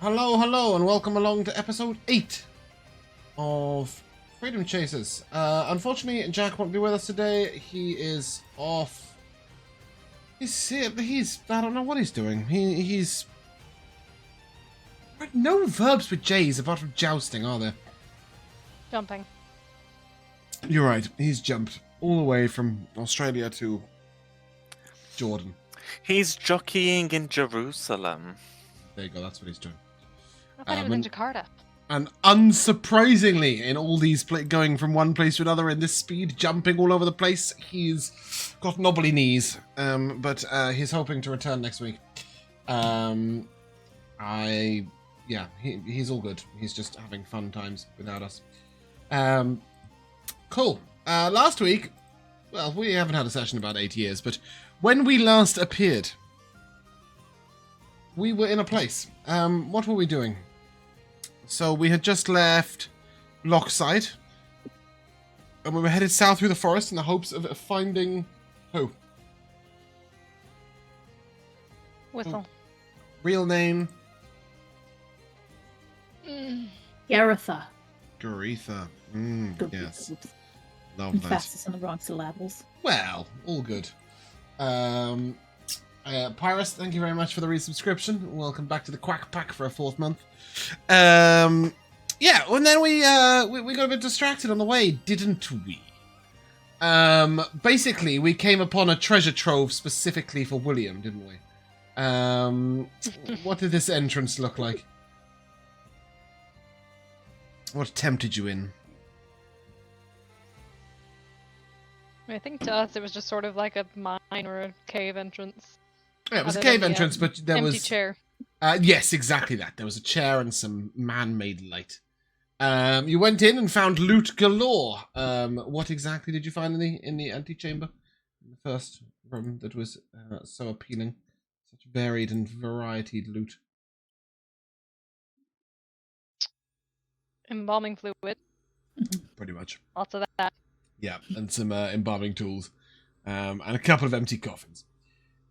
Hello, and welcome along to episode 8 of Freedom Chasers. Unfortunately, Jack won't be with us today. He is off. He's I don't know what he's doing. He's... No verbs with J's apart from jousting, are there? Jumping. You're right. He's jumped all the way from Australia to Jordan. He's jockeying in Jerusalem. There you go, that's what he's doing. I thought he was in Jakarta. And unsurprisingly, in all these going from one place to another in this speed, jumping all over the place, he's got knobbly knees. But he's hoping to return next week. He's all good. He's just having fun times without us. Cool. Last week, well, we haven't had a session in about 8 years, but when we last appeared, we were in a place. What were we doing? So we had just left Lochside, and we were headed south through the forest in the hopes of finding who? Whistle. Real name? Garetha. Garetha. Yes. Oops. Love that. Emphasis on the wrong syllables. Well, all good. Pyrus, thank you very much for the resubscription. Welcome back to the Quack Pack for a 4th month. And then we got a bit distracted on the way, didn't we? Basically, we came upon a treasure trove specifically for William, didn't we? What did this entrance look like? What tempted you in? I think to us it was just sort of like a mine or a cave entrance. Yeah, it was a Other cave than the, entrance, but there empty was... chair. Yes, exactly that. There was a chair and some man-made light. You went in and found loot galore. What exactly did you find in the antechamber? In the first room that was so appealing. Such varied and varietied loot. Embalming fluid. Pretty much. Lots of that. Yeah, and some embalming tools. And a couple of empty coffins.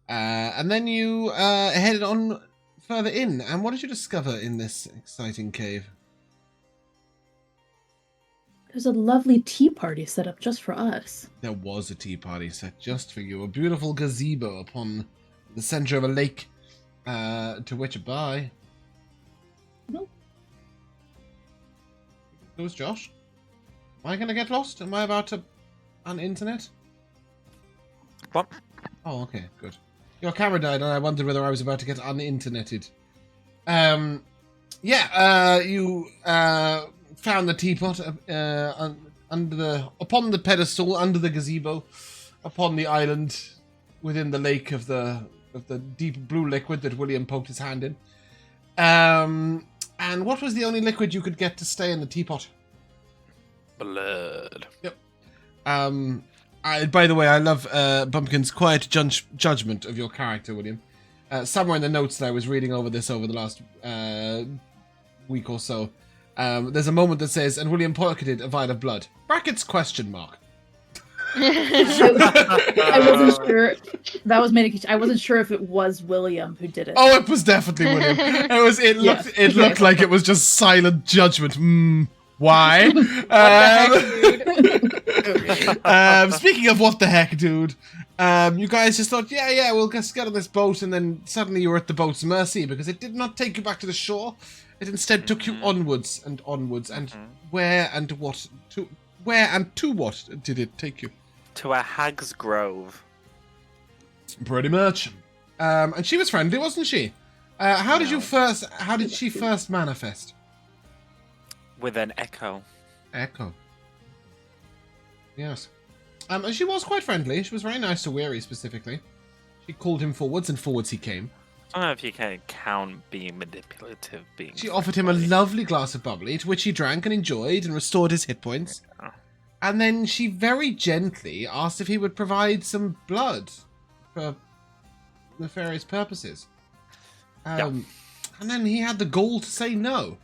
And then you headed on further in. And what did you discover in this exciting cave? There's a lovely tea party set up just for us. There was a tea party set just for you. A beautiful gazebo upon the center of a lake. To which bye. No. Who's Josh? Am I going to get lost? Am I about to un-internet? What? Oh, okay, good. Your camera died and I wondered whether I was about to get un-interneted. You found the teapot upon the pedestal, under the gazebo, upon the island, within the lake of the deep blue liquid that William poked his hand in. And what was the only liquid you could get to stay in the teapot? Blood. Yep. By the way, I love Bumpkin's quiet judgment of your character, William. Somewhere in the notes that I was reading over this over the last week or so, there's a moment that says, and William pocketed a vial of blood. Brackets question mark. I wasn't sure. That was made. I wasn't sure if it was William who did it. Oh, it was definitely William. It looked like it was just silent judgment. Why? Speaking of what the heck, dude, you guys just thought, yeah, we'll just get on this boat, and then suddenly you were at the boat's mercy because it did not take you back to the shore. It instead took you onwards, and where and to what did it take you? To a hag's grove. Pretty much. And she was friendly, wasn't she? How did she first manifest? With an echo. Echo. Yes. And she was quite friendly. She was very nice to Weary, specifically. She called him forwards, and forwards he came. I don't know if you can count being manipulative. She offered him a lovely glass of bubbly, to which he drank and enjoyed, and restored his hit points. Yeah. And then she very gently asked if he would provide some blood for nefarious purposes. And then he had the gall to say no.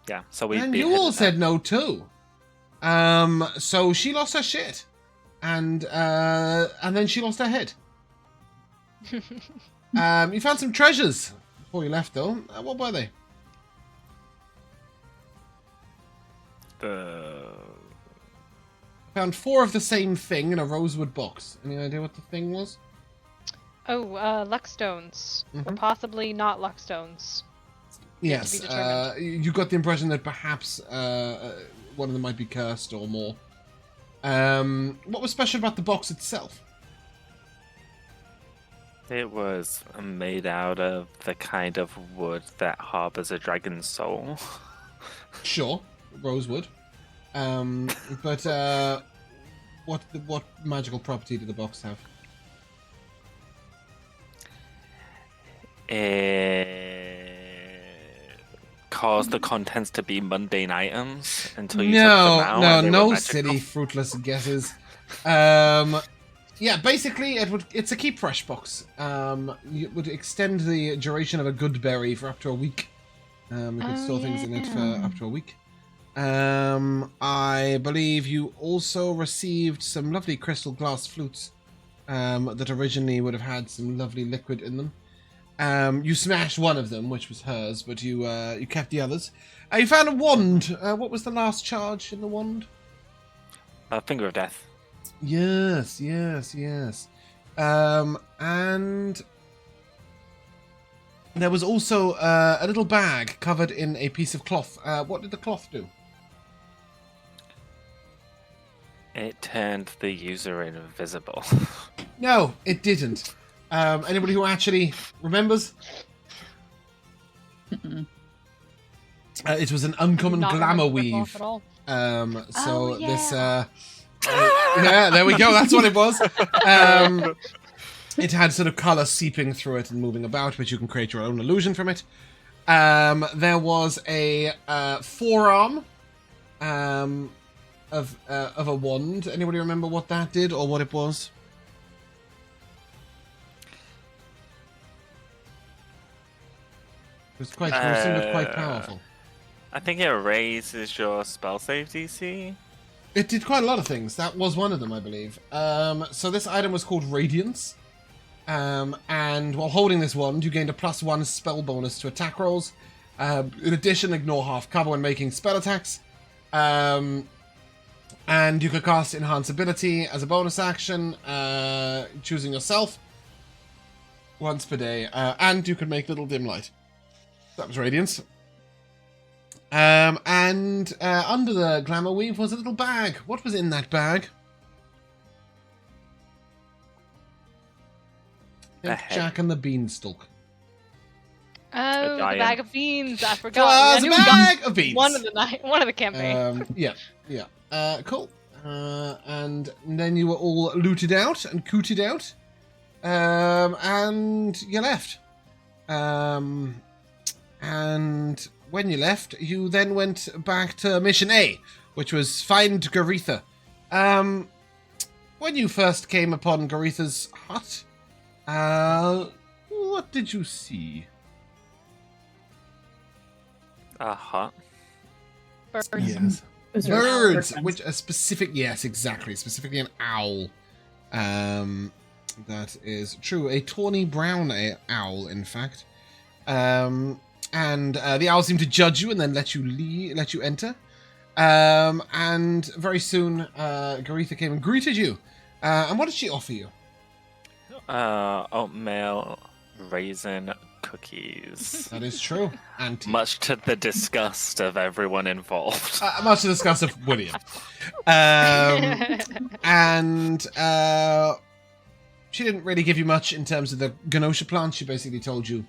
Yeah, so we. And you all said no too. So she lost her shit, and then she lost her head. You found some treasures before you left, though. What were they? Found 4 of the same thing in a rosewood box. Any idea what the thing was? Oh, luckstones. Or possibly not luckstones. Yet to Yes, be determined. you got the impression that perhaps one of them might be cursed or more. What was special about the box itself? It was made out of the kind of wood that harbors a dragon's soul. Sure, rosewood. But what magical property did the box have? It caused the contents to be mundane items until you took them out. No, and they were no magical. silly, fruitless guesses. Yeah, basically, it's a keep fresh box. It would extend the duration of a good berry for up to a week. You could store things in it for up to a week. I believe you also received some lovely crystal glass flutes that originally would have had some lovely liquid in them. You smashed one of them, which was hers, but you kept the others. You found a wand. What was the last charge in the wand? Finger of Death. Yes. And there was also a little bag covered in a piece of cloth. What did the cloth do? It turned the user invisible. No, it didn't. Anybody who actually remembers? It was an uncommon Not glamour remember the weave. cloth at all. This yeah, there we go. That's what it was. It had sort of color seeping through it and moving about, but you can create your own illusion from it. There was a forearm of a wand. Anybody remember what that did or what it was? It was quite gruesome, but quite powerful. I think it raises your spell save DC. It did quite a lot of things. That was one of them, I believe. So this item was called Radiance. And while holding this wand, you gained a +1 spell bonus to attack rolls. In addition, ignore half cover when making spell attacks. And you could cast Enhance Ability as a bonus action, choosing yourself once per day. And you could make Little Dim Light. That was Radiance. And under the glamour weave was a little bag. What was in that bag? Think Jack and the Beanstalk. Oh, the giant. bag of beans. I It forgot. was I a knew we got bag of beans. one of the campaign. Yeah. Cool. And then you were all looted out and cooted out. And you left. And when you left, you then went back to Mission A, which was find Garetha. When you first came upon Garetha's hut, what did you see? A hut. Birds. Yes. Was there Birds, birds? which a specific, yes, exactly, specifically an owl. That is true, a tawny brown owl, in fact. And the owl seemed to judge you and then let you enter. And very soon, Garetha came and greeted you. And what did she offer you? Oatmeal raisin cookies. That is true, Auntie. Much to the disgust of everyone involved. Much to discuss of William. And she didn't really give you much in terms of the Ganosha plant. She basically told you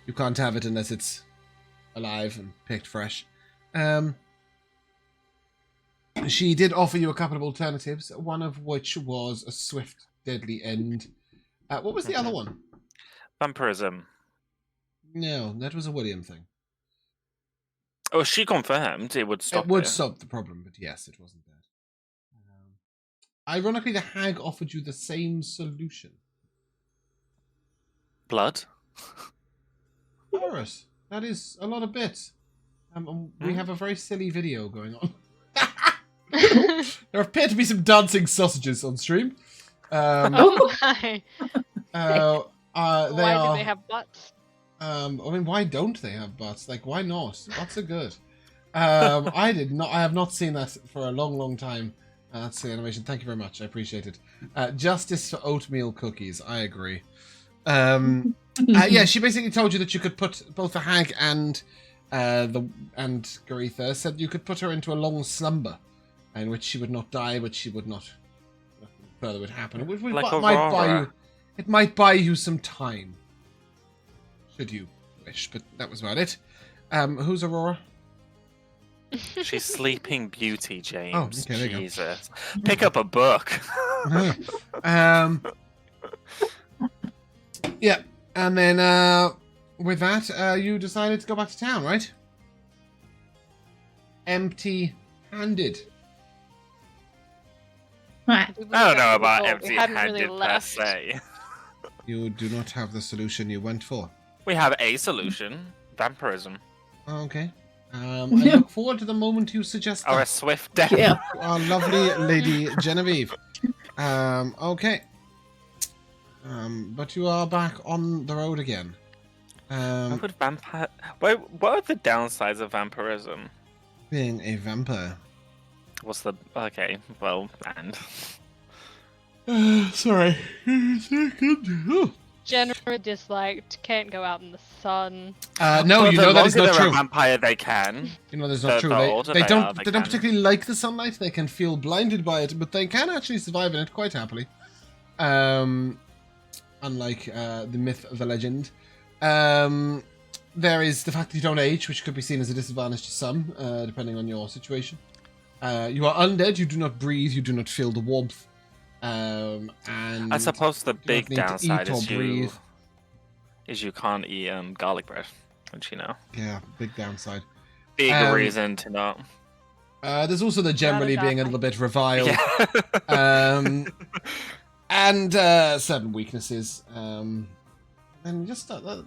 you can't have it unless it's alive and picked fresh. She did offer you a couple of alternatives, one of which was a swift, deadly end. What was the other one? Vampirism. No, that was a William thing. Oh, she confirmed it would stop It would it. stop the problem, but yes, it wasn't that. Ironically, the hag offered you the same solution. Blood? Horus, that is a lot of bits. We have a very silly video going on. There appear to be some dancing sausages on stream. Oh my! Why Why do they have butts? I mean, why don't they have butts? Like, why not? Butts are good. I did not. I have not seen that for a long, long time. That's the animation. Thank you very much. I appreciate it. Justice for oatmeal cookies. I agree. Yeah, she basically told you that you could put both the hag and Garetha said you could put her into a long slumber, in which she would not die, but she would not. Nothing further would happen. It might buy you some time, should you wish. But that was about it. Who's Aurora? She's Sleeping Beauty, James. Oh, okay, there you go. Jesus. Pick up a book. Yeah, and then with that, you decided to go back to town, right? Empty-handed. Right. I don't know about We hadn't empty-handed really per left. se. You do not have the solution you went for. We have a solution. Vampirism. Okay. I look forward to the moment you suggest Or a that. swift death. Yeah. Our lovely Lady Genevieve. Okay. But you are back on the road again. What would vampire... What are the downsides of vampirism? Being a vampire. What's the... Okay, well, and... Sorry. Oh. Generally disliked, can't go out in the sun. No, you know that is not they're true. a vampire, they can. You know that's not true. The older They they don't. are, they They don't can. particularly like the sunlight. They can feel blinded by it, but they can actually survive in it quite happily. Unlike the myth of the legend, there is the fact that you don't age, which could be seen as a disadvantage to some, depending on your situation. You are undead. You do not breathe. You do not feel the warmth. And I suppose the big need to downside eat or breathe. is you can't eat garlic bread, which Yeah, big downside. big reason to not. There's also the generally being a little bit reviled. Yeah. And certain weaknesses. And just a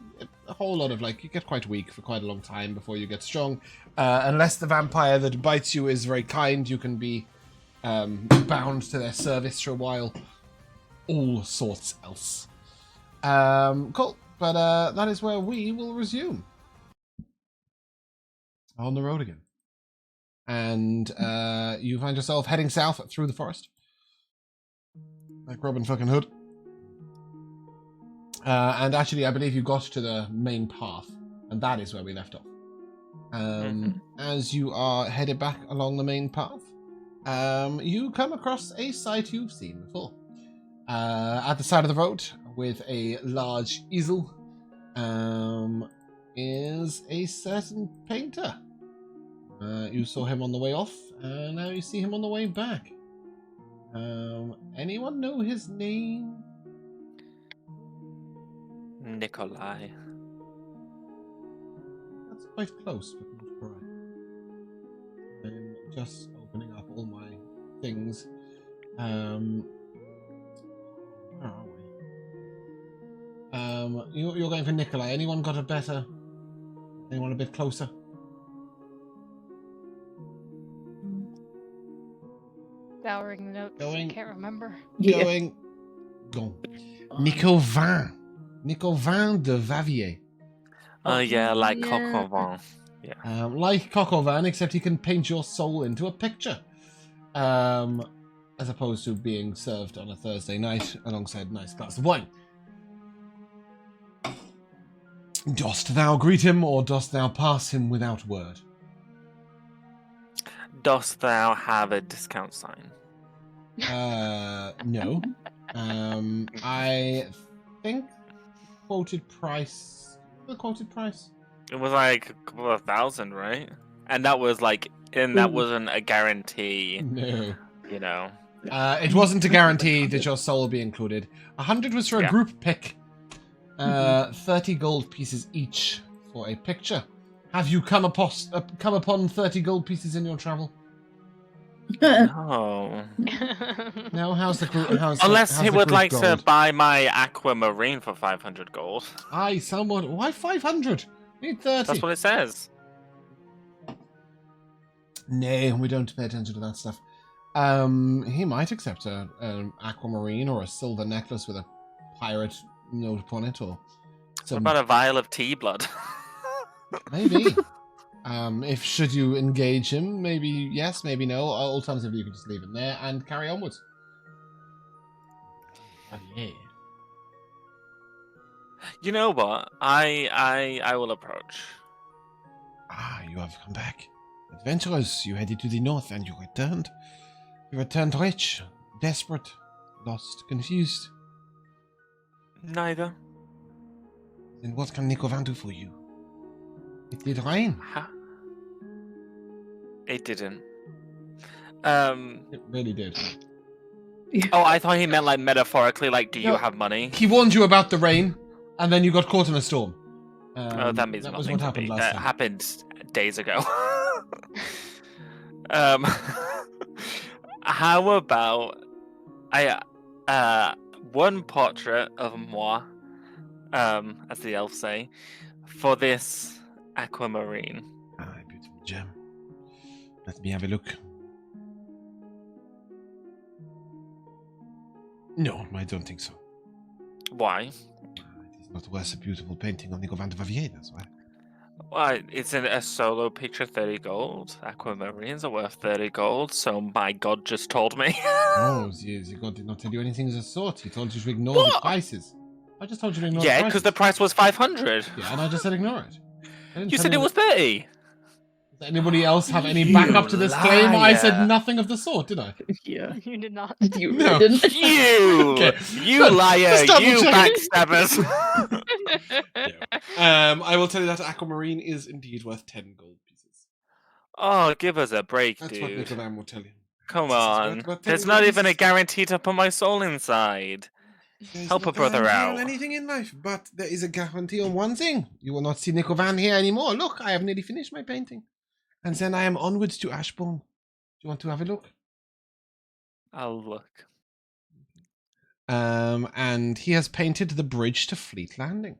whole lot of, like, you get quite weak for quite a long time before you get strong. Unless the vampire that bites you is very kind, you can be bound to their service for a while. All sorts else. Cool. But that is where we will resume. On the road again. And you find yourself heading south through the forest. Like Robin fucking Hood. And actually, I believe you got to the main path. And that is where we left off. As you are headed back along the main path, you come across a sight you've seen before. At the side of the road, with a large easel, is a certain painter. You saw him on the way off, and now you see him on the way back. Anyone know his name? Nikolai. That's quite close, but not correct. I'm just opening up all my things. Where are we? You're going for Nikolai. Anyone got a better? Anyone a bit closer? Devouring the notes. Going. I can't remember. Yeah. Going. Nico Vin de Vavier. Oh yeah, like yeah. Coq au vin. Yeah. Like Coq au vin, except he can paint your soul into a picture. As opposed to being served on a Thursday night alongside a nice glass of wine. Dost thou greet him, or dost thou pass him without word? Dost thou have a discount sign? No. I think quoted price. The quoted price. It was like a couple of thousand, right? And that was like, and that wasn't a guarantee. No. You know. It wasn't a guarantee that your soul will be included. 100 was for a group pick. 30 gold pieces each for a picture. Have you come upon 30 gold pieces in your travel? No. No, how's the group? Unless he would like to buy my aquamarine for 500 gold. Aye, someone. Why 500? Need 30. That's what it says. Nay, we don't pay attention to that stuff. He might accept an aquamarine or a silver necklace with a pirate note upon it, or What about a vial of tea blood? maybe. If should you engage him, maybe yes, maybe no. Alternatively, you can just leave him there and carry onwards. Oh, yeah. You know what? I will approach. Ah, you have come back. Adventurers, you headed to the north and you returned. You returned rich, desperate, lost, confused. Neither. Then what can Nikovan do for you? It did rain. Huh? It didn't. It really did. Oh, I thought he meant like metaphorically, like, do you No. have money? He warned you about the rain, and then you got caught in a storm. Oh, that means that nothing was what to happened me. last That time. happened days ago. How about one portrait of moi, as the elves say, for this aquamarine? Ah, beautiful gem. Let me have a look. No, I don't think so. Why? It is not worth a beautiful painting of Nikovan de Vavier, that's why. Well, it's a solo picture, 30 gold. Aquamarines are worth 30 gold, so my god just told me. No, the god did not tell you anything of the sort. He told you to ignore the prices. I just told you to ignore Yeah, the because prices. the price was 500. Yeah, and I just said ignore it. I didn't You tell said it was 30. Does anybody else have any You backup to this claim? I said liar. nothing of the sort, did I? Yeah. You did not. You No. didn't. You! Okay. You liar! Just double You checking. backstabbers! I will tell you that aquamarine is indeed worth 10 gold pieces. Oh, give us a break, That's what dude. Nikovan will tell you. Come This is on. worth 10 There's gold not even a pieces. guarantee to put my soul inside. There's Help no a brother guarantee out. on anything in life, but there is a guarantee on one thing. You will not see Nikovan here anymore. Look, I have nearly finished my painting. And then I am onwards to Ashbourne. Do you want to have a look? I'll look. And he has painted the bridge to Fleet Landing.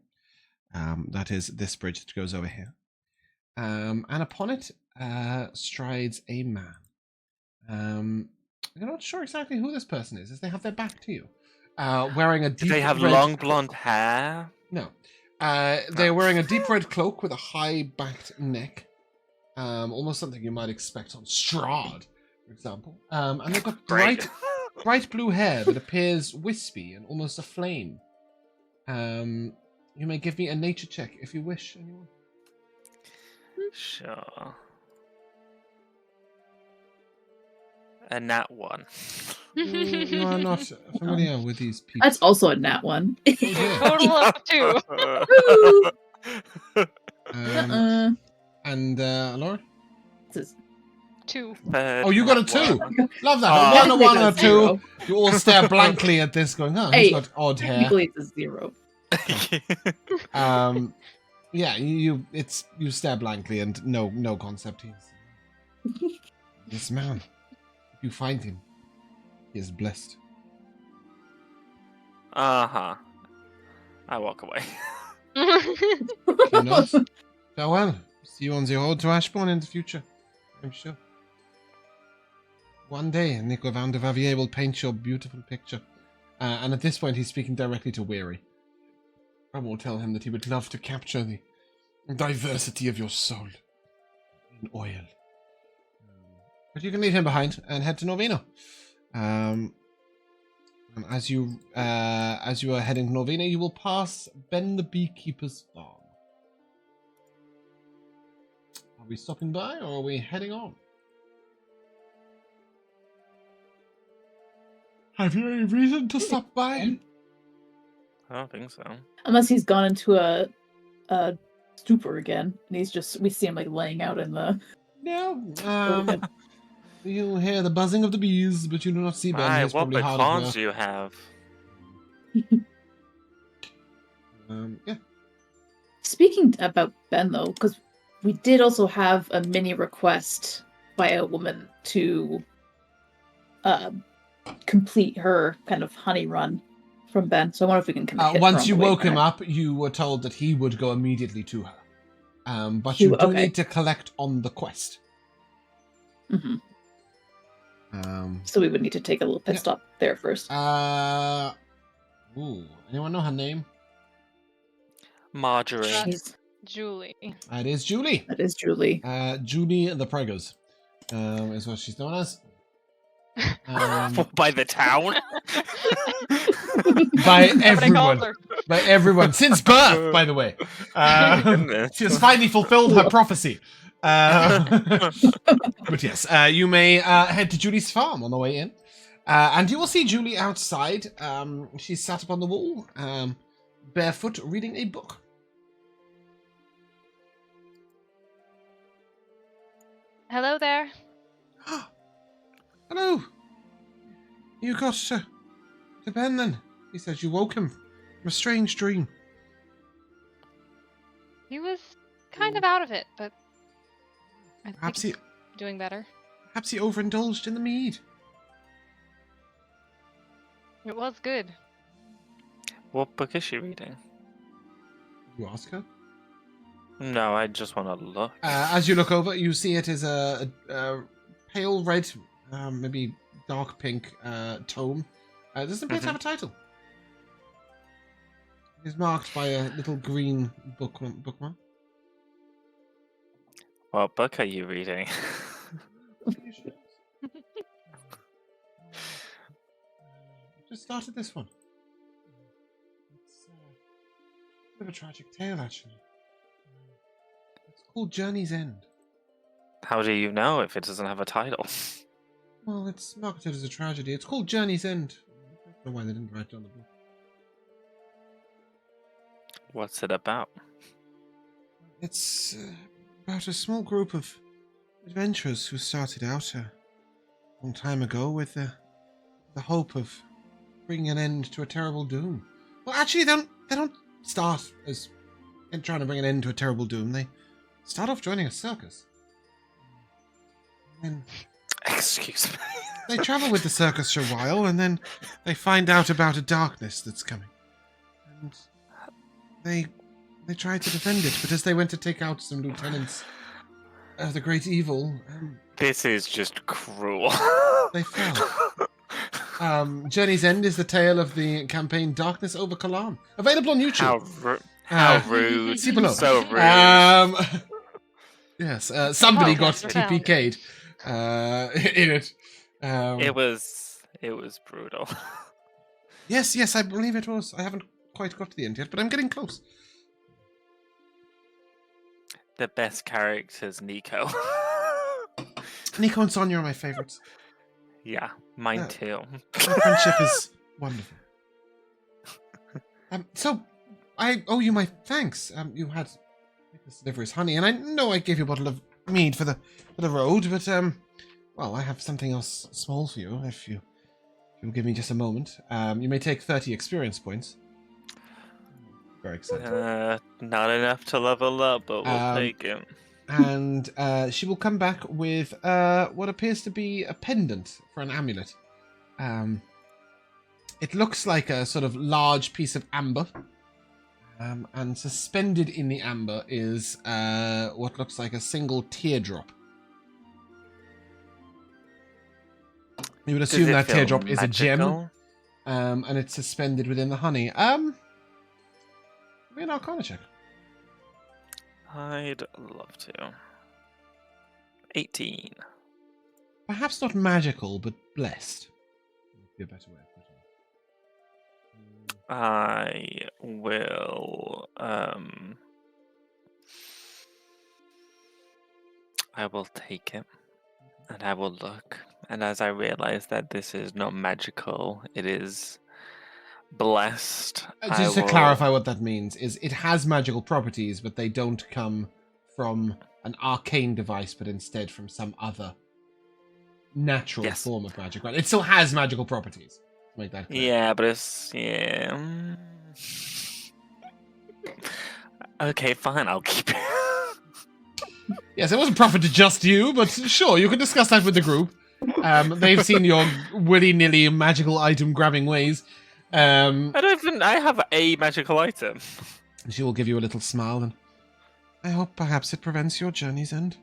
That is this bridge that goes over here. And upon it strides a man. I'm not sure exactly who this person is, as they have their back to you. Wearing a Do deep they have red long blonde hair? No. They're wearing a deep red cloak with a high-backed neck. Almost something you might expect on Strahd, for example. And they've got Great. bright blue hair that appears wispy and almost aflame. You may give me a nature check if you wish, anyone. Sure. A nat 1. You are not familiar with these people. That's also a nat one. Oh, dear. Total of 2. Woo! And Elora? This is 2. Oh, you got a 2. Love that. Oh. A 1, a 1, Technically a it's 2. zero. You all stare blankly at this, going, "Oh, he's Hey, got odd hair." Technically, it's a 0. Yeah, you stare blankly and no concept. This man, if you find him, he is blessed. Uh-huh. I walk away. If not, farewell. See you on the road to Ashbourne in the future, I'm sure. One day, Nikovan de Vavier will paint your beautiful picture. And at this point, he's speaking directly to Weary. I will tell him that he would love to capture the diversity of your soul in oil. But you can leave him behind and head to Norvino. And as you are heading to Norvino, you will pass Ben the Beekeeper's farm. Are we stopping by or are we heading on? Have you any reason to stop by? I don't think so. Unless he's gone into a stupor again, and we see him like laying out in the. No. You hear the buzzing of the bees, but you do not see Ben. Right, He's what probably hard at pecans work. do you have? Yeah. Speaking about Ben though, because we did also have a mini request by a woman to complete her kind of honey run from Ben. So I wonder if we can kind of hit her Once on you the way woke him back. up, you were told that he would go immediately to her. But you do Okay. need to collect on the quest. Mhm. Um, So we would need to take a little pit Yeah. stop there first. anyone know her name? Marjorie. Uh, She's Julie. It is Julie. That is Julie. Julie the Preggers is what she's known as. By the town? By Somebody calls everyone. her. By everyone. Since birth, by the way. She has finally fulfilled her prophecy. But yes, you may head to Julie's farm on the way in. And you will see Julie outside. She's sat up on the wall, barefoot, reading a book. Hello there. Hello. You got to Ben then. He said you woke him from a strange dream. He was kind of out of it, but I think Perhaps he's doing better. Perhaps he overindulged in the mead. It was good. What book is she reading? You ask her. No, I just want to look. As you look over, you see it is a pale red, maybe dark pink tome. Doesn't appear to have a title. It is marked by a little green bookmark. What book are you reading? Just started this one. It's a bit of a tragic tale, actually. It's called Journey's End. How do you know if it doesn't have a title? Well, it's marketed as a tragedy. It's called Journey's End. I don't know why they didn't write it on the book. What's it about? It's about a small group of adventurers who started out a long time ago with the hope of bringing an end to a terrible doom. Well, actually, they don't start as trying to bring an end to a terrible doom. They start off joining a circus. And Excuse me. they travel with the circus for a while, and then they find out about a darkness that's coming. And they tried to defend it, but as they went to take out some lieutenants of the great evil, This is just cruel. they fell. Journey's End is the tale of the campaign Darkness over Kalam. Available on YouTube. How rude. See below. So rude. Yes, somebody got that's profound. TPK'd in it. It was brutal. Yes, I believe it was. I haven't quite got to the end yet, but I'm getting close. The best character's Nico. Nico and Sonia are my favourites. Yeah, mine Yeah. too. Their friendship is wonderful. So, I owe you my thanks. You had this deliveries honey, and I know I gave you a bottle of mead for the road, but well, I have something else small for you. If you'll give me just a moment, you may take 30 experience points. Very excited. Not enough to level up, but we'll take it. And she will come back with what appears to be a pendant for an amulet. It looks like a sort of large piece of amber. And suspended in the amber is what looks like a single teardrop. You would assume that teardrop is a gem. And it's suspended within the honey. Maybe an Arcana check. I'd love to. 18. Perhaps not magical, but blessed. Would be a better way of putting it. I will. I will take it, and I will look. And as I realize that this is not magical, it is blessed. Just to clarify what that means, is it has magical properties, but they don't come from an arcane device, but instead from some other natural form of magic. Right? It still has magical properties. To make that clear. Yeah, but it's Okay, fine. I'll keep it. Yes, it wasn't profited just you, but sure, you can discuss that with the group. They've seen your willy-nilly magical item grabbing ways. I have a magical item. She will give you a little smile, and I hope perhaps it prevents your journey's end.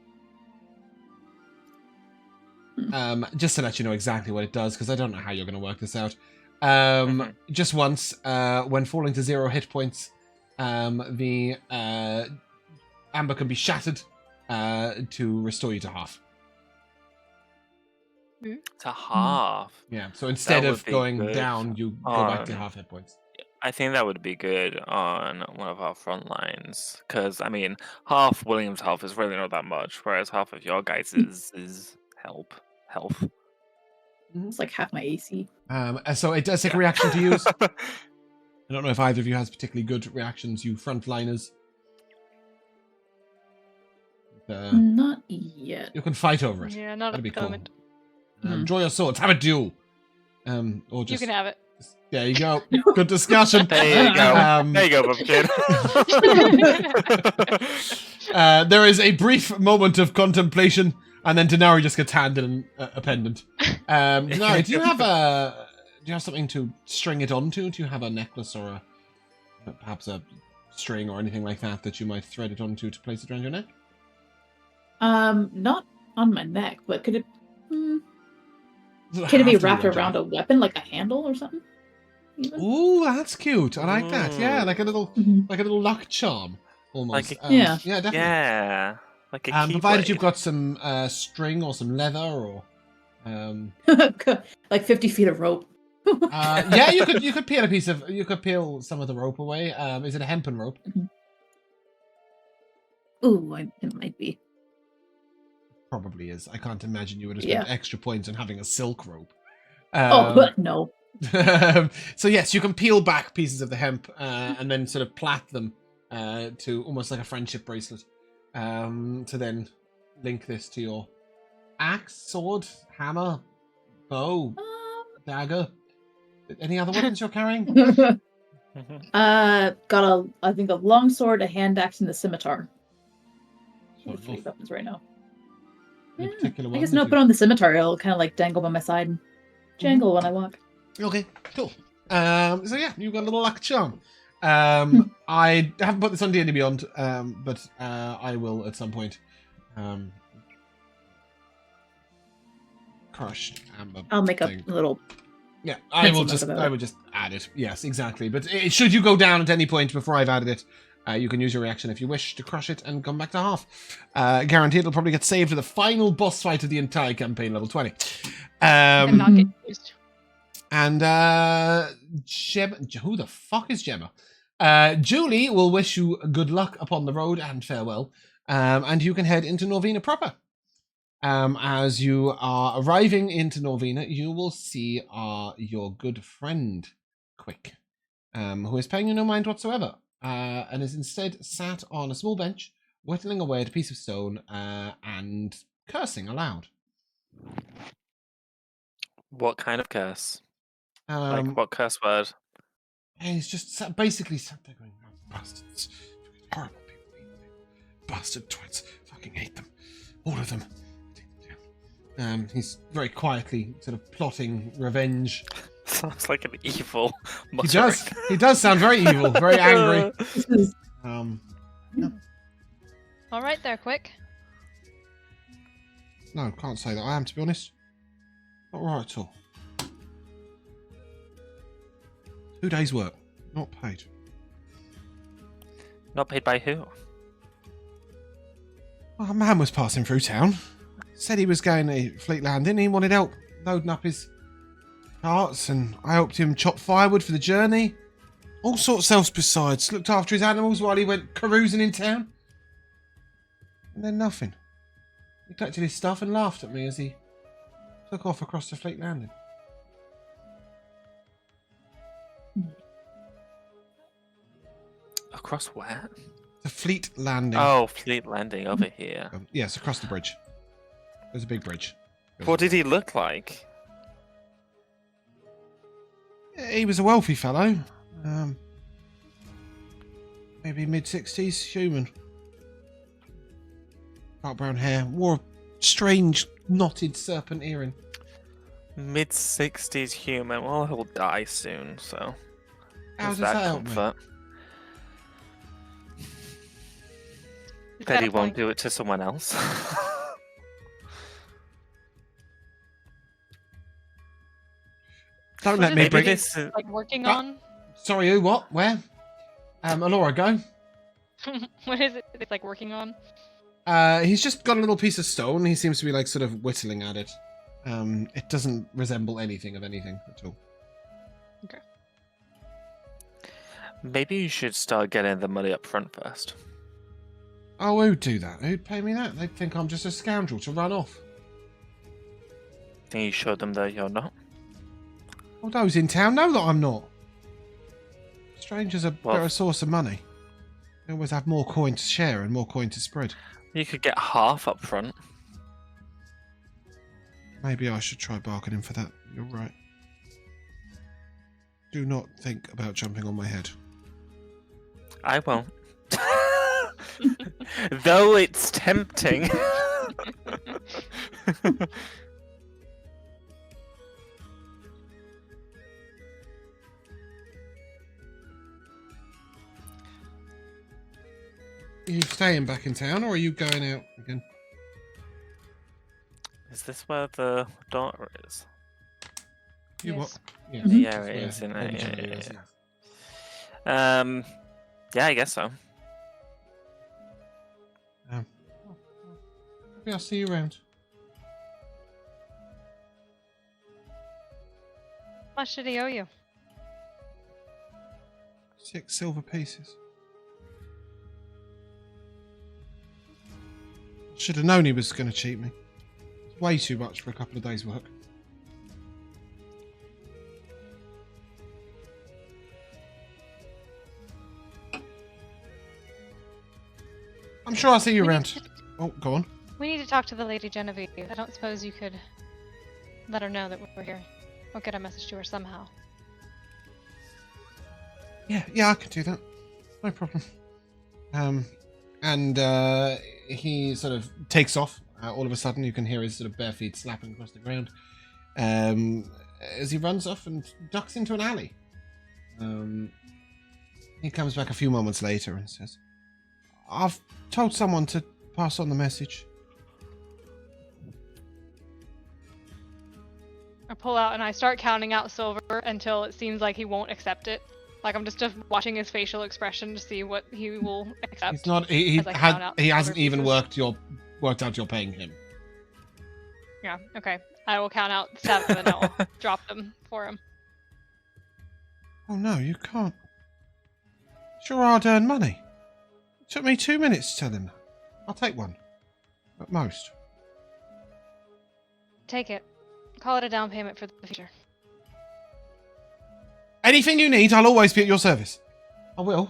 Just to let you know exactly what it does, because I don't know how you're going to work this out. Just once, when falling to 0 hit points, the amber can be shattered to restore you to half. To half. Yeah, so instead would of be going good down, you go back to on- half hit points. I think that would be good on one of our front lines. Because, I mean, half William's health is really not that much, whereas half of your guys is health. It's like half my AC. So it does take a reaction to use. I don't know if either of you has particularly good reactions, you frontliners. Not yet. You can fight over it. Yeah, not That'd at be the cool. moment. Draw your swords. Have a duel. Or just You can have it. there you go. Good discussion. There you go. There you go, Bumpkin. There is a brief moment of contemplation, and then Dinari just gets handed a pendant. Dinari, do you have something to string it onto? Do you have a necklace or perhaps a string or anything like that you might thread it onto to place it around your neck? Not on my neck, but could it? Does Can it be have to wrapped around around a weapon, like a handle or something? Even? Ooh, that's cute. I like that. Yeah, like a little luck charm almost. Like yeah, definitely. Yeah. Like a keyblade. Provided you've got some string or some leather or like 50 feet of rope. yeah, you could peel some of the rope away. Is it a hempen rope? Ooh, it might be. Probably is. I can't imagine you would have spent extra points on having a silk rope. But no. So yes, you can peel back pieces of the hemp and then sort of plait them to almost like a friendship bracelet to then link this to your axe, sword, hammer, bow, dagger. Any other weapons you're carrying? Got I think a long sword, a hand axe, and a scimitar. Three weapons right now. Any particular I one guess that no, you- put on the scimitar. It'll kind of like dangle by my side and jangle when I walk. Okay, cool. So yeah, you've got a little luck charm. I haven't put this on D&D Beyond, but I will at some point. Crushed amber. I'll make a thing. little. Yeah, I pencil will note just about I it. would just add it. Yes, exactly. But should you go down at any point before I've added it, you can use your reaction if you wish to crush it and come back to half. Guaranteed it'll probably get saved to the final boss fight of the entire campaign, level 20. And not get used. And Gemma, who the fuck is Gemma? Julie will wish you good luck upon the road and farewell. And you can head into Norvina proper. As you are arriving into Norvina, you will see your good friend, Quick, who is paying you no mind whatsoever, and is instead sat on a small bench, whittling away at a piece of stone and cursing aloud. What kind of curse? Um, Like, what curse word? And he's just basically sat there going, oh, bastards. Horrible people. Bastard twits. Fucking hate them. All of them. He's very quietly sort of plotting revenge. Sounds like an evil He muttering. does. He does sound very evil, very angry. All right, there, quick. No, can't say that I am, to be honest. Not right at all. 2 days' work, not paid. Not paid by who? Well, a man was passing through town. Said he was going to Fleet Landing. He wanted help loading up his carts, and I helped him chop firewood for the journey. All sorts else besides. Looked after his animals while he went carousing in town. And then nothing. He collected his stuff and laughed at me as he took off across the Fleet Landing. Across where? The Fleet Landing. Oh, Fleet Landing over here. Yes, across the bridge. There's a big bridge. What did he look like? He was a wealthy fellow. Maybe mid-60s, human. Dark brown hair. Wore a strange knotted serpent earring. Mid-60s human. Well, he'll die soon, so... How Is does that that help me? comfort? You've Bet got he a won't point. do it to someone else. Don't What let is me it bring Maybe it. this like working Ah. on? Sorry, who? What? Where? Elora, go. What is it it's like working on? He's just got a little piece of stone. He seems to be like sort of whittling at it. It doesn't resemble anything of anything at all. Okay. Maybe you should start getting the money up front first. Oh, who'd do that? Who'd pay me that? They'd think I'm just a scoundrel to run off. Can you show them that you're not? Well, those in town know that I'm not. Strangers are a Well- better source of money. They always have more coin to share and more coin to spread. You could get half up front. Maybe I should try bargaining for that. You're right. Do not think about jumping on my head. I won't. Though it's tempting. Are you staying back in town, or are you going out again? Is this where the daughter is? You Yes. what? Yeah, Mhm. Yeah, it is, isn't it? Yeah, I guess so. Maybe I'll see you around. How much did he owe you? 6 silver pieces. Should have known he was going to cheat me. It's way too much for a couple of days' work. I'm sure I'll see you We need around. to- Oh, go on. We need to talk to the Lady Genevieve. I don't suppose you could let her know that we're here. Or get a message to her somehow. Yeah, I can do that. No problem. And he sort of takes off. All of a sudden, you can hear his sort of bare feet slapping across the ground as he runs off and ducks into an alley. He comes back a few moments later and says, "I've told someone to pass on the message." I pull out and I start counting out silver until it seems like he won't accept it. Like I'm just watching his facial expression to see what he will accept. He's not. He as I count out he the hasn't silver even pieces. worked out you're paying him. Yeah, okay. I will count out 7 and I'll drop them for him. Oh no, you can't. It's your hard-earned money. It took me 2 minutes to tell him. I'll take one, at most. Take it. Call it a down payment for the future. Anything you need, I'll always be at your service. I will.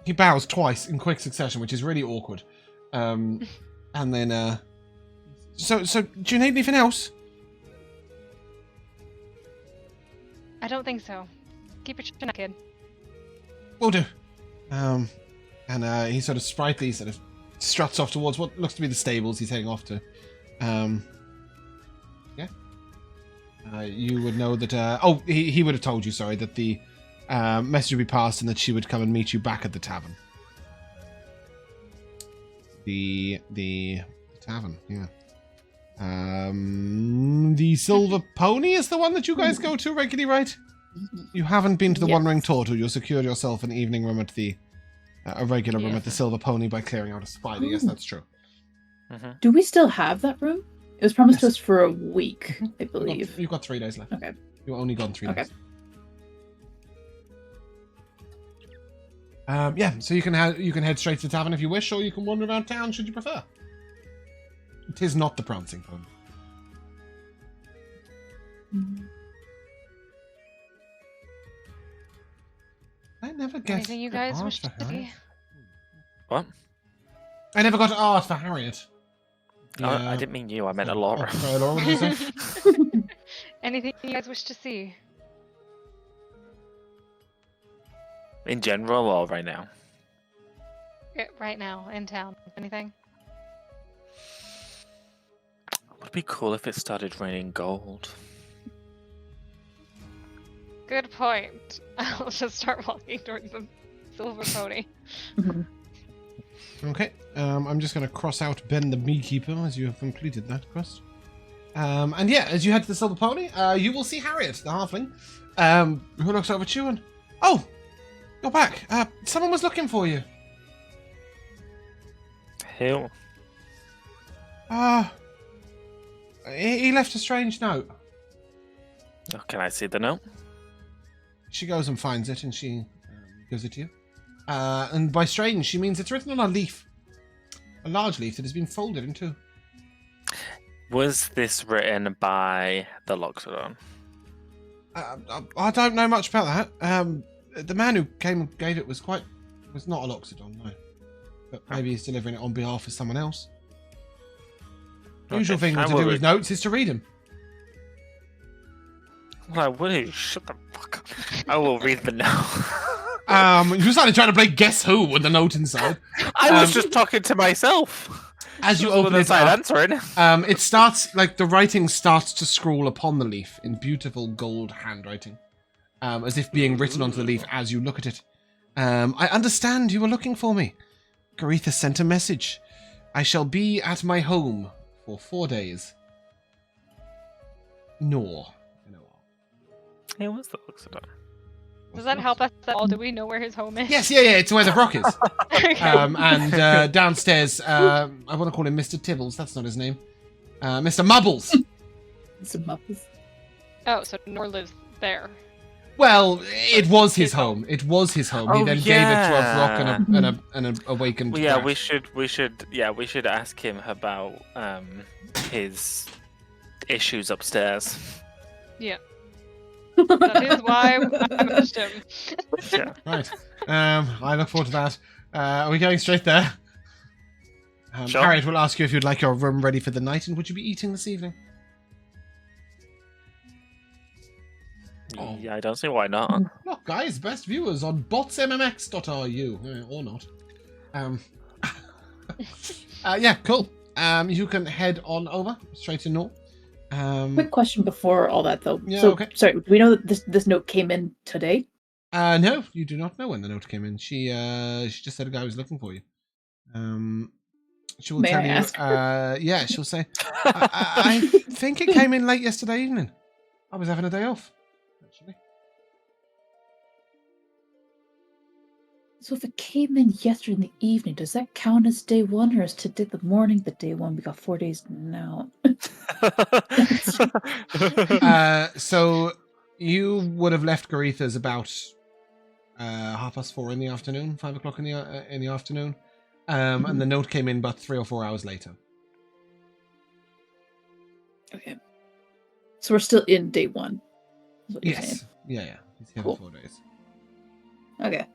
He bows twice in quick succession, which is really awkward. And then, So, do you need anything else? I don't think so. Keep your chin up, kid. Will do. And he sort of sprightly sort of struts off towards what looks to be the stables he's heading off to. Yeah. You would know that, he would have told you, sorry, that the message would be passed and that she would come and meet you back at the tavern. The tavern, yeah. The Silver Pony is the one that you guys go to regularly, right? You haven't been to the Yes. Wandering Turtle. You secured yourself an evening room at the a regular room Yes. at the Silver Pony by clearing out a spider. Yes, Ooh. that's true. Do we still have that room? It was promised to us for a week, I believe. You've got 3 days left. Okay. You've only gone 3 Okay. days. Yeah, so you can head straight to the tavern if you wish, or you can wander around town should you prefer. It is not the prancing pony. Mhm. I never get Anything you the guys art wish for to Harriet. see? What? I never got art for Harriet. Oh, I didn't mean you, I meant Elora. Oh, sorry, Elora, what did you say? Anything you guys wish to see? In general or right now? Right now, in town. Anything? Would be cool if it started raining gold. Good point. I'll just start walking towards the silver pony. Mhm. Okay, I'm just going to cross out Ben the Beekeeper as you have completed that quest. And yeah, as you head to the Silver Pony, you will see Harriet, the halfling, who looks over at you and... Oh! You're back. Someone was looking for you. Hale. Ah, he left a strange note. Oh, can I see the note? She goes and finds it, and she gives it to you. And by strange, she means it's written on a leaf. A large leaf that has been folded in two. Was this written by the Loxodon? I don't know much about that. The man who came and gave it was not a Loxodon, no. But maybe he's delivering it on behalf of someone else. The usual thing to do with notes is to read them. Well, will you shut the fuck up? I will read the note. You started trying to play Guess Who with the note inside. I was just talking to myself. As you open it up, answering. It starts, like, the writing starts to scroll upon the leaf in beautiful gold handwriting. As if being written onto the leaf as you look at it. I understand you were looking for me. Garetha sent a message. I shall be at my home for 4 days. Nor. Hey, what's the Loxodon? Does that help us at all? Do we know where his home is? Yes, yeah, it's where the rock is. Okay. And downstairs, I want to call him Mr. Tibbles. That's not his name. Mr. Mubbles. Some muppets. Oh, so Nor lives there. Well, it was his home. It was his home. He Oh, then gave it to a rock yeah. and an awakened. Well, yeah, rat. we should ask him about his issues upstairs. Yeah. That is why I missed him. Yeah. Right. I look forward to that. Are we going straight there? Sure. Harriet will ask you if you'd like your room ready for the night, and would you be eating this evening? Oh. Yeah, I don't see why not. Look, guys, best viewers on botsmmx.ru. Or not. Yeah, cool. You can head on over straight to Nor. Quick question before all that, though. Yeah, so, okay. sorry, do we know that this note came in today? No, you do not know when the note came in. She just said a guy was looking for you. She will May tell I you. ask Yeah, she'll say. I think it came in late yesterday evening. I was having a day off, actually. So if it came in yesterday in the evening, does that count as day one, or is today the morning the day one? We got 4 days now. So you would have left Garetha's about 4:30 in the afternoon, 5 o'clock in the afternoon, and the note came in about 3 or 4 hours later. Okay. So we're still in day one. Is what you're saying. Yes. Yeah. He's here Cool. for 4 days. Okay.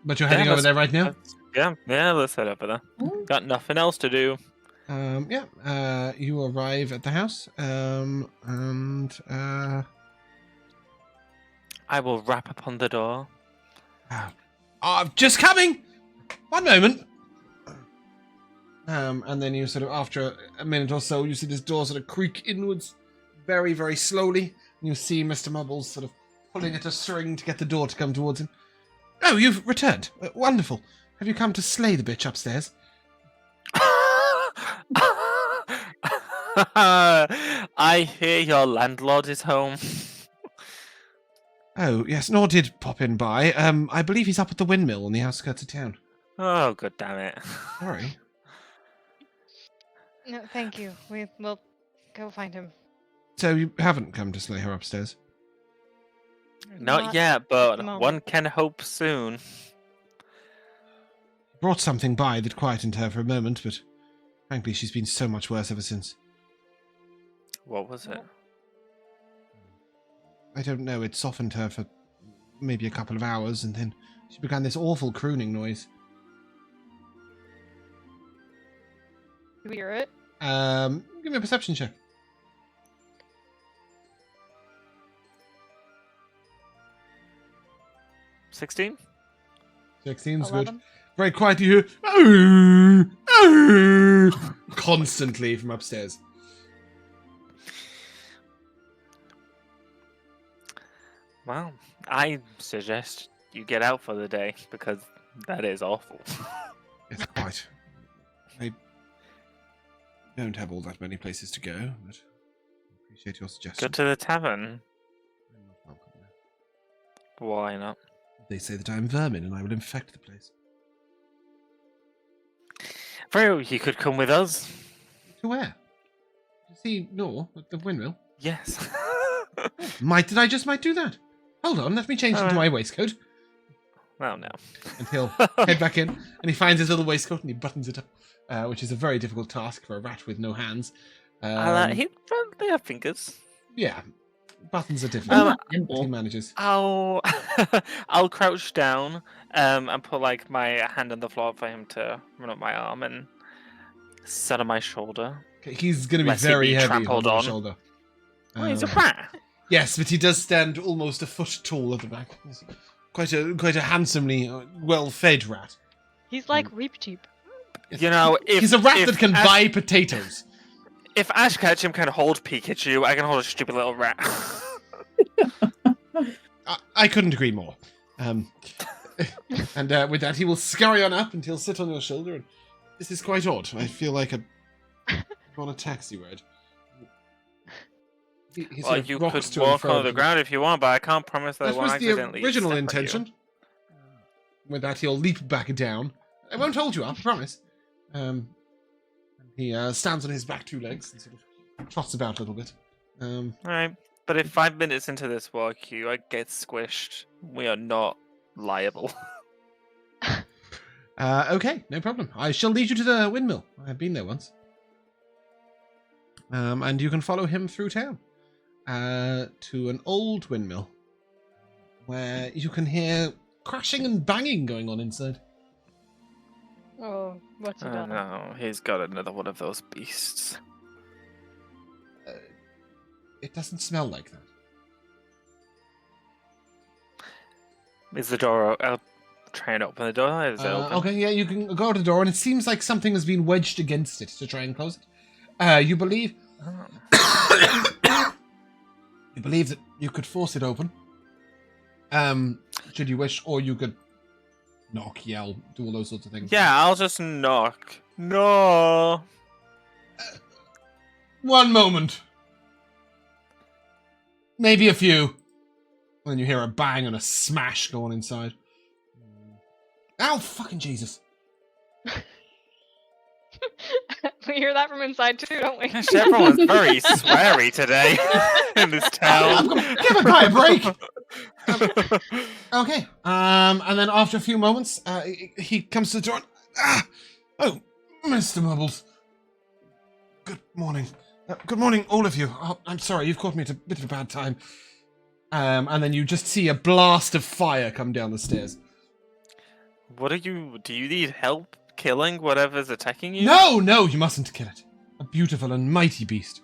But you're heading over there right now? Yeah, let's head over there. Oh. Got nothing else to do. You arrive at the house, and I will rap upon the door. just coming. 1 moment. And then you sort of, after a minute or so, you see this door sort of creak inwards, very, very slowly. And you see Mr. Mubbles sort of pulling at a string to get the door to come towards him. Oh, you've returned. Wonderful. Have you come to slay the bitch upstairs? I hear your landlord is home. Oh, yes, Nor did pop in by. I believe he's up at the windmill on the outskirts of town. Oh, god damn it. Sorry. No, thank you. We'll go find him. So you haven't come to slay her upstairs? Not yet, but the moment. one can hope soon. Brought something by that quietened her for a moment, but frankly, she's been so much worse ever since. What was it? I don't know, it softened her for maybe a couple of hours, and then she began this awful crooning noise. Do we hear it? Give me a perception check. 16? 16's good. 11? Very quietly you hear "Oh, oh," constantly from upstairs. Well, I suggest you get out for the day, because that is awful. It's quite. I don't have all that many places to go, but I appreciate your suggestion. Go to the tavern. I'm not welcome there. Why not? They say that I am vermin and I will infect the place. Fro, you could come with us. To where? To see Nor at the windmill? Yes. Did I just do that? Hold on, let me change into my waistcoat. Oh no. And he'll head back in, and he finds his little waistcoat and he buttons it up, which is a very difficult task for a rat with no hands. They have fingers. Yeah, buttons are I'm difficult. not But he nimble. manages. I'll crouch down and put like my hand on the floor for him to run up my arm and sit on my shoulder. Okay, he's going to be Lest he very be heavy trampled on your on. shoulder. Oh, he's a rat. Yes, but he does stand almost a foot tall at the back. He's quite a handsomely well-fed rat. He's like Reap Cheap. You know, He's a rat that can buy potatoes. If Ash Ketchum can hold Pikachu, I can hold a stupid little rat. I couldn't agree more. And with that, he will scurry on up and he'll sit on your shoulder. And this is quite odd. I feel like I'm on a taxi ride. He Well, sort of you rocks could to and walk fro. on the ground if you want, but I can't promise that I That won't was the accidentally original step on you. intention. With that, he'll leap back down. I won't hold you up, I promise. He stands on his back 2 legs and sort of trots about a little bit. Alright, but if 5 minutes into this walk you get squished, we are not liable. Okay, no problem. I shall lead you to the windmill. I've been there once. And you can follow him through town to an old windmill where you can hear crashing and banging going on inside. Oh, what's he Oh done? no, he's got another one of those beasts. It doesn't smell like that. Is the door I'll try and open the door? Is it open? Okay, yeah, you can go to the door, and it seems like something has been wedged against it to try and close it. You believe... Oh. You believe that you could force it open, should you wish, or you could knock, yell, do all those sorts of things. Yeah, I'll just knock. No. One moment. Maybe a few. Then you hear a bang and a smash going inside. Ow, fucking Jesus. We hear that from inside too, don't we? Gosh, everyone's very sweary today in this town. Give a guy a break. Okay. And then after a few moments, he comes to the door. Oh, Mr. Mubbles. Good morning. Good morning, all of you. Oh, I'm sorry, you've caught me at a bit of a bad time. And then you just see a blast of fire come down the stairs. Do you need help killing whatever's attacking you? No, you mustn't kill it. A beautiful and mighty beast.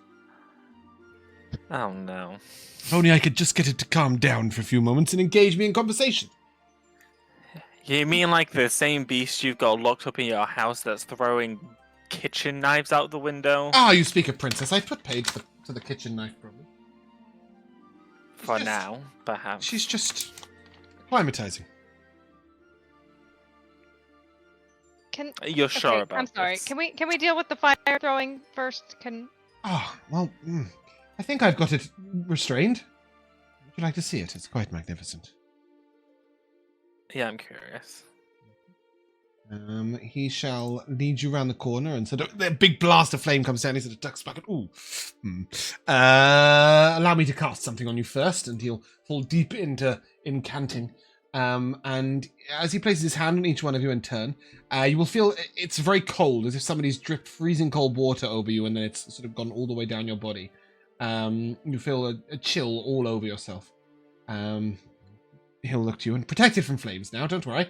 Oh no. If only I could just get it to calm down for a few moments and engage me in conversation. You mean like the same beast you've got locked up in your house that's throwing kitchen knives out the window? Ah, you speak of princess. I've put paid to the kitchen knife, probably. For Yes. now, perhaps. She's just acclimatizing. You're sure Okay, about I'm sorry. this? Can we deal with the fire throwing first? Well, I think I've got it restrained. Would you like to see it? It's quite magnificent. Yeah, I'm curious. He shall lead you around the corner, and sort of the big blast of flame comes down. He sort of ducks back and allow me to cast something on you first, and he'll fall deep into incanting. And as he places his hand on each one of you in turn, you will feel it's very cold, as if somebody's dripped freezing cold water over you, and then it's sort of gone all the way down your body. You feel a chill all over yourself. He'll look to you and protected from flames now. Don't worry.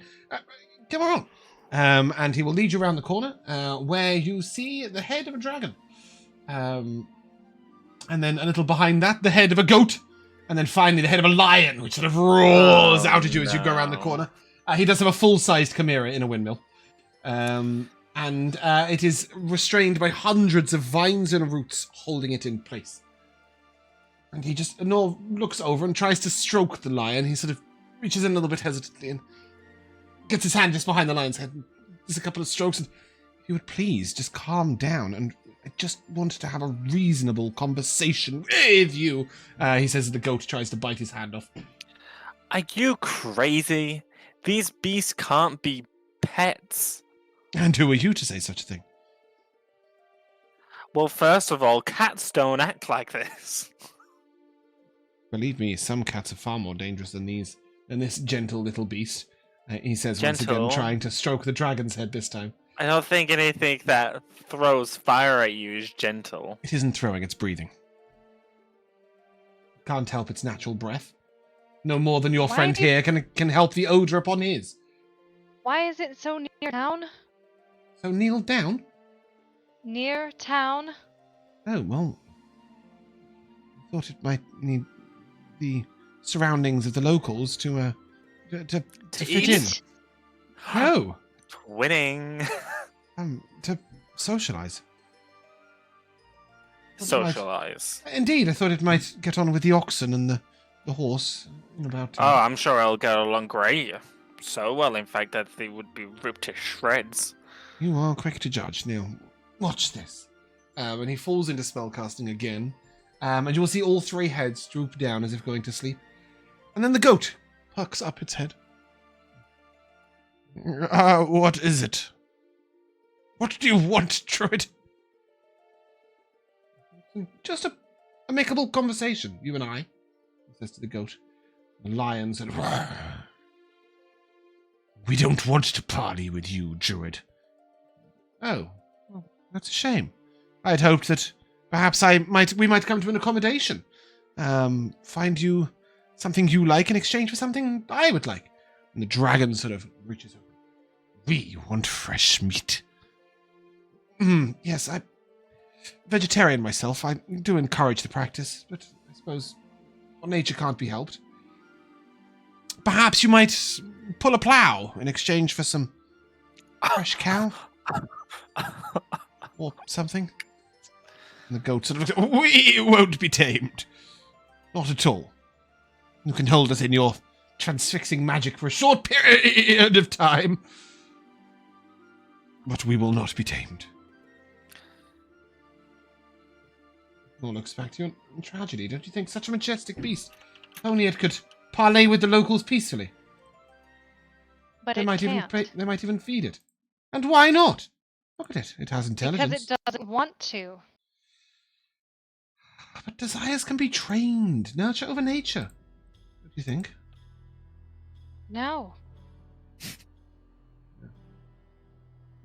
Come on. And he will lead you around the corner, where you see the head of a dragon. And then a little behind that, the head of a goat. And then finally the head of a lion, which sort of roars out at you as you go around the corner. He does have a full-sized chimera in a windmill. And it is restrained by hundreds of vines and roots holding it in place. And he just looks over and tries to stroke the lion. He sort of reaches in a little bit hesitantly and gets his hand just behind the lion's head. Just a couple of strokes, and if you would please just calm down, and I just want to have a reasonable conversation with you, he says as the goat tries to bite his hand off. Are you crazy? These beasts can't be pets. And who are you to say such a thing? Well, first of all, cats don't act like this. Believe me, some cats are far more dangerous than this gentle little beast. He says once again, Gentle? trying to stroke the dragon's head this time. I don't think anything that throws fire at you is gentle. It isn't throwing, it's breathing. Can't help its natural breath. No more than your Why friend did- here can help the odor upon his. Why is it so near town? So kneel down. Near town? Oh, well. I thought it might need the surroundings of the locals to fit in. eat? No. Winning. To socialize. Socialize. Indeed, I thought it might get on with the oxen and the horse in about... Oh, I'm sure I'll get along great. So well, in fact, that they would be ripped to shreds. You are quick to judge, Neil. Watch this. And he falls into spellcasting again. And you will see all three heads droop down as if going to sleep. And then the goat perks up its head. What is it? What do you want, Druid? Just a amicable conversation, you and I, he says to the goat. The lion said, we don't want to parley with you, Druid. Oh, well, that's a shame. I had hoped that perhaps we might come to an accommodation. Find you something you like in exchange for something I would like. And the dragon sort of reaches over. We want fresh meat. Yes, I'm vegetarian myself. I do encourage the practice, but I suppose nature can't be helped. Perhaps you might pull a plough in exchange for some fresh cow? Or something? And the goat sort of looks, we won't be tamed. Not at all. You can hold us in your transfixing magic for a short period of time. But we will not be tamed. All looks back to you in tragedy, don't you think? Such a majestic beast. If only it could parley with the locals peacefully. But They it might can't. they might even feed it. And why not? Look at it. It has intelligence. Because it doesn't want to. But desires can be trained. Nurture over nature. What do you think? No.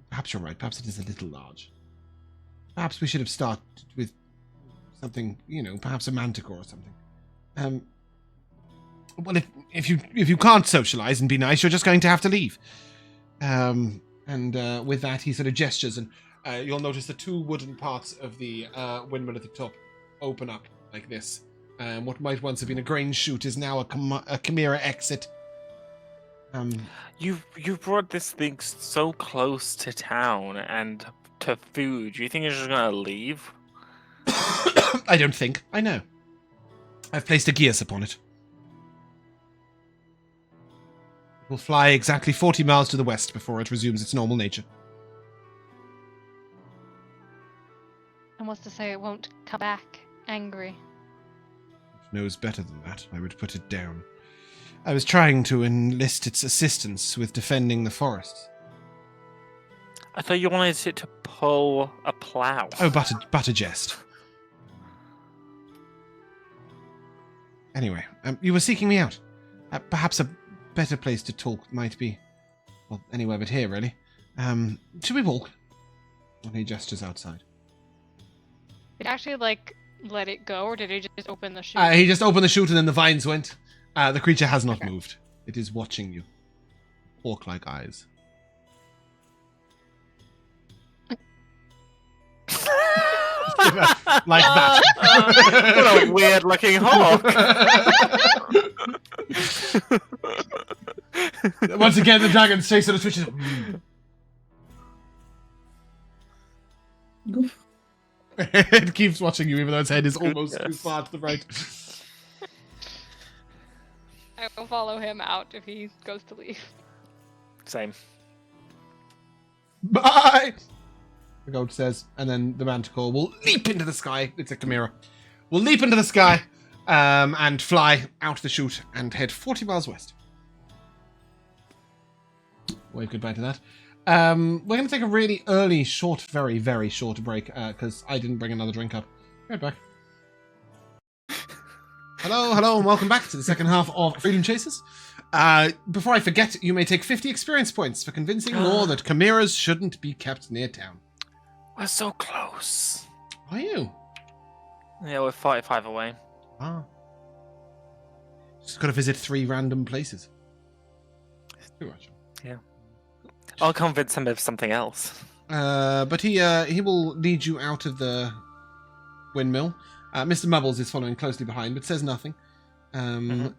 Perhaps you're right. Perhaps it is a little large. Perhaps we should have started with something, perhaps a manticore or something. Well, if you can't socialize and be nice, you're just going to have to leave. And with that, he sort of gestures, and you'll notice the two wooden parts of the windmill at the top open up like this. What might once have been a grain chute is now a chimera exit. You brought this thing so close to town and to food. You think it's just gonna leave? I don't think. I know. I've placed a gears upon it. It will fly exactly 40 miles to the west before it resumes its normal nature. And what's to say it won't come back angry? It knows better than that. I would put it down. I was trying to enlist its assistance with defending the forests. I thought you wanted it to pull a plough. Oh, but a jest. Anyway, you were seeking me out. Perhaps a better place to talk might be, well, anywhere but here, really. Should we walk? And he gestures outside. Did he actually, let it go, or did he just open the chute? He just opened the chute and then the vines went. The creature has not moved. It is watching you. Hawk-like eyes. Like that. What a weird-looking hawk. Once again, the dragon's face sort of switches. It keeps watching you, even though its head is almost too far to the right. I will follow him out if he goes to leave. Same. Bye! The goat says, and then the manticore will leap into the sky. It's a chimera. Will leap into the sky and fly out the chute and head 40 miles west. Wave goodbye to that. We're going to take a really early, short, very, very short break because I didn't bring another drink up. Right back. Hello, and welcome back to the second half of Freedom Chasers. Before I forget, you may take 50 experience points for convincing Law that chimeras shouldn't be kept near town. We're so close. Are you? Yeah, we're 45 away. Ah. Just got to visit 3 random places. Too much. Yeah. I'll convince him of something else. But he will lead you out of the windmill. Mr. Mubbles is following closely behind, but says nothing.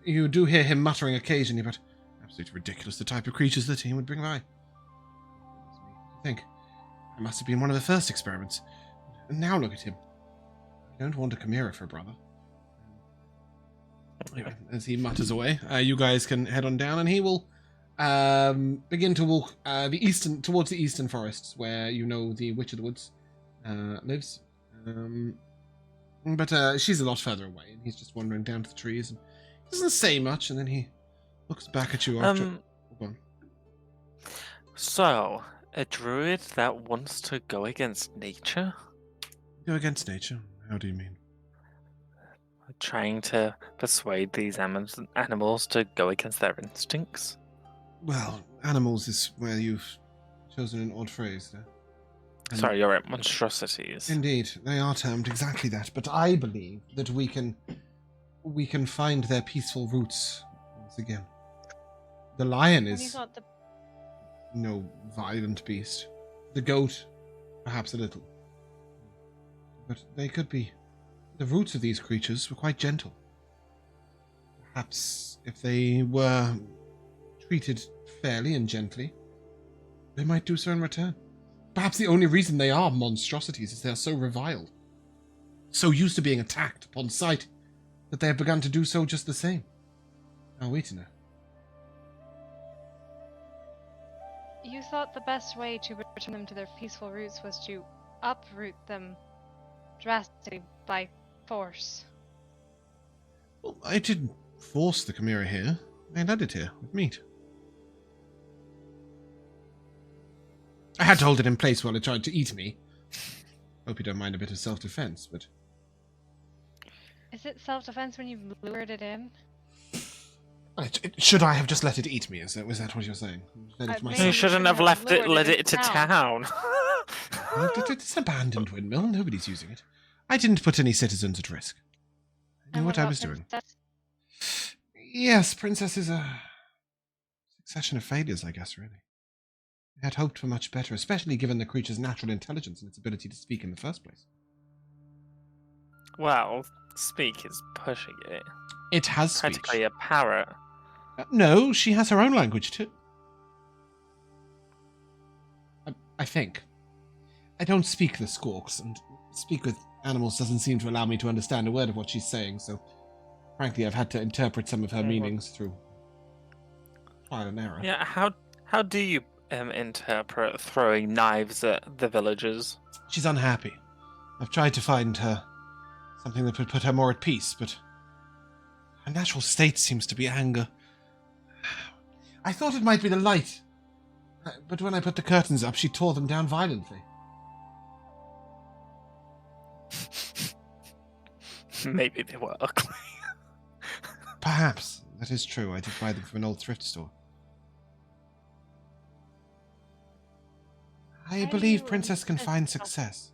You do hear him muttering occasionally, but absolutely ridiculous, the type of creatures that he would bring by. I think it must have been one of the first experiments. And now look at him. I don't want a chimera for a brother. Anyway, as he mutters away, you guys can head on down, and he will begin to walk towards the eastern forests, where you know the Witch of the Woods lives. But she's a lot further away, and he's just wandering down to the trees, and he doesn't say much, and then he looks back at you after. So, a druid that wants to go against nature? Go against nature? How do you mean? Trying to persuade these animals to go against their instincts? Well, animals is where you've chosen an odd phrase there. Sorry, you're right, monstrosities. Indeed, they are termed exactly that, but I believe that we can find their peaceful roots once again. The lion is no violent beast. The goat, perhaps a little. But they could be. The roots of these creatures were quite gentle. Perhaps if they were treated fairly and gently, they might do so in return. Perhaps the only reason they are monstrosities is they are so reviled, so used to being attacked upon sight, that they have begun to do so just the same. Are we to know? You thought the best way to return them to their peaceful roots was to uproot them drastically by force. Well, I didn't force the chimera here. I led it here with meat. I had to hold it in place while it tried to eat me. Hope you don't mind a bit of self-defense, but... Is it self-defense when you've lured it in? Should I have just let it eat me? Was that what you're saying? You shouldn't have led it to town. It's an abandoned windmill. Nobody's using it. I didn't put any citizens at risk. I knew what I was doing. Yes, Princess is a succession of failures, I guess, really. I had hoped for much better, especially given the creature's natural intelligence and its ability to speak in the first place. Well, speak is pushing it. It has speech. Practically a parrot. No, she has her own language too. I think. I don't speak the Squawks, and speak with animals doesn't seem to allow me to understand a word of what she's saying, so frankly I've had to interpret some of her meanings through trial and error. Yeah, how do you interpret throwing knives at the villagers? She's unhappy. I've tried to find her something that would put her more at peace, but her natural state seems to be anger. I thought it might be the light, but when I put the curtains up, she tore them down violently. Maybe they were ugly. Perhaps. That is true. I did buy them from an old thrift store. I believe Princess can find success.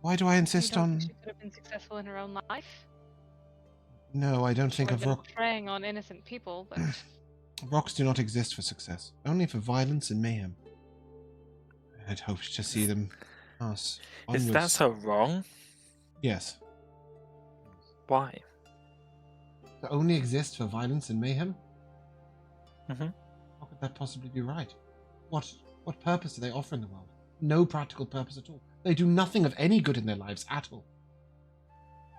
Why do I insist on... She could have been successful in her own life? No, I don't think of rock... preying on innocent people, but... Rocks do not exist for success. Only for violence and mayhem. I had hoped to see them pass onwards. Is that so wrong? Yes. Why? They only exist for violence and mayhem? Mm-hmm. How could that possibly be right? What purpose do they offer in the world? No practical purpose at all. They do nothing of any good in their lives at all.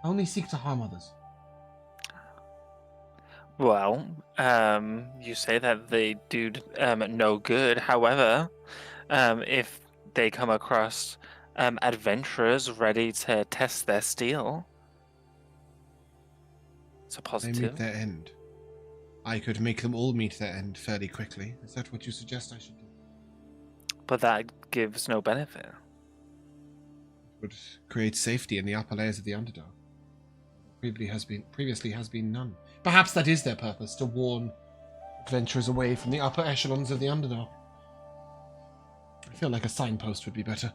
Only seek to harm others. Well, you say that they do no good. However, if they come across adventurers ready to test their steel, it's a positive. They meet their end. I could make them all meet their end fairly quickly. Is that what you suggest I should do? But that gives no benefit. It would create safety in the upper layers of the Underdark. Previously has been none. Perhaps that is their purpose, to warn adventurers away from the upper echelons of the Underdark. I feel like a signpost would be better.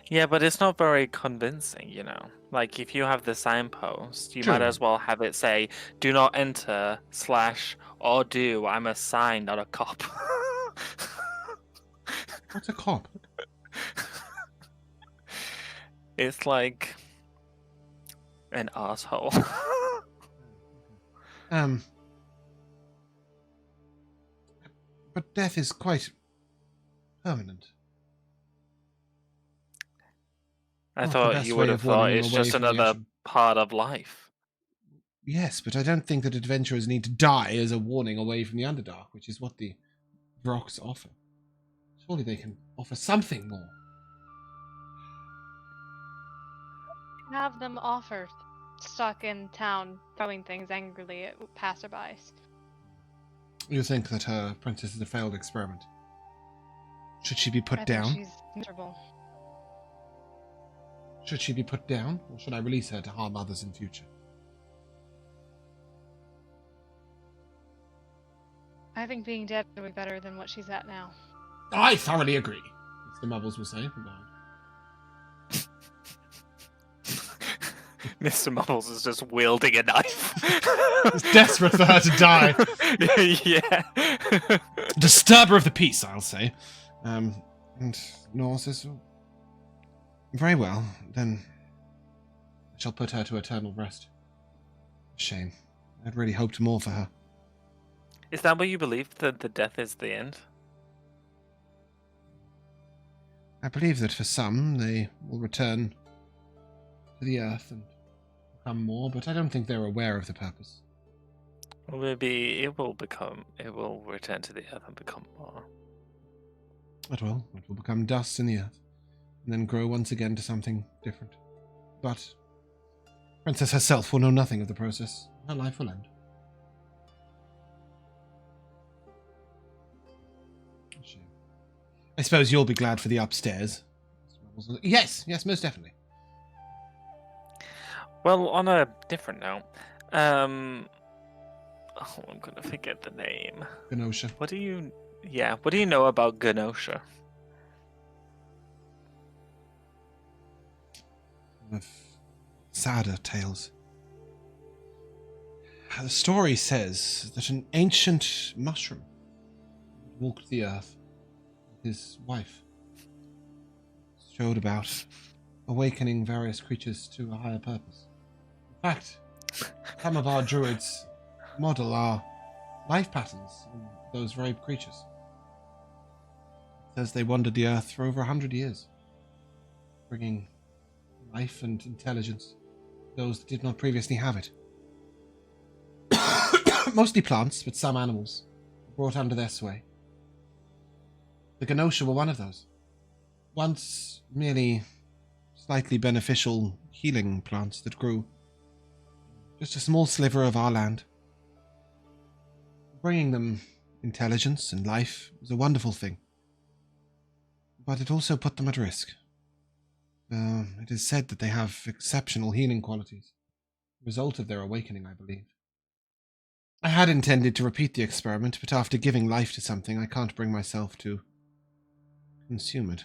Yeah, but it's not very convincing, you know. Like, if you have the signpost, you might True. as well have it say, "Do not enter / or do. I'm a sign, not a cop." What's a cop? It's like an asshole. But death is quite permanent. I Not the thought best you way would of have thought warning them it's away just from the another ocean. part of life. Yes, but I don't think that adventurers need to die as a warning away from the Underdark, which is what the rocks offer. Surely they can offer something more. Have them offer stuck in town throwing things angrily at passerbys. You think that her apprentice is a failed experiment? Should she be put I down? think she's miserable. Should she be put down, or should I release her to harm others in future? I think being dead would be better than what she's at now. I thoroughly agree, Mr. Mubbles will say from behind. Mr. Mubbles is just wielding a knife. He's desperate for her to die. Yeah. Disturber of the peace, I'll say. And Nor says, very well, then I shall put her to eternal rest. Shame. I'd really hoped more for her. Is that what you believe, that the death is the end? I believe that for some, they will return to the earth and become more, but I don't think they're aware of the purpose. Well, maybe it will return to the earth and become more. It will become dust in the earth, and then grow once again to something different. But Princess herself will know nothing of the process. Her life will end. Shame. I suppose you'll be glad for the upstairs. Yes, most definitely. Well, on a different note, I'm gonna forget the name. Genosha. What do you know about Genosha? Of sadder tales. The story says that an ancient mushroom walked the earth with his wife, strode about, awakening various creatures to a higher purpose. In fact, some of our druids model our life patterns in those very creatures. It says they wandered the earth for over 100 years, bringing life and intelligence to those that did not previously have it. Mostly plants, but some animals were brought under their sway. The Genosha were one of those. Once merely slightly beneficial healing plants that grew just a small sliver of our land. Bringing them intelligence and life was a wonderful thing. But it also put them at risk. It is said that they have exceptional healing qualities. The result of their awakening, I believe. I had intended to repeat the experiment, but after giving life to something, I can't bring myself to consume it.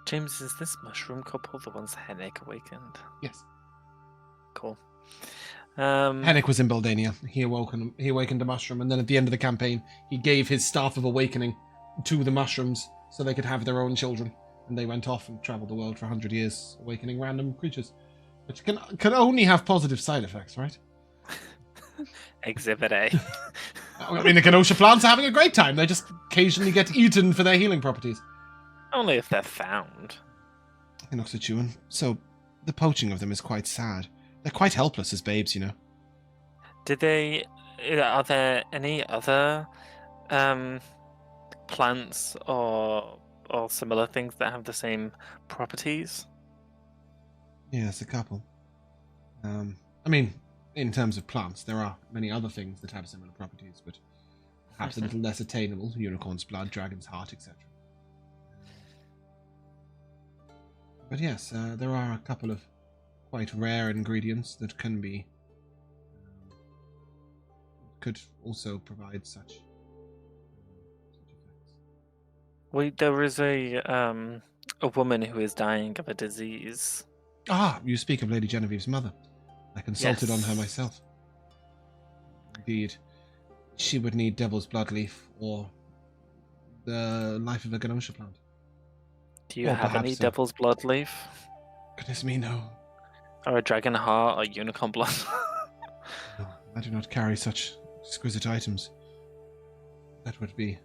James, is this mushroom couple the ones Hennick awakened? Yes. Cool. Hennick was in Baldania. He awakened a mushroom, and then at the end of the campaign, he gave his Staff of Awakening to the mushrooms so they could have their own children. And they went off and traveled the world for 100 years, awakening random creatures. Which can only have positive side effects, right? Exhibit A. I mean, the Genosha plants are having a great time. They just occasionally get eaten for their healing properties. Only if they're found. He looks at you, and so the poaching of them is quite sad. They're quite helpless as babes, you know. Are there any other plants or similar things that have the same properties? Yes, a couple. I mean, in terms of plants, there are many other things that have similar properties, but perhaps a little less attainable. Unicorn's blood, dragon's heart, etc. But yes, there are a couple of quite rare ingredients that can be... could also provide such effects. Wait, there is a woman who is dying of a disease. Ah, you speak of Lady Genevieve's mother. I consulted on her Yes. myself. Indeed, she would need Devil's Bloodleaf or the life of a Ganosha plant. Do you Or have any perhaps devil's blood leaf? Goodness me, no. Or a dragon heart or unicorn blood? No, I do not carry such exquisite items. That would be...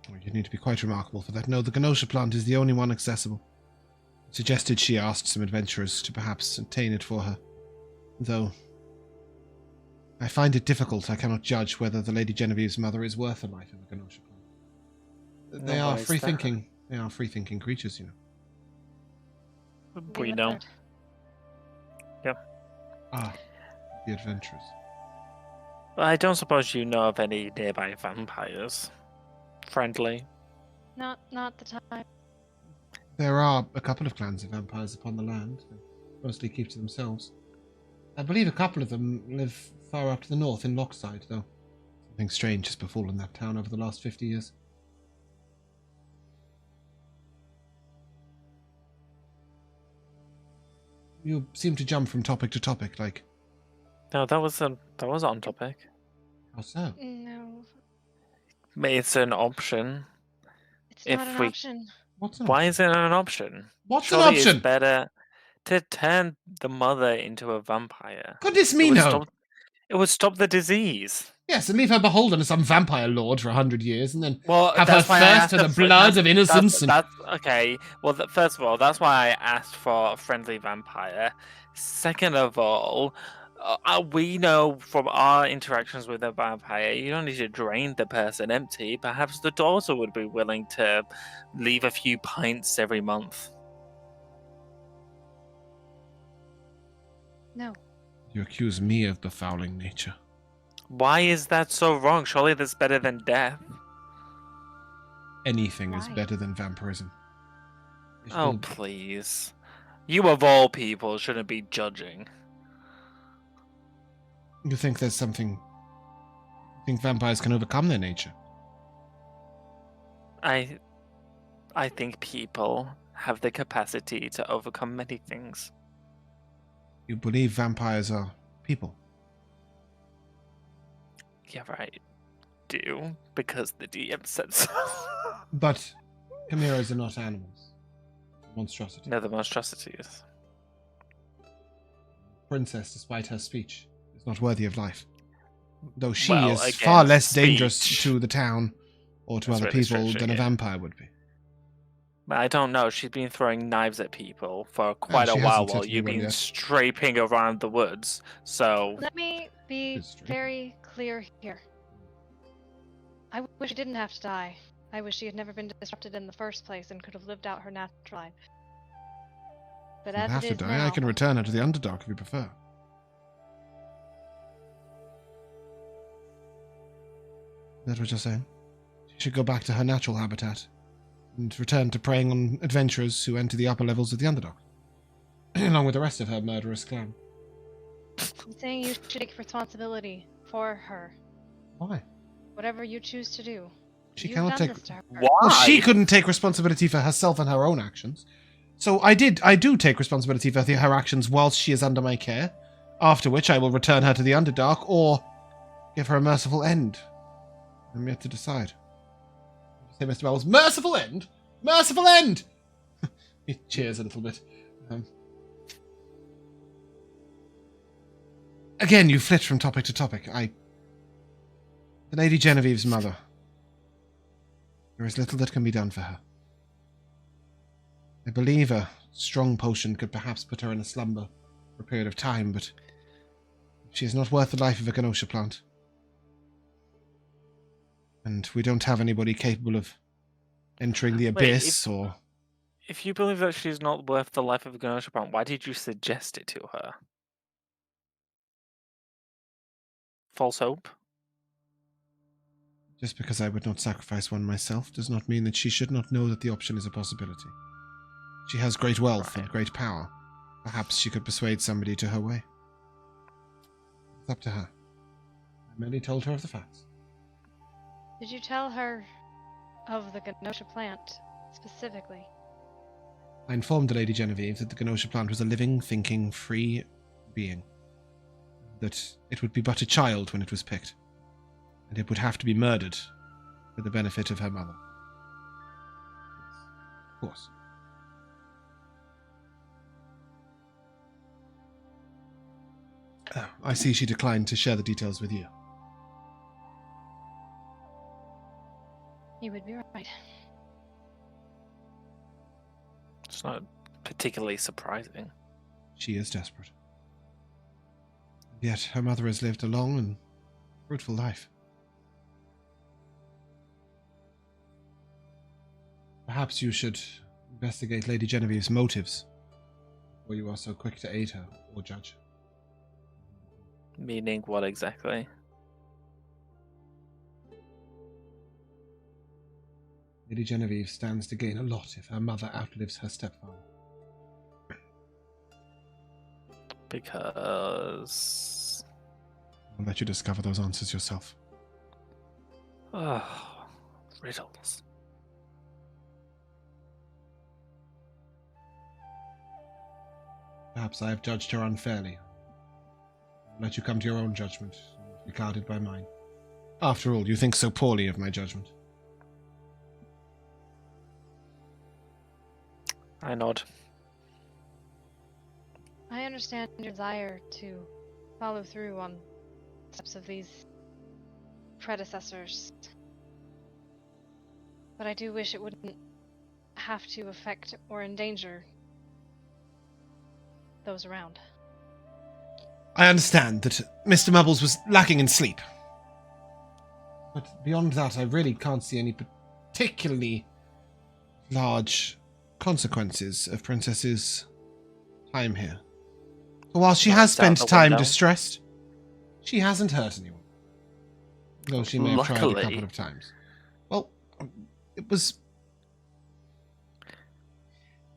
Oh, you'd need to be quite remarkable for that. No, the Ganosha plant is the only one accessible. Suggested she asked some adventurers to perhaps obtain it for her. Though... I find it difficult. I cannot judge whether the Lady Genevieve's mother is worth the life of a Ganosha plant. They are why is free-thinking. They are free-thinking creatures, you know. We know. Ah, the adventurers. I don't suppose you know of any nearby vampires. Friendly. Not the time. There are a couple of clans of vampires upon the land. They mostly keep to themselves. I believe a couple of them live far up to the north in Lockside, though. Something strange has befallen that town over the last 50 years. You seem to jump from topic to topic, like... No, that was on topic. How so? No, It's an option. it's If not an we- option. What's an Why option? is it an option? What's Surely an option? It's better to turn the mother into a vampire. Goodness me, no! It would stop the disease. Yes, and leave her beholden to some vampire lord for 100 years, and then Well, have her that's why I thirst asked for the for- blood of innocence. And... That's okay. Well, first of all, that's why I asked for a friendly vampire. Second of all, we know from our interactions with a vampire, you don't need to drain the person empty. Perhaps the daughter would be willing to leave a few pints every month. No. You accuse me of befouling nature. Why is that so wrong? Surely that's better than death. Anything is Why? better than vampirism. It Oh, will- please. You of all people shouldn't be judging. You think there's something... You think vampires can overcome their nature? I think people have the capacity to overcome many things. You believe vampires are people? Yeah, right. Do because the DM said so. But chimeras are not animals. Monstrosity. No, the monstrosities. Princess, despite her speech, is not worthy of life. Though she Well, is again, far less dangerous speech. to the town or to That's other really people stretching than a it. vampire would be. But I don't know. She's been throwing knives at people for quite a she while hasn't while hit you've anyone been yet. straping around the woods. So Let me be History. very clear here. I wish she didn't have to die. I wish she had never been disrupted in the first place and could have lived out her natural life. But If you as have it to is die, now, I can return her to the Underdark if you prefer. Is that what you're saying? She should go back to her natural habitat and return to preying on adventurers who enter the upper levels of the Underdark, along with the rest of her murderous clan. I'm saying you should take responsibility for her. Why? Whatever you choose to do. She You've cannot done take... this to her. why? Well, she couldn't take responsibility for herself and her own actions. So I do take responsibility for her actions whilst she is under my care, after which I will return her to the Underdark or give her a merciful end. I'm yet to decide. Say, Mr. Wells, merciful end? Merciful end! He cheers a little bit. Again, you flit from topic to topic. The Lady Genevieve's mother. There is little that can be done for her. I believe a strong potion could perhaps put her in a slumber for a period of time, but she is not worth the life of a Ganosha plant. And we don't have anybody capable of entering the Wait, abyss or... If you believe that she's not worth the life of a Ganosha plant, why did you suggest it to her? false hope. Just because I would not sacrifice one myself does not mean that she should not know that the option is a possibility. She has great wealth and great power. Perhaps she could persuade somebody to her way. It's up to her. I merely told her of the facts. Did you tell her of the Ganosha plant specifically? I informed the Lady Genevieve that the Ganosha plant was a living, thinking, free being. That it would be but a child when it was picked. And it would have to be murdered for the benefit of her mother. Of course. Oh, I see she declined to share the details with you. You would be right. It's not particularly surprising. She is desperate. Yet her mother has lived a long and fruitful life. Perhaps you should investigate Lady Genevieve's motives before you are so quick to aid her or judge. Meaning what exactly? Lady Genevieve stands to gain a lot if her mother outlives her stepfather. Because... I'll let you discover those answers yourself. Oh, riddles. Perhaps I have judged her unfairly. I'll let you come to your own judgment, and be clouded by mine. After all, you think so poorly of my judgment. I nod. I understand your desire to follow through on steps of these predecessors. But I do wish it wouldn't have to affect or endanger those around. I understand that Mr. Mubbles was lacking in sleep. But beyond that, I really can't see any particularly large consequences of Princess's time here. While she has spent time distressed, she hasn't hurt anyone. Though she may have tried a couple of times. Well, it was...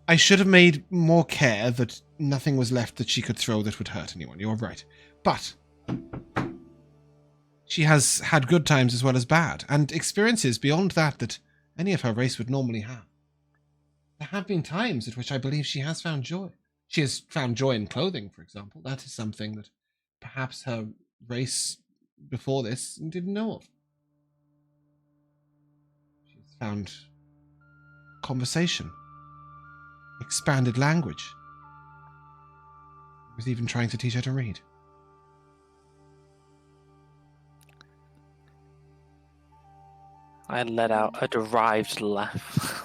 I should have made more care that nothing was left that she could throw that would hurt anyone. You're right. But she has had good times as well as bad, and experiences beyond that any of her race would normally have. There have been times at which I believe she has found joy. She has found joy in clothing, for example. That is something that perhaps her race before this didn't know of. She's found conversation, expanded language. I was even trying to teach her to read. I let out a derived laugh.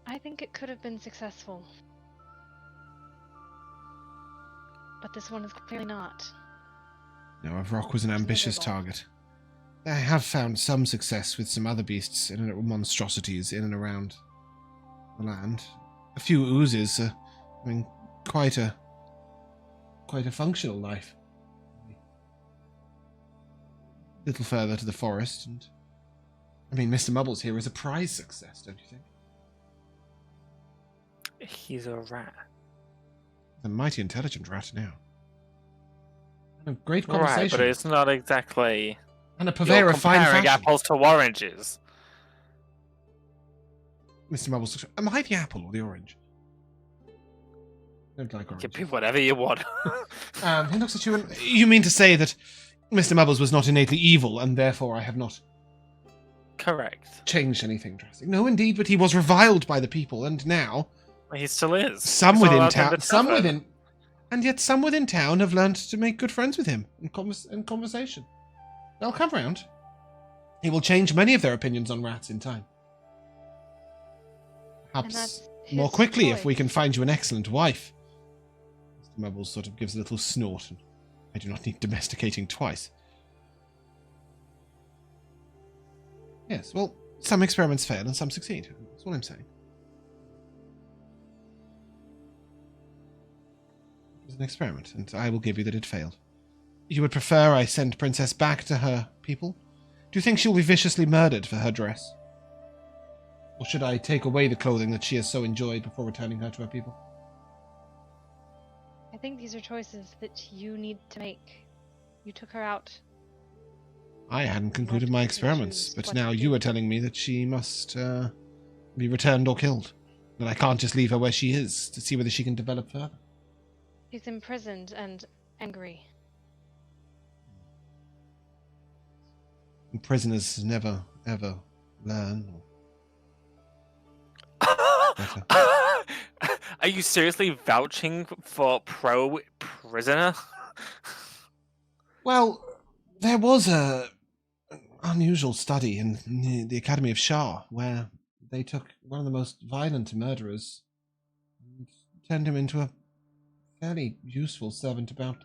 I think it could have been successful. But this one is clearly not. No, Rock was an ambitious target. I have found some success with some other beasts and monstrosities in and around the land. A few oozes, quite a functional life. A little further to the forest, and Mr. Mubbles here is a prize success, don't you think? He's a rat. A mighty intelligent rat now. And a great conversation. Right, but it's not exactly... And a purveyor of fine fashion. Comparing apples to oranges. Mr. Mubbles looks... Am I the apple or the orange? I don't like orange. You can be whatever you want. He looks at you and... You mean to say that Mr. Mubbles was not innately evil, and therefore I have not... Correct. Changed anything drastic? No, indeed, but he was reviled by the people, and now... He still is. Some within town... And yet some within town have learned to make good friends with him in conversation. They'll come round. He will change many of their opinions on rats in time. Perhaps more quickly if we can find you an excellent wife. Mr. Mubbles sort of gives a little snort, and I do not need domesticating twice. Yes, well, some experiments fail and some succeed. That's what I'm saying. an experiment, and I will give you that it failed. You would prefer I send Princess back to her people? Do you think she'll be viciously murdered for her dress? Or should I take away the clothing that she has so enjoyed before returning her to her people? I think these are choices that you need to make. You took her out. I hadn't concluded my experiments, but now you are telling me that she must be returned or killed. That I can't just leave her where she is to see whether she can develop further. She's imprisoned and angry. And prisoners never, ever learn. Are you seriously vouching for pro-prisoner? Well, there was an unusual study in the Academy of Shah where they took one of the most violent murderers and turned him into a fairly useful servant about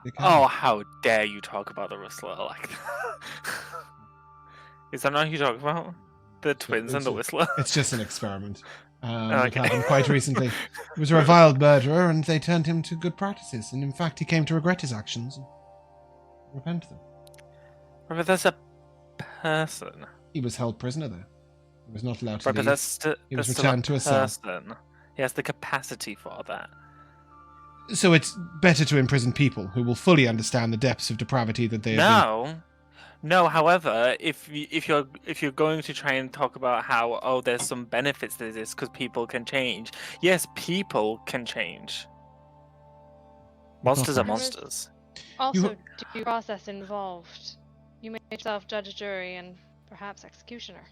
the academy. Oh, how dare you talk about the Whistler like that? Is that not who you talk about? The twins and the Whistler? It's just an experiment. Okay. It happened quite recently. He was a reviled murderer, and they turned him to good practices. And in fact, he came to regret his actions and repent them. But that's a person. He was held prisoner there. He was not allowed to Right, but leave. He was that's returned to a cell. person. He has the capacity for that. So it's better to imprison people who will fully understand the depths of depravity that they have been. No. However, if you're going to try and talk about how there's some benefits to this because people can change. Yes, people can change. Monsters are Okay. monsters. Also, due process involved. You made yourself judge, jury, and perhaps executioner.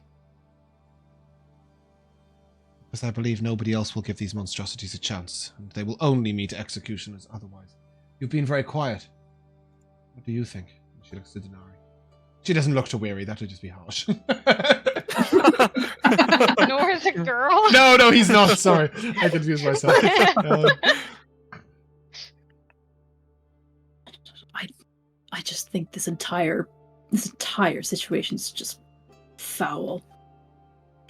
Because I believe nobody else will give these monstrosities a chance, and they will only meet executioners otherwise. You've been very quiet. What do you think? She looks to Dinari. She doesn't look too weary, that would just be harsh. Nor is a girl. No, he's not. Sorry, I confused myself. I just think this entire situation is just foul.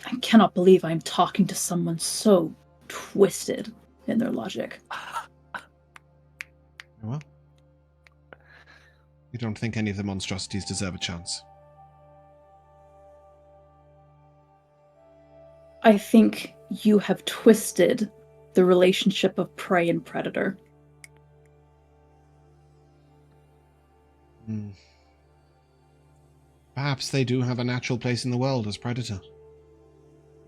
I cannot believe I'm talking to someone so twisted in their logic. Well, you don't think any of the monstrosities deserve a chance? I think you have twisted the relationship of prey and predator. Perhaps they do have a natural place in the world as predator.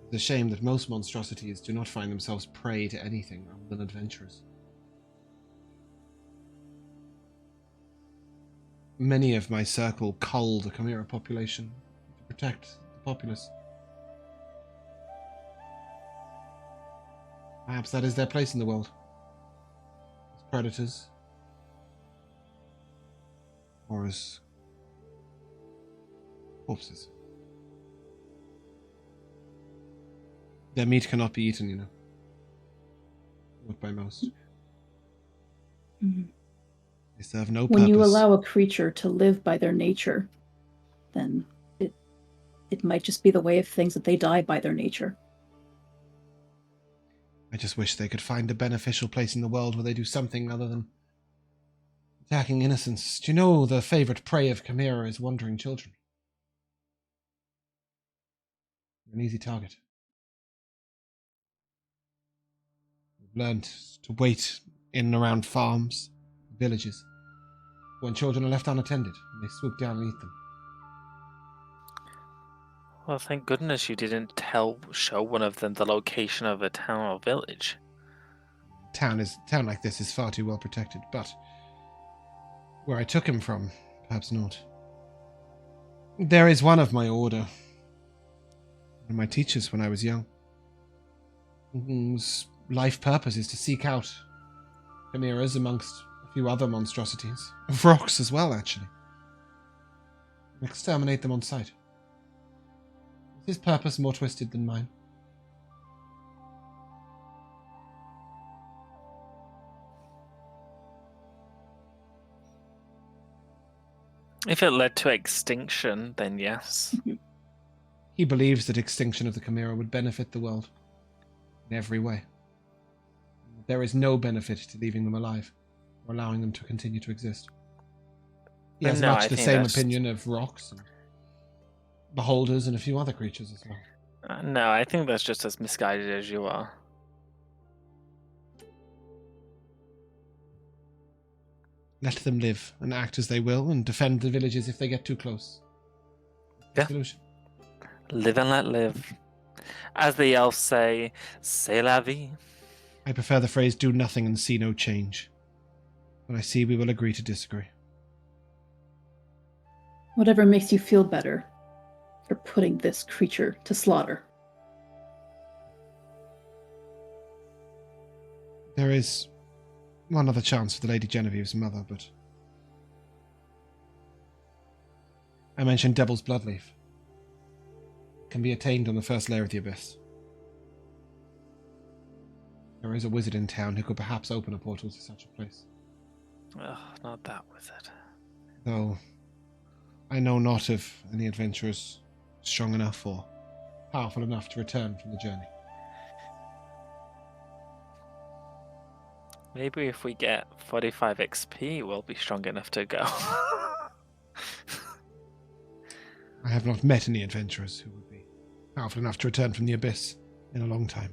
It's a shame that most monstrosities do not find themselves prey to anything other than adventurers. Many of my circle cull the Chimera population to protect the populace. Perhaps that is their place in the world. As predators. Or as corpses. Their meat cannot be eaten, you know. Not by most. Mm-hmm. They serve no purpose. When you allow a creature to live by their nature, then it might just be the way of things that they die by their nature. I just wish they could find a beneficial place in the world where they do something other than attacking innocents. Do you know the favourite prey of Chimera is wandering children? An easy target. We've learned to wait in and around farms, villages, when children are left unattended, and they swoop down and eat them. Well, thank goodness you didn't show one of them the location of a town or village. Town like this is far too well protected, but where I took him from, perhaps not. There is one of my order, one of my teachers when I was young, whose life purpose is to seek out chimeras amongst a few other monstrosities, of rocks as well, actually, and exterminate them on sight. Is his purpose more twisted than mine? If it led to extinction, then yes. He believes that extinction of the Chimera would benefit the world in every way. There is no benefit to leaving them alive. or allowing them to continue to exist. He But has no, much I the think same that's- opinion of rocks and beholders and a few other creatures as well. No, I think that's just as misguided as you are. Let them live and act as they will and defend the villages if they get too close. Yeah. Solution. Live and let live. As the elves say, c'est la vie. I prefer the phrase do nothing and see no change. But I see we will agree to disagree. Whatever makes you feel better for putting this creature to slaughter. There is one other chance for the Lady Genevieve's mother, but I mentioned Devil's Bloodleaf. It can be attained on the first layer of the Abyss. There is a wizard in town who could perhaps open a portal to such a place. Ugh, not that wizard. Though I know not of any adventurers strong enough or powerful enough to return from the journey. Maybe if we get 45 XP, we'll be strong enough to go. I have not met any adventurers who would be powerful enough to return from the Abyss in a long time.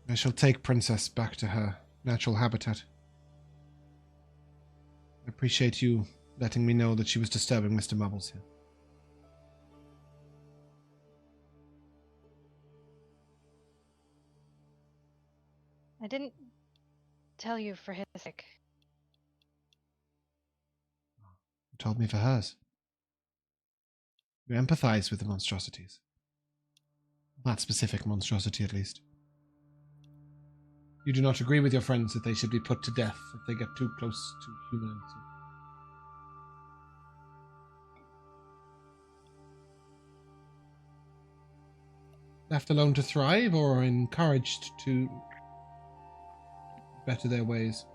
I shall take Princess back to her natural habitat. I appreciate you letting me know that she was disturbing Mr. Mubbles here. I didn't tell you for his sake. You told me for hers. You empathize with the monstrosities. That specific monstrosity, at least. You do not agree with your friends that they should be put to death if they get too close to humanity. Left alone to thrive, or encouraged to better their ways?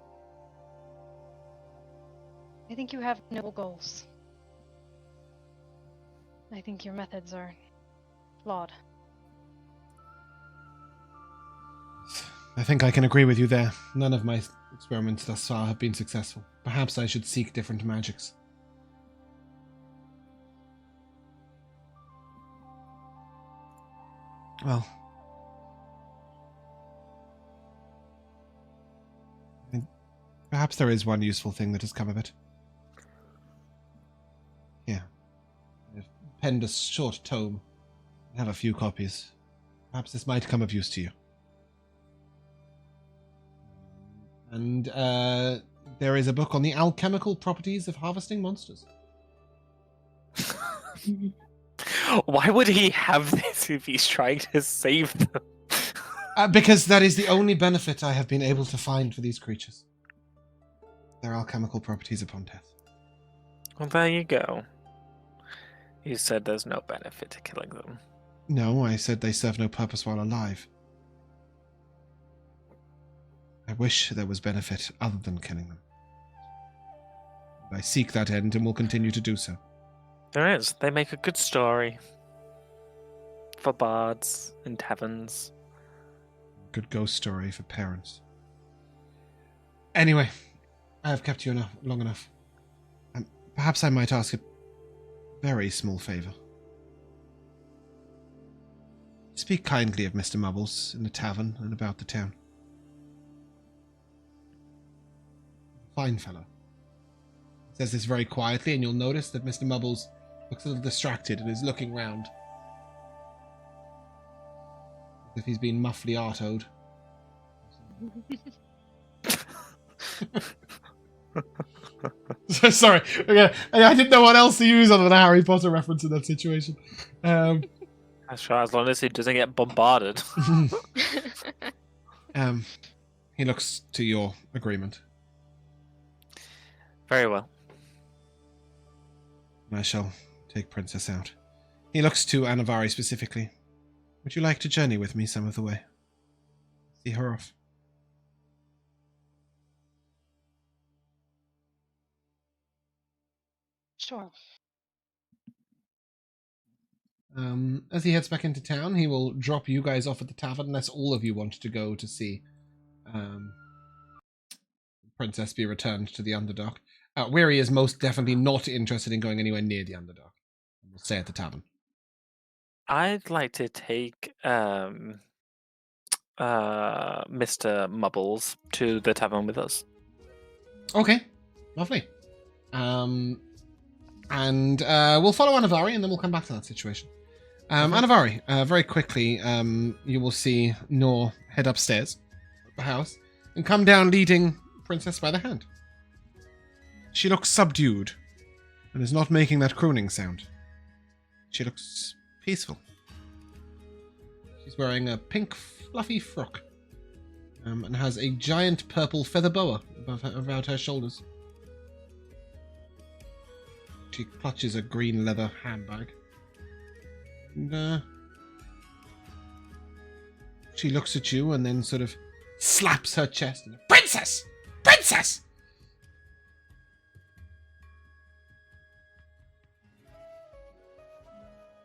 I think you have noble goals. I think your methods are flawed. I think I can agree with you there. None of my experiments thus far have been successful. Perhaps I should seek different magics. Well, perhaps there is one useful thing that has come of it. Here. I've penned a short tome. I have a few copies. Perhaps this might come of use to you. And there is a book on the alchemical properties of harvesting monsters. Why would he have this if he's trying to save them? Because that is the only benefit I have been able to find for these creatures. Their alchemical properties upon death. Well, there you go. You said there's no benefit to killing them. No, I said they serve no purpose while alive. I wish there was benefit other than killing them. I seek that end and will continue to do so. There is. They make a good story. For bards and taverns. Good ghost story for parents. Anyway, I have kept you long enough. Perhaps I might ask a very small favour. Speak kindly of Mr. Mubbles in the tavern and about the town. Fine fellow. He says this very quietly, and you'll notice that Mr. Mubbles looks a little distracted and is looking round. As if he's been muffly artoed. Sorry, okay. I didn't know what else to use other than a Harry Potter reference in that situation. That's right, as long as he doesn't get bombarded. He looks to your agreement. Very well. I shall take Princess out. He looks to Anivari specifically. Would you like to journey with me some of the way? See her off. Sure. As he heads back into town, he will drop you guys off at the tavern unless all of you want to go to see Princess be returned to the Underdark. Weary is most definitely not interested in going anywhere near the Underdark. We'll stay at the tavern. I'd like to take Mr. Mubbles to the tavern with us. Okay, lovely. And we'll follow Anivari, and then we'll come back to that situation. Anivari, very quickly, you will see Nor head upstairs at the house and come down leading Princess by the hand. She looks subdued and is not making that crooning sound. She looks peaceful. She's wearing a pink fluffy frock and has a giant purple feather boa about her shoulders. She clutches a green leather handbag. And she looks at you and then sort of slaps her chest. And, Princess! Princess!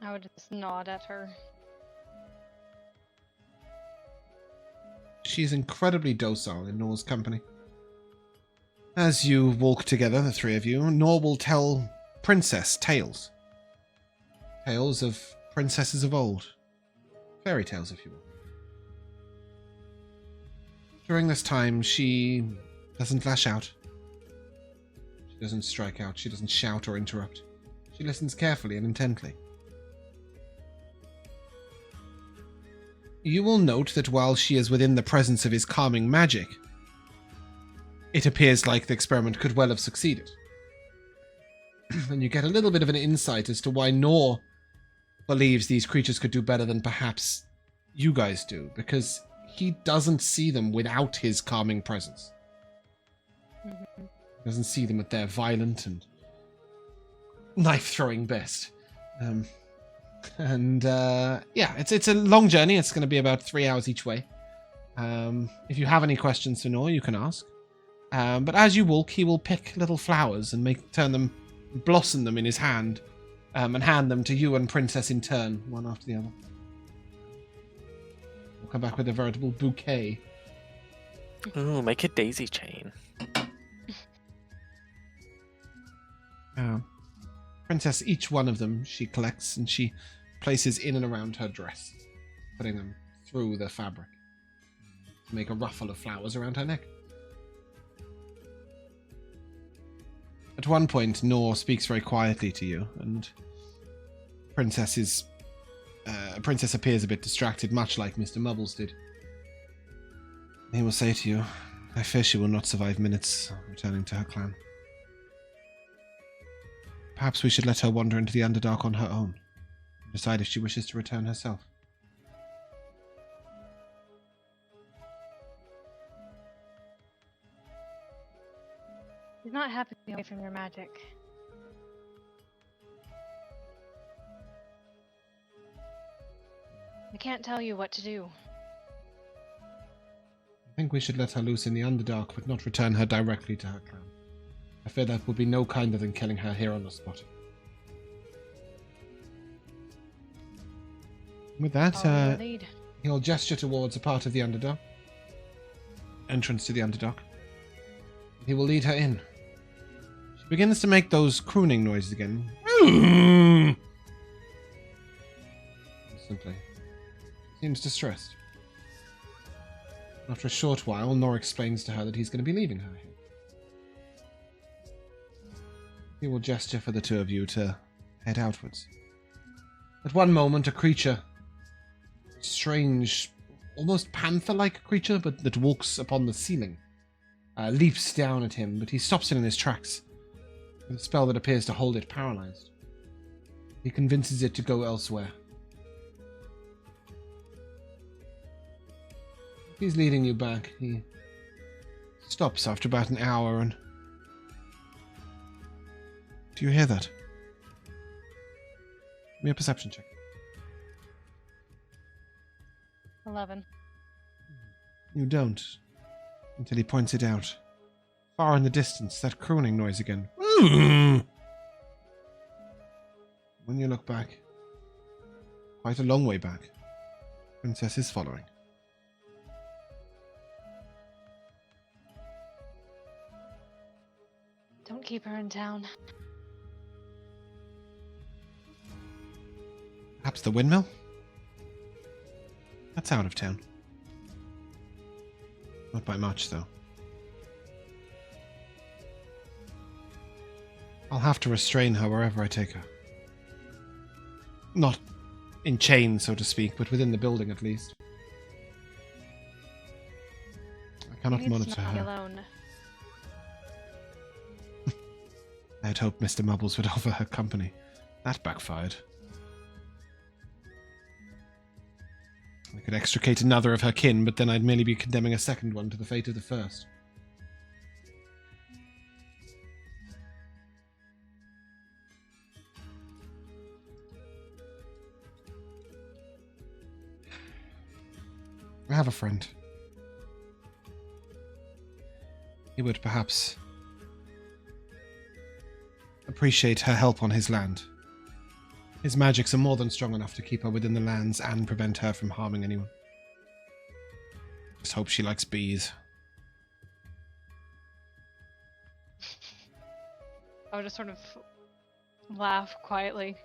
I would just nod at her. She's incredibly docile in Nor's company. As you walk together, the three of you, Nor will tell Princess tales. Tales of princesses of old. Fairy tales, if you will. During this time, she doesn't lash out. She doesn't strike out. She doesn't shout or interrupt. She listens carefully and intently. You will note that while she is within the presence of his calming magic, it appears like the experiment could well have succeeded. And you get a little bit of an insight as to why Nor believes these creatures could do better than perhaps you guys do, because he doesn't see them without his calming presence. Mm-hmm. He doesn't see them at their violent and knife-throwing best. Yeah, it's a long journey. It's going to be about 3 hours each way. If you have any questions for Nor, you can ask. But as you walk, he will pick little flowers and blossom them in his hand, and hand them to you and Princess in turn, one after the other. We'll come back with a veritable bouquet. Ooh, make a daisy chain. Princess, each one of them she collects and she places in and around her dress, putting them through the fabric to make a ruffle of flowers around her neck. At one point, Nor speaks very quietly to you, and Princess appears a bit distracted, much like Mr. Mubbles did. He will say to you, I fear she will not survive minutes returning to her clan. Perhaps we should let her wander into the Underdark on her own, and decide if she wishes to return herself. He's not happy to be away from your magic. I can't tell you what to do. I think we should let her loose in the Underdark, but not return her directly to her clan. I fear that would be no kinder than killing her here on the spot. With that, he'll gesture towards a part of the Underdark. Entrance to the Underdark. He will lead her in. She begins to make those crooning noises again. Simply. She seems distressed. After a short while, Nor explains to her that he's going to be leaving her here. He will gesture for the two of you to head outwards. At one moment, a creature, strange, almost panther-like creature, but that walks upon the ceiling, leaps down at him, but he stops it in his tracks, with a spell that appears to hold it paralyzed. He convinces it to go elsewhere. He's leading you back. He stops after about an hour and... Do you hear that? Give me a perception check. 11. You don't. Until he points it out. Far in the distance, that crooning noise again. When you look back, Quite a long way back. Princess is following. Don't keep her in town. Perhaps the windmill? That's out of town. Not by much, though. I'll have to restrain her wherever I take her. Not in chains, so to speak, but within the building at least. I cannot monitor her. Alone. I had hoped Mr. Mubbles would offer her company. That backfired. I could extricate another of her kin, but then I'd merely be condemning a second one to the fate of the first. I have a friend. He would perhaps appreciate her help on his land. His magics are more than strong enough to keep her within the lands and prevent her from harming anyone. Just hope she likes bees. I would just sort of laugh quietly.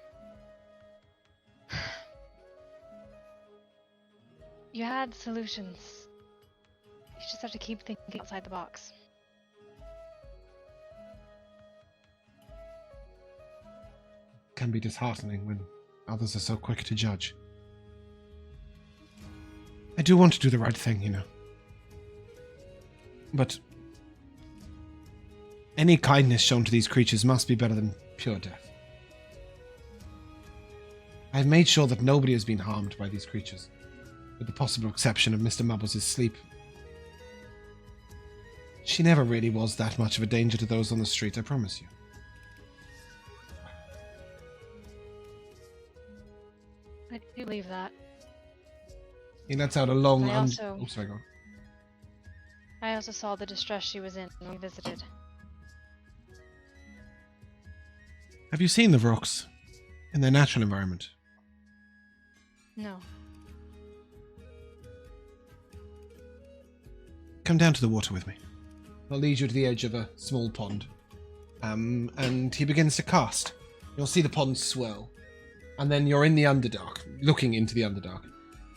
You had solutions. You just have to keep thinking outside the box. Can be disheartening when others are so quick to judge. I do want to do the right thing, you know. But any kindness shown to these creatures must be better than pure death. I've made sure that nobody has been harmed by these creatures, with the possible exception of Mr. Mubbles' sleep. She never really was that much of a danger to those on the street, I promise you. I do believe that. He lets out a long... I also- Oh, sorry, go on. I also saw the distress she was in when we visited. Have you seen the Vrooks in their natural environment? No. Come down to the water with me. I'll lead you to the edge of a small pond. And he begins to cast. You'll see the pond swirl. And then you're in the Underdark, looking into the Underdark.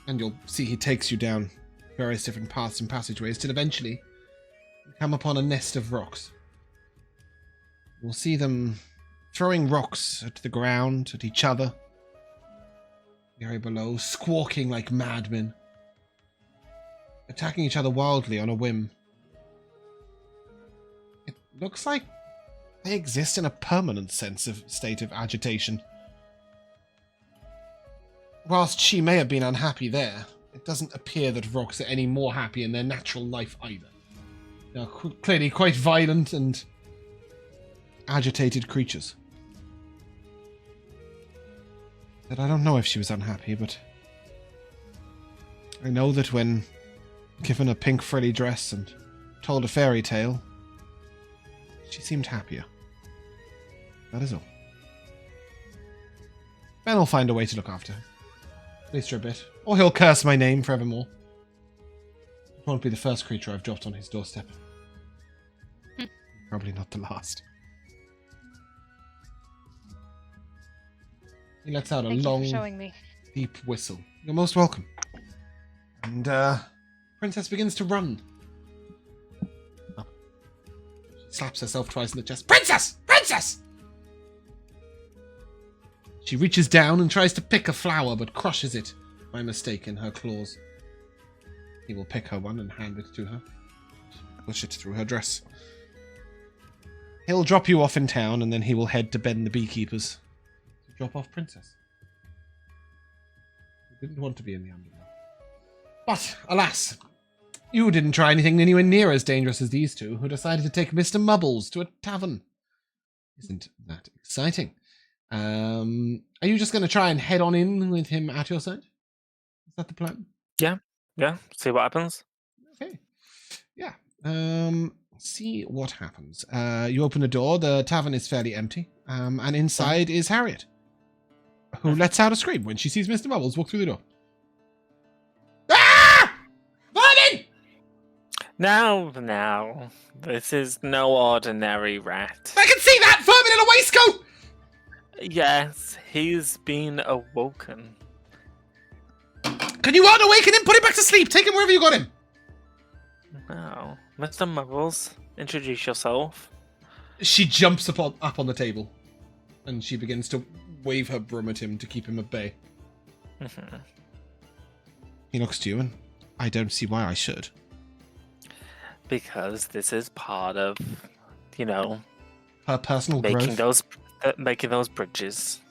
And you'll see he takes you down various different paths and passageways till eventually you come upon a nest of rocks. You'll see them throwing rocks at the ground, at each other. The area below, squawking like madmen. Attacking each other wildly on a whim. It looks like they exist in a permanent state of agitation. Whilst she may have been unhappy there, it doesn't appear that Vrooks are any more happy in their natural life either. They are clearly quite violent and agitated creatures. But I don't know if she was unhappy, but I know that when given a pink frilly dress and told a fairy tale, she seemed happier. That is all. Ben will find a way to look after her. At least for a bit. Or he'll curse my name forevermore. It won't be the first creature I've dropped on his doorstep. Probably not the last. He lets out a Thank long, you for showing me. deep whistle. You're most welcome. And, Princess begins to run. Up. She slaps herself twice in the chest. Princess! Princess! She reaches down and tries to pick a flower, but crushes it by mistake in her claws. He will pick her one and hand it to her. Push it through her dress. He'll drop you off in town, and then he will head to Ben the Beekeeper's to drop off Princess. He didn't want to be in the Underworld. But, alas, you didn't try anything anywhere near as dangerous as these two, who decided to take Mr. Mubbles to a tavern. Isn't that exciting? Are you just going to try and head on in with him at your side? Is that the plan? Yeah. See what happens. Okay. Yeah. See what happens. You open the door. The tavern is fairly empty. And inside is Harriet. who lets out a scream when she sees Mr. Bubbles walk through the door. Ah! Vermin! Now, this is no ordinary rat. I can see that! Vermin in a waistcoat! Yes, he's been awoken. Can you unawaken him? Put him back to sleep! Take him wherever you got him! Oh, Mr. Muggles, introduce yourself. She jumps up on the table, and she begins to wave her broom at him to keep him at bay. He looks to you, and I don't see why I should. Because this is part of, Her personal making growth. making those bridges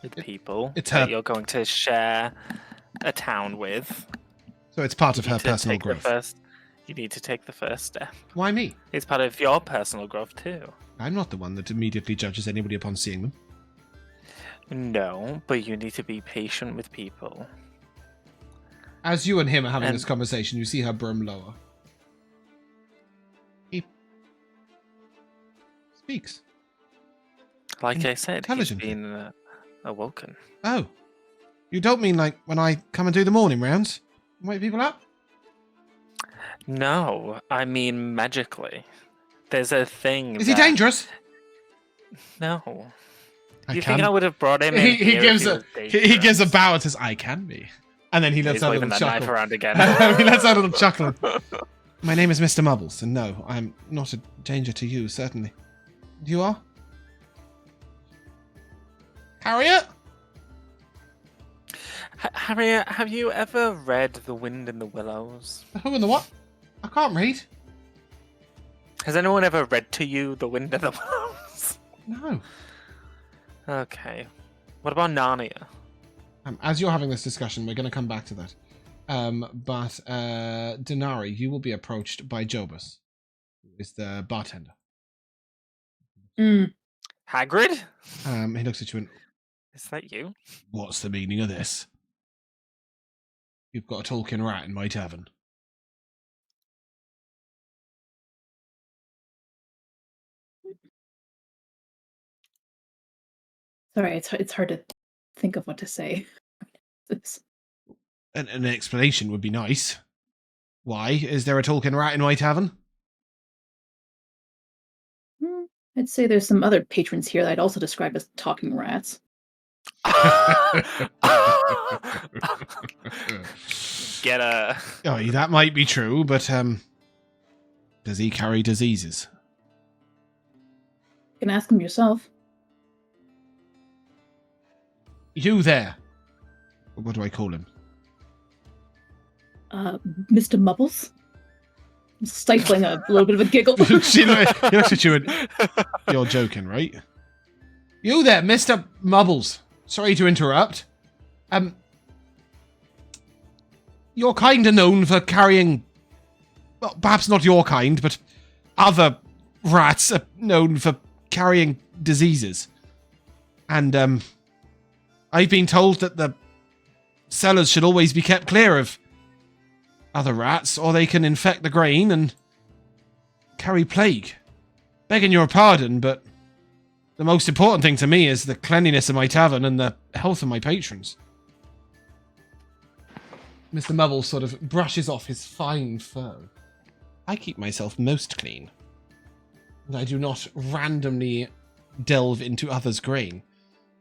with people it's that her- you're going to share a town with. So it's part of You her need to personal take the growth. You need to take the first step. Why me? It's part of your personal growth too. I'm not the one that immediately judges anybody upon seeing them. No, but you need to be patient with people. As you and him are having And- this conversation, you see her broom lower. He speaks. Like I said, he's Intelligently. been awoken. Oh. You don't mean like when I come and do the morning rounds? Wake people up? No, I mean magically. There's a thing. Is he dangerous? No. I You can. think I would have brought him in? He here if gives was he gives a dangerous? bow and says, I can be. And then he lets He's out a waving little that knife chuckle. around again. He lets out a little chuckle. My name is Mr. Mubbles, and no, I'm not a danger to you, certainly. You are? Harriet? Harriet, have you ever read The Wind in the Willows? Who in the what? I can't read. Has anyone ever read to you The Wind in the Willows? No. Okay. What about Narnia? As you're having this discussion, we're going to come back to that. But Dinari, you will be approached by Jobus, who is the bartender. Hagrid? He looks at you and, Is that you? what's the meaning of this? You've got a talking rat in my tavern. Sorry, it's hard to think of what to say. An explanation would be nice. Why? Is there a talking rat in my tavern? I'd say there's some other patrons here that I'd also describe as talking rats. Get a... Oh, that might be true, but does he carry diseases? You can ask him yourself. You there? What do I call him? Mr. Mubbles? I'm stifling a little bit of a giggle. He looks at you and, you're joking, right? You there, Mr. Mubbles. Sorry to interrupt. Your kind are known for carrying, well, perhaps not your kind, but other rats are known for carrying diseases. And, I've been told that the cellars should always be kept clear of other rats, or they can infect the grain and carry plague. Begging your pardon, but the most important thing to me is the cleanliness of my tavern and the health of my patrons. Mr. Mubble sort of brushes off his fine fur. I keep myself most clean. And I do not randomly delve into others' grain.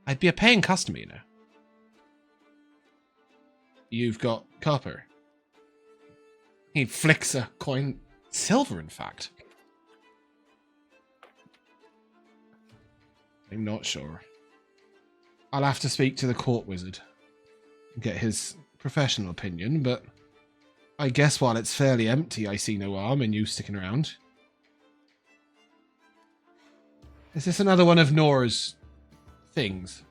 I'd be a paying customer, you know. You've got copper. He flicks a coin. Silver, in fact. I'm not sure. I'll have to speak to the court wizard and get his professional opinion, but I guess while it's fairly empty, I see no harm in you sticking around. Is this another one of Nora's things?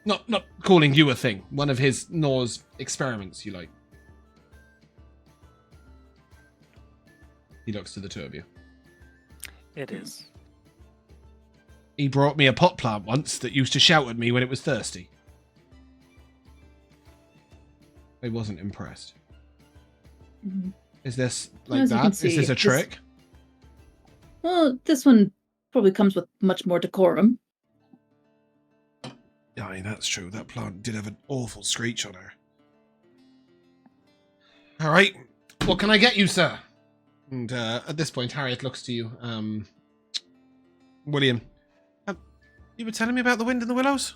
Not calling you a thing. One of Nora's experiments, you like. He looks to the two of you. It is. He brought me a pot plant once that used to shout at me when it was thirsty. I wasn't impressed. Mhm. Is this like As you that? can Is see, this a this- trick? Well, this one probably comes with much more decorum. Aye, that's true. That plant did have an awful screech on her. All right. What can I get you, sir? And at this point, Harriet looks to you. William. You were telling me about the wind and the willows?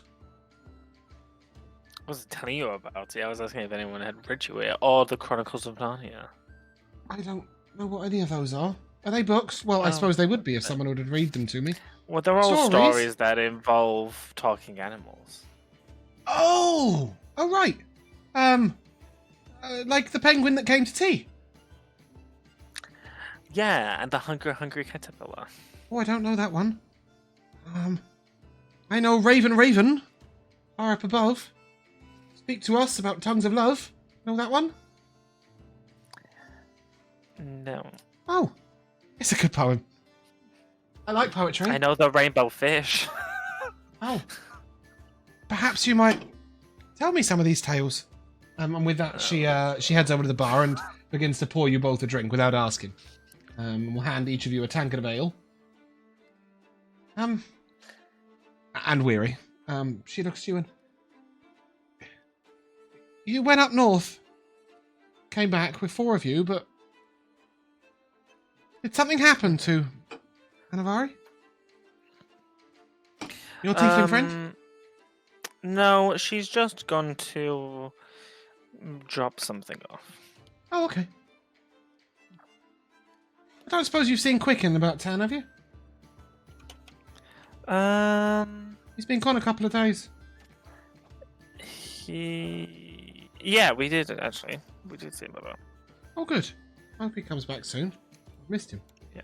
I wasn't telling you about it. I was asking if anyone had read you it or the Chronicles of Narnia. I don't know what any of those are. Are they books? Well, I suppose they would be if someone would read them to me. Well, they're all Stories? stories that involve talking animals. Oh! Oh, right. Like the penguin that came to tea. Yeah, and the hungry caterpillar. Oh, I don't know that one. I know Raven, far up above. Speak to us about tongues of love. Know that one? No. Oh, it's a good poem. I like poetry. I know the rainbow fish. Oh, perhaps you might tell me some of these tales. And with that, she heads over to the bar and begins to pour you both a drink without asking. We'll hand each of you a tankard of ale. And weary. She looks to you and... You went up north. Came back with 4 of you, but... Did something happen to Anivari? Your tiefling friend? No, she's just gone to drop something off. Oh, okay. I don't suppose you've seen Quick in about town, have you? He's been gone a couple of days. Yeah, we did actually. We did see him about. Oh, good. I hope he comes back soon. I've missed him. Yeah.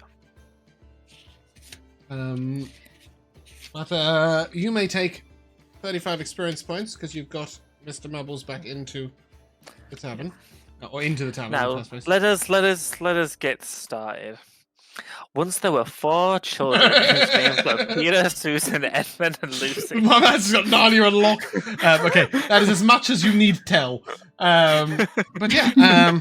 But you may take 35 experience points because you've got Mr. Mubbles back into the tavern, or into the tavern. Now, let us get started. Once there were 4 children whose names were Peter, Susan, Edmund, and Lucy. Well, that's got Narnia unlocked. Okay, that is as much as you need to tell. But yeah.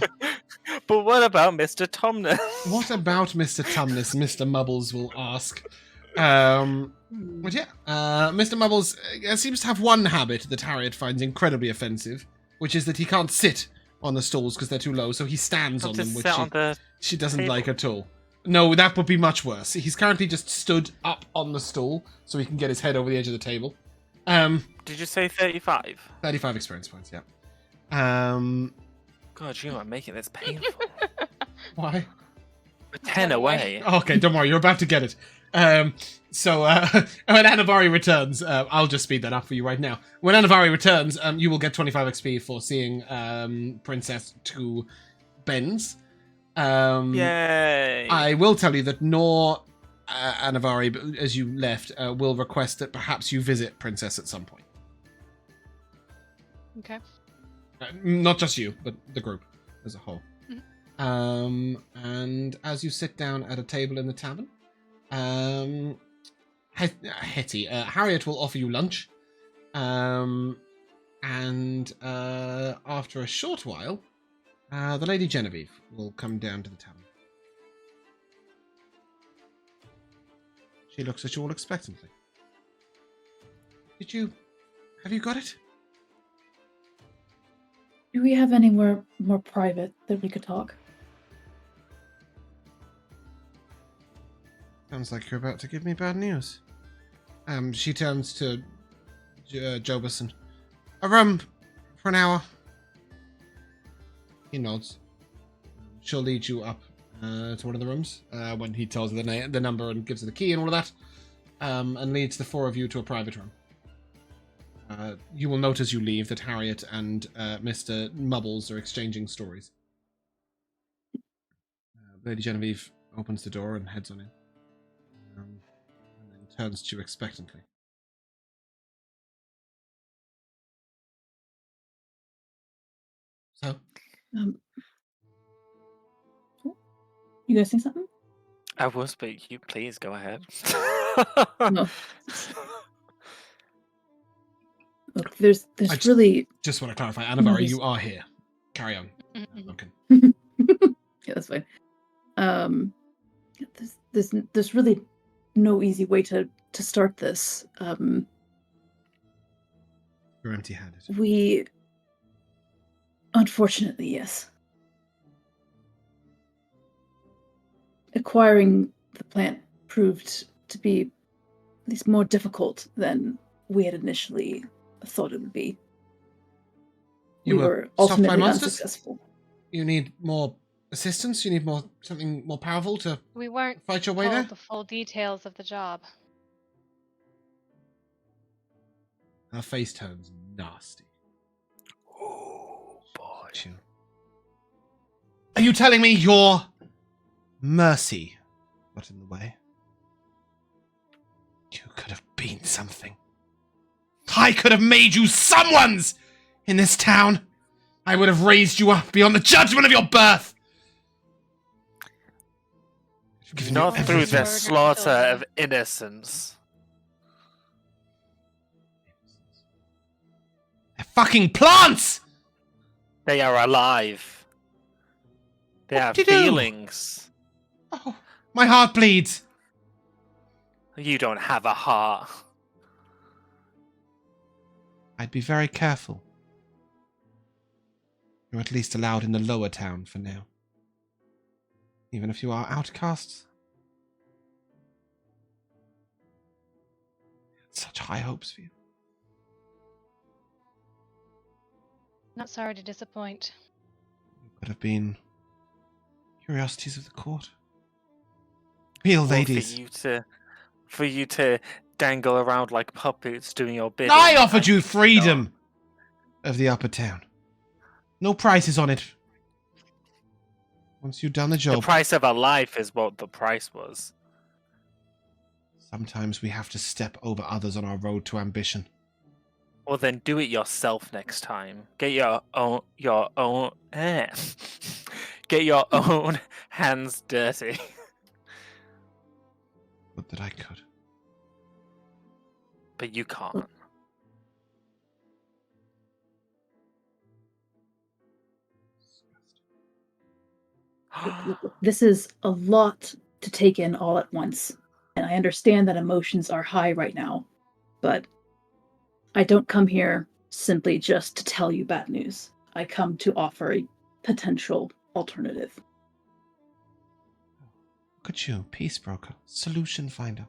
But what about Mr. Tomness? What about Mr. Tumnus? Mr. Mubbles will ask. But yeah, Mr. Mubbles seems to have one habit that Harriet finds incredibly offensive, which is that he can't sit on the stools because they're too low, so he stands on them, which she doesn't like at all. No, that would be much worse. He's currently just stood up on the stool so he can get his head over the edge of the table. Did you say 35? 35 experience points, yeah. God, you are making this painful. Why? 10 away. Okay, don't worry, you're about to get it. So when Anivari returns, I'll just speed that up for you right now. When Anivari returns, you will get 25 XP for seeing Princess to Ben's. Yay! I will tell you that nor Anivari, as you left, will request that perhaps you visit Princess at some point. Okay. Not just you, but the group as a whole. Mm-hmm. And as you sit down at a table in the tavern, Hetty, Harriet will offer you lunch. And after a short while, the Lady Genevieve will come down to the tavern. She looks at you all expectantly. Have you got it? Do we have anywhere more private that we could talk? Sounds like you're about to give me bad news. She turns to Jobison. A room for an hour. He nods. She'll lead you up to one of the rooms when he tells her the number and gives her the key and all of that, and leads the 4 of you to a private room. You will note as you leave that Harriet and Mr. Mubbles are exchanging stories. Lady Genevieve opens the door and heads on in. And then turns to you expectantly. So? You guys think something? I will speak. You please go ahead. No. Look, there's really... Just want to clarify, Anivari, you are here. Carry on. Bumpkin. Yeah, that's fine. There's really no easy way to start this. You're empty-handed. We... Unfortunately, yes. Acquiring the plant proved to be at least more difficult than we had initially thought it would be. You We were were stopped by ultimately monsters? unsuccessful. You need more assistance? You need something more powerful to We weren't fight your way there? told the full details of the job. Her face turns nasty. Oh boy. Are you telling me your mercy got in the way? You could have been something. I could have made you someone's in this town. I would have raised you up beyond the judgment of your birth. Not through the Murder slaughter children. of innocence. They're fucking plants! They are alive. They What have do you do? feelings. Oh, my heart bleeds. You don't have a heart. I'd be very careful. You're at least allowed in the lower town for now. Even if you are outcasts. I had such high hopes for you. Not sorry to disappoint. You could have been curiosities of the court. Real Or ladies. For you to dangle around like puppets doing your bidding. I offered you No. freedom of the upper town. No prices on it. Once you've done the The job, price of a life is what the price was. sometimes we have to step over others on our road to ambition. Well, then do it yourself next time. Get your own get your own hands dirty. But that I could. But you can't. Look, this is a lot to take in all at once, and I understand that emotions are high right now, but I don't come here simply just to tell you bad news. I come to offer a potential alternative. Look at you, peace broker, solution finder.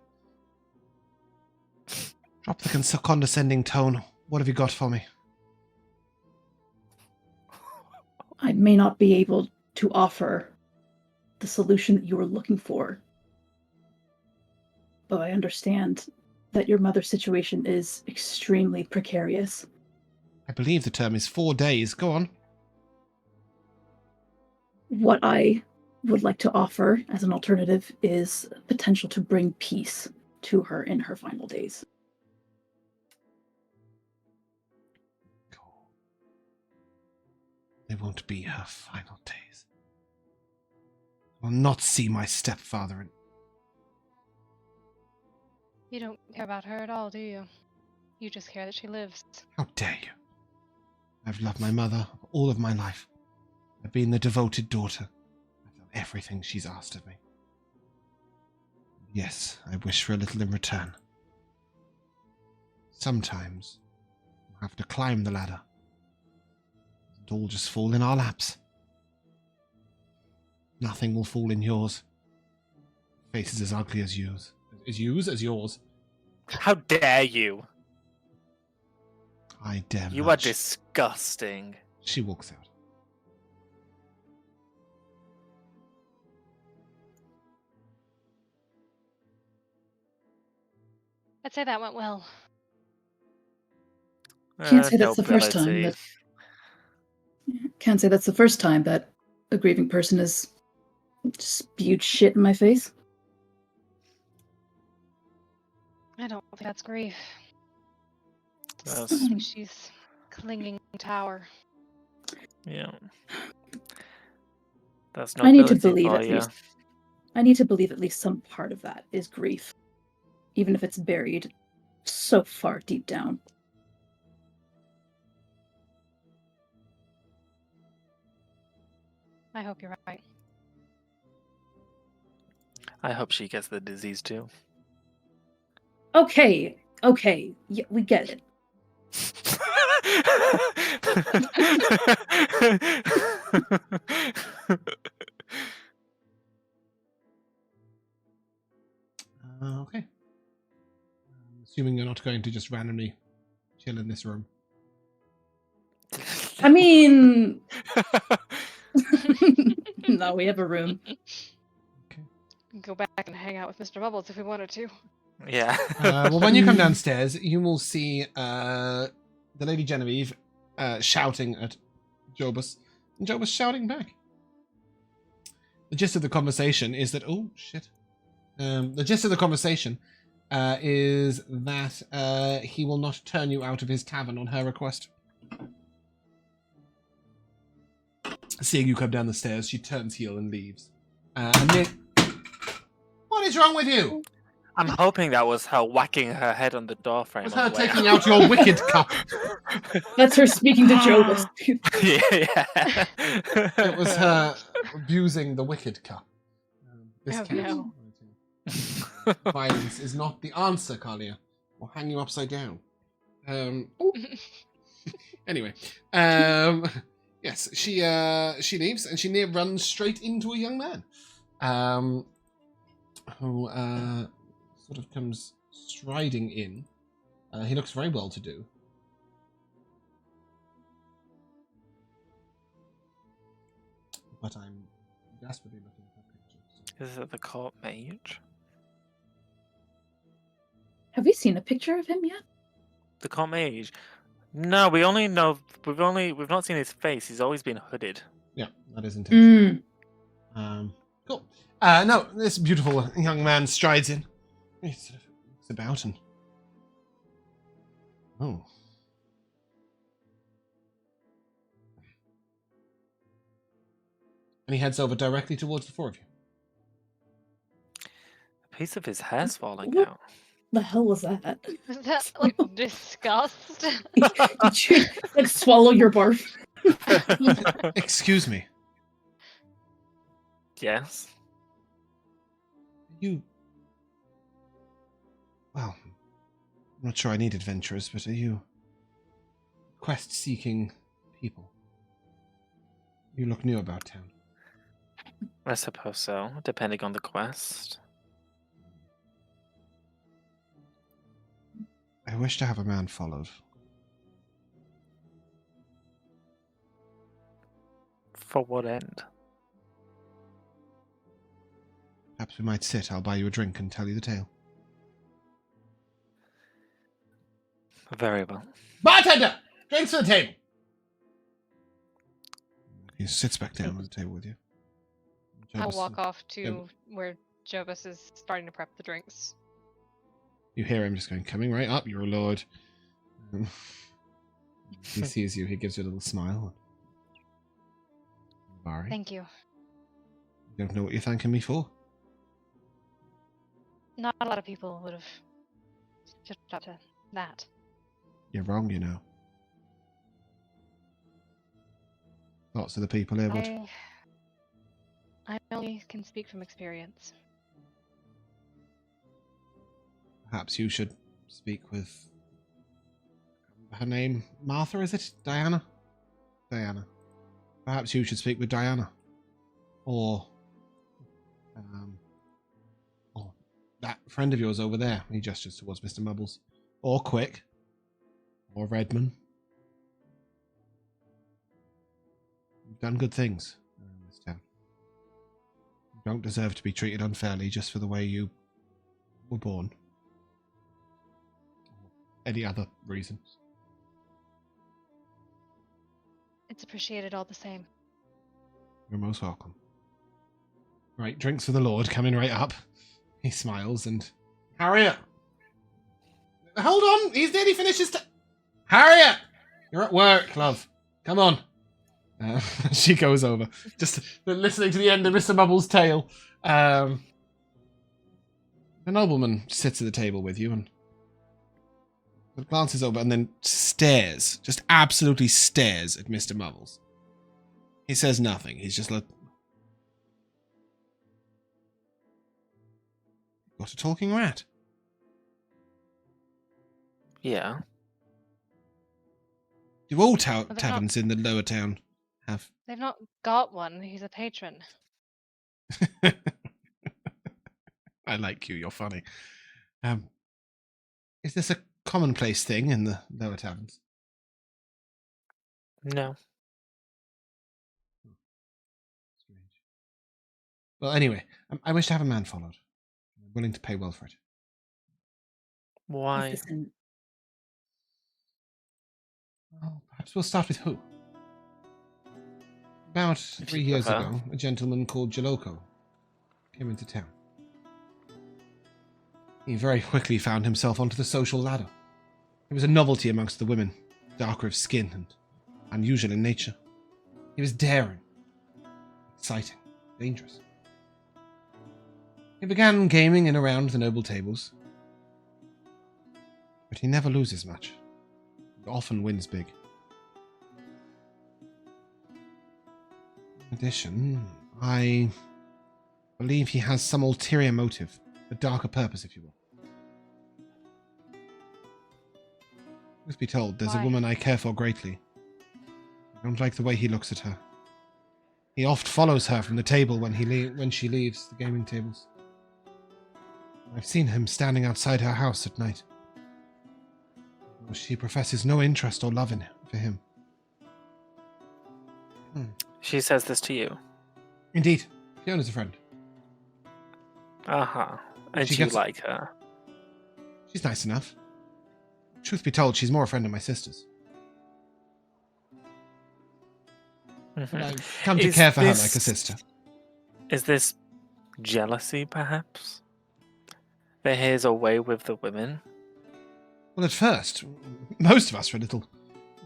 Drop the condescending tone. What have you got for me? I may not be able to offer the solution that you were looking for, but I understand that your mother's situation is extremely precarious. I believe the term is 4 days. Go on. What I would like to offer as an alternative is potential to bring peace to her in her final days. They won't be her final days. I will not see my stepfather in... You don't care about her at all, do you? You just care that she lives. How dare you? I've loved my mother all of my life. I've been the devoted daughter. I've done everything she's asked of me. Yes, I wish for a little in return. Sometimes we'll have to climb the ladder. It all just fall in our laps. Nothing will fall in yours. Face is as ugly as yours. As yours. How dare you? I dare You much. are disgusting. She walks out. I'd say that went well. Can't say that's the first time Nobility. that. Can't say that's the first time that a grieving person has spewed shit in my face. I don't think that's grief. I That's- think she's clinging tower. Yeah. That's I need to nobility believe for at ya. least. I need to believe at least some part of that is grief, even if it's buried so far deep down. I hope you're right. I hope she gets the disease too. Okay, yeah, we get it. Okay. Assuming you're not going to just randomly chill in this room. I mean, no, we have a room. Okay. Go back and hang out with Mr. Bubbles if we wanted to. Yeah. Well, when you come downstairs, you will see the Lady Genevieve shouting at Jobus, and Jobus shouting back. The gist of the conversation is that the gist of the conversation is that he will not turn you out of his tavern on her request. Seeing you come down the stairs, she turns heel and leaves. And then, what is wrong with you? I'm hoping that was her whacking her head on the door frame. It was on her the way taking out your wicked cup. That's her speaking to Jobus. Yeah. It was her abusing the wicked cup. This Oh, cat. no. Violence is not the answer, Kalia. We'll hang you upside down. Anyway, yes, she leaves and she runs straight into a young man, who sort of comes striding in. He looks very well to do. But I'm desperately looking for pictures. Is it the court mage? Have we seen a picture of him yet? The court mage? No, we've not seen his face. He's always been hooded. Yeah, that is intentional. Mm. Cool. No, this beautiful young man strides in. He sort of looks about and... Oh. And he heads over directly towards the four of you. A piece of his hair's falling What? out. The hell was that? Was that like disgust? Did you like swallow your barf? Excuse me. Yes. You... Well, I'm not sure I need adventurers, but are you quest-seeking people? You look new about town. I suppose so, depending on the quest. I wish to have a man followed. For what end? Perhaps we might sit. I'll buy you a drink and tell you the tale. Very well. Bartender! Drinks for the table! He sits back down at the table with you. I'll Jobus- walk off to where Jobus is starting to prep the drinks. You hear him just going, coming right up, your lord. He sees you, he gives you a little smile. Anivari, Thank you. you don't know what you're thanking me for? Not a lot of people would have just up to that. You're wrong, you know. Lots of the people here would. I only can speak from experience. Perhaps you should speak with... Her name? Martha, is it? Diana? Diana. Perhaps you should speak with Diana. Or... or that friend of yours over there. He gestures towards Mr. Mubbles. Or Quick. Or Redman. You've done good things in this town. You don't deserve to be treated unfairly just for the way you were born. Any other reasons? It's appreciated all the same. You're most welcome. Right, drinks for the Lord coming right up. He smiles and... Harriet! Hold on! He's nearly finished his... Harriet! You're at work, love. Come on. She goes over. Just listening to the end of Mr. Mubble's tale. The nobleman sits at the table with you and glances over and then stares, just absolutely stares at Mr. Mubbles. He says nothing. He's just like... Got a talking rat. Yeah. Do all they're not- taverns in the lower town have? They've not got one. He's a patron. I like you. You're funny. Is this a commonplace thing in the lower taverns? No. Strange. Well, anyway, I wish to have a man followed. I'm willing to pay well for it. Why? Is this in- Well, perhaps we'll start with who. About 3 years prefer. ago, a gentleman called Jaloko came into town. He very quickly found himself onto the social ladder. He was a novelty amongst the women, darker of skin and unusual in nature. He was daring, exciting, dangerous. He began gaming in around the noble tables, but he never loses much. He often wins big. In addition, I believe he has some ulterior motive, a darker purpose, if you will. Truth be told, there's a Why? woman I care for greatly. I don't like the way he looks at her. He oft follows her from the table when she leaves the gaming tables. I've seen him standing outside her house at night. She professes no interest or love for him. She says this to you. Indeed, Fiona's a friend. Uh-huh. And She you gets- like her. She's nice enough. Truth be told, she's more a friend of my sister's. Mhm. But I've come to Is care for her this- like a sister. Is this jealousy, perhaps? That he has a way with the women? Well, at first, most of us were a little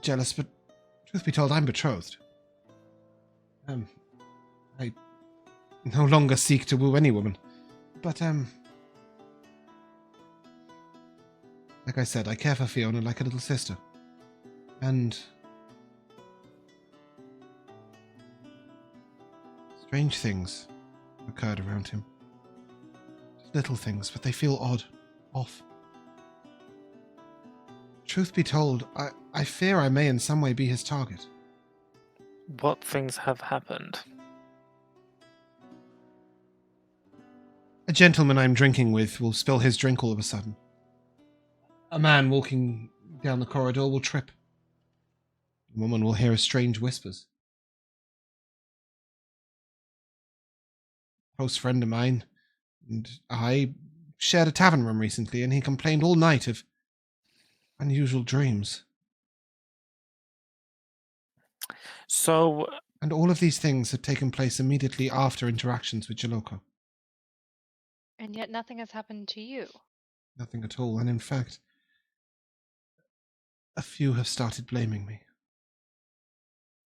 jealous, but truth be told, I'm betrothed. I no longer seek to woo any woman. But, like I said, I care for Fiona like a little sister. And strange things occurred around him. Just little things, but they feel odd, off. Truth be told, I fear I may in some way be his target. What things have happened? A gentleman I'm drinking with will spill his drink all of a sudden. A man walking down the corridor will trip. A woman will hear strange whispers. A close friend of mine and I shared a tavern room recently, and he complained all night of unusual dreams. So, And all of these things had taken place immediately after interactions with Jaloko. And yet nothing has happened to you. Nothing at all, and in fact, a few have started blaming me.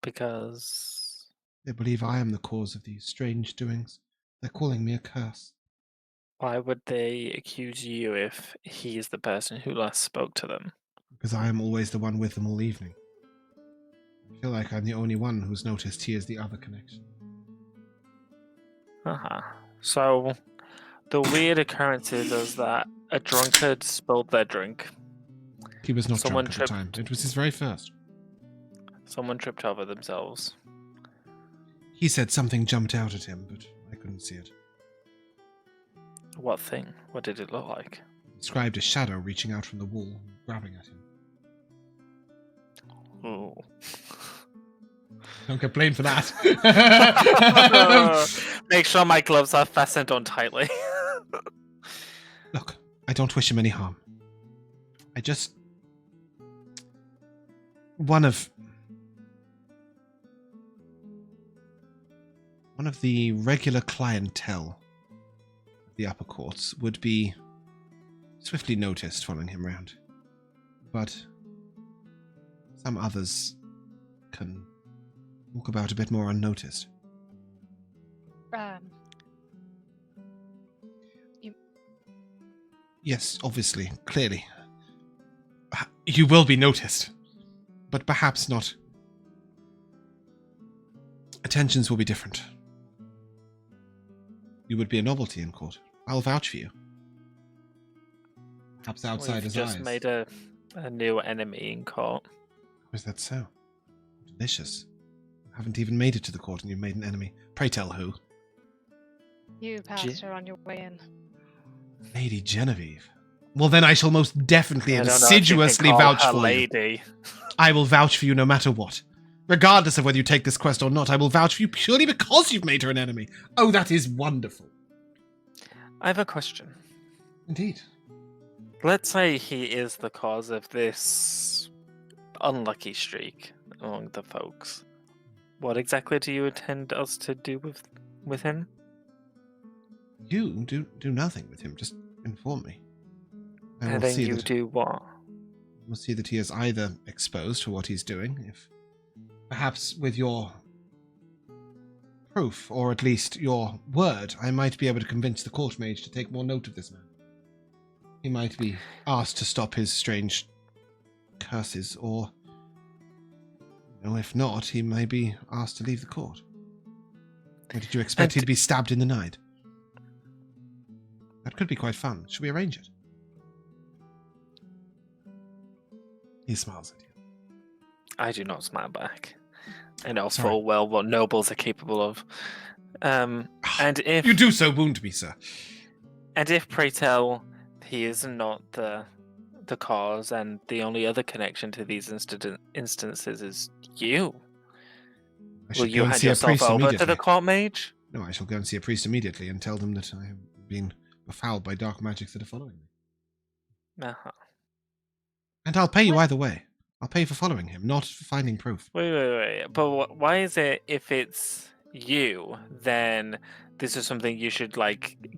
because... They believe I am the cause of these strange doings. They're calling me a curse. Why would they accuse you if he is the person who last spoke to them? Because I am always the one with them all evening. I feel like I'm the only one who's noticed he is the other connection. Uh-huh. So, the weird occurrences is that a drunkard spilled their drink. He was not Someone drunk at the time. It was his very first. Someone tripped over themselves. He said something jumped out at him, but I couldn't see it. What thing? What did it look like? He described a shadow reaching out from the wall and grabbing at him. Ooh. Don't get blamed for that. Make sure my gloves are fastened on tightly. Look, I don't wish him any harm. I just... One of the regular clientele of the upper courts would be swiftly noticed following him round. But some others can walk about a bit more unnoticed. Yes, obviously, clearly. You will be noticed, but perhaps not. Attentions will be different. You would be a novelty in court. I'll vouch for you. Perhaps outside We've his just eyes. made a new enemy in court. is that so? Delicious. You haven't even made it to the court and you've made an enemy. Pray tell who? You passed her on your way in. Lady Genevieve. Well, then I shall most definitely I and don't know if you can assiduously call vouch her for lady. you. I will vouch for you no matter what. Regardless of whether you take this quest or not, I will vouch for you purely because you've made her an enemy. Oh, that is wonderful. I have a question. Indeed. Let's say he is the cause of this unlucky streak among the folks. What exactly do you intend us to do with him? You do nothing with him. Just inform me. I will And then see you that, do what? we'll see that he is either exposed for what he's doing, if perhaps with your proof, or at least your word, I might be able to convince the court mage to take more note of this man. He might be asked to stop his strange curses, or if not, he may be asked to leave the court. Or did you expect he'd be stabbed in the night? That could be quite fun. Should we arrange it? He smiles at you. I do not smile back. I know Sorry. full well what nobles are capable of. And if You do so wound me, sir. And if, pray tell, he is not the cause, and the only other connection to these instances is you, I will should you go and hand see a yourself priest over to immediately. the court mage? No, I shall go and see a priest immediately and tell them that I have been befouled by dark magics that are following me. Uh-huh. And I'll pay you either way. I'll pay for following him, not for finding proof. Wait. But why is it, if it's you, then this is something you should,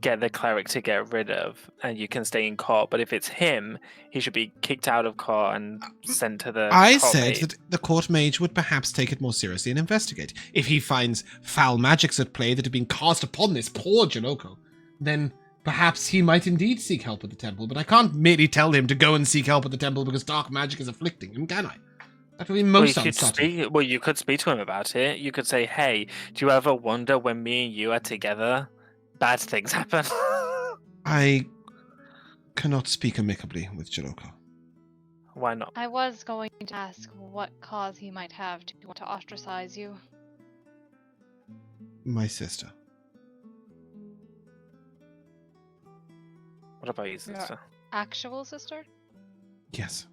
get the cleric to get rid of, and you can stay in court. But if it's him, he should be kicked out of court and sent to the I court said mage. that the court mage would perhaps take it more seriously and investigate. If he finds foul magics at play that have been cast upon this poor Janoko, then perhaps he might indeed seek help at the temple. But I can't merely tell him to go and seek help at the temple because dark magic is afflicting him, can I? That would be most unsubtle. You could speak to him about it. You could say, hey, do you ever wonder when me and you are together, bad things happen? I cannot speak amicably with Janoko. Why not? I was going to ask what cause he might have to want to ostracize you. My sister. What about you, sister? Actual sister? Yes.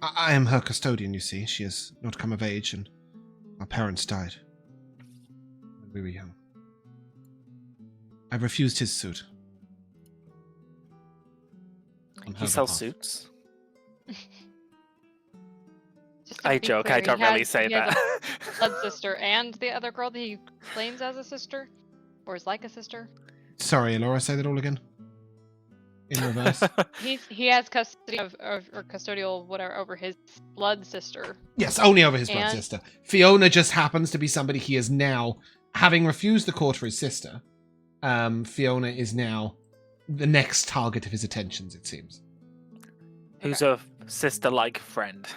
I am her custodian, you see. She has not come of age, and our parents died when we were young. I refused his suit. On her He sells behalf. suits? Just to I be joke, clear, I don't he has- really say he has that. a blood sister and the other girl that he claims as a sister, or is like a sister. Sorry, Elora, say that all again. In reverse. He has custody of or custodial whatever over his blood sister. Yes, only over his blood And- sister. Fiona just happens to be somebody he is now, having refused the court for his sister. Fiona is now the next target of his attentions, it seems. Who's a sister-like friend?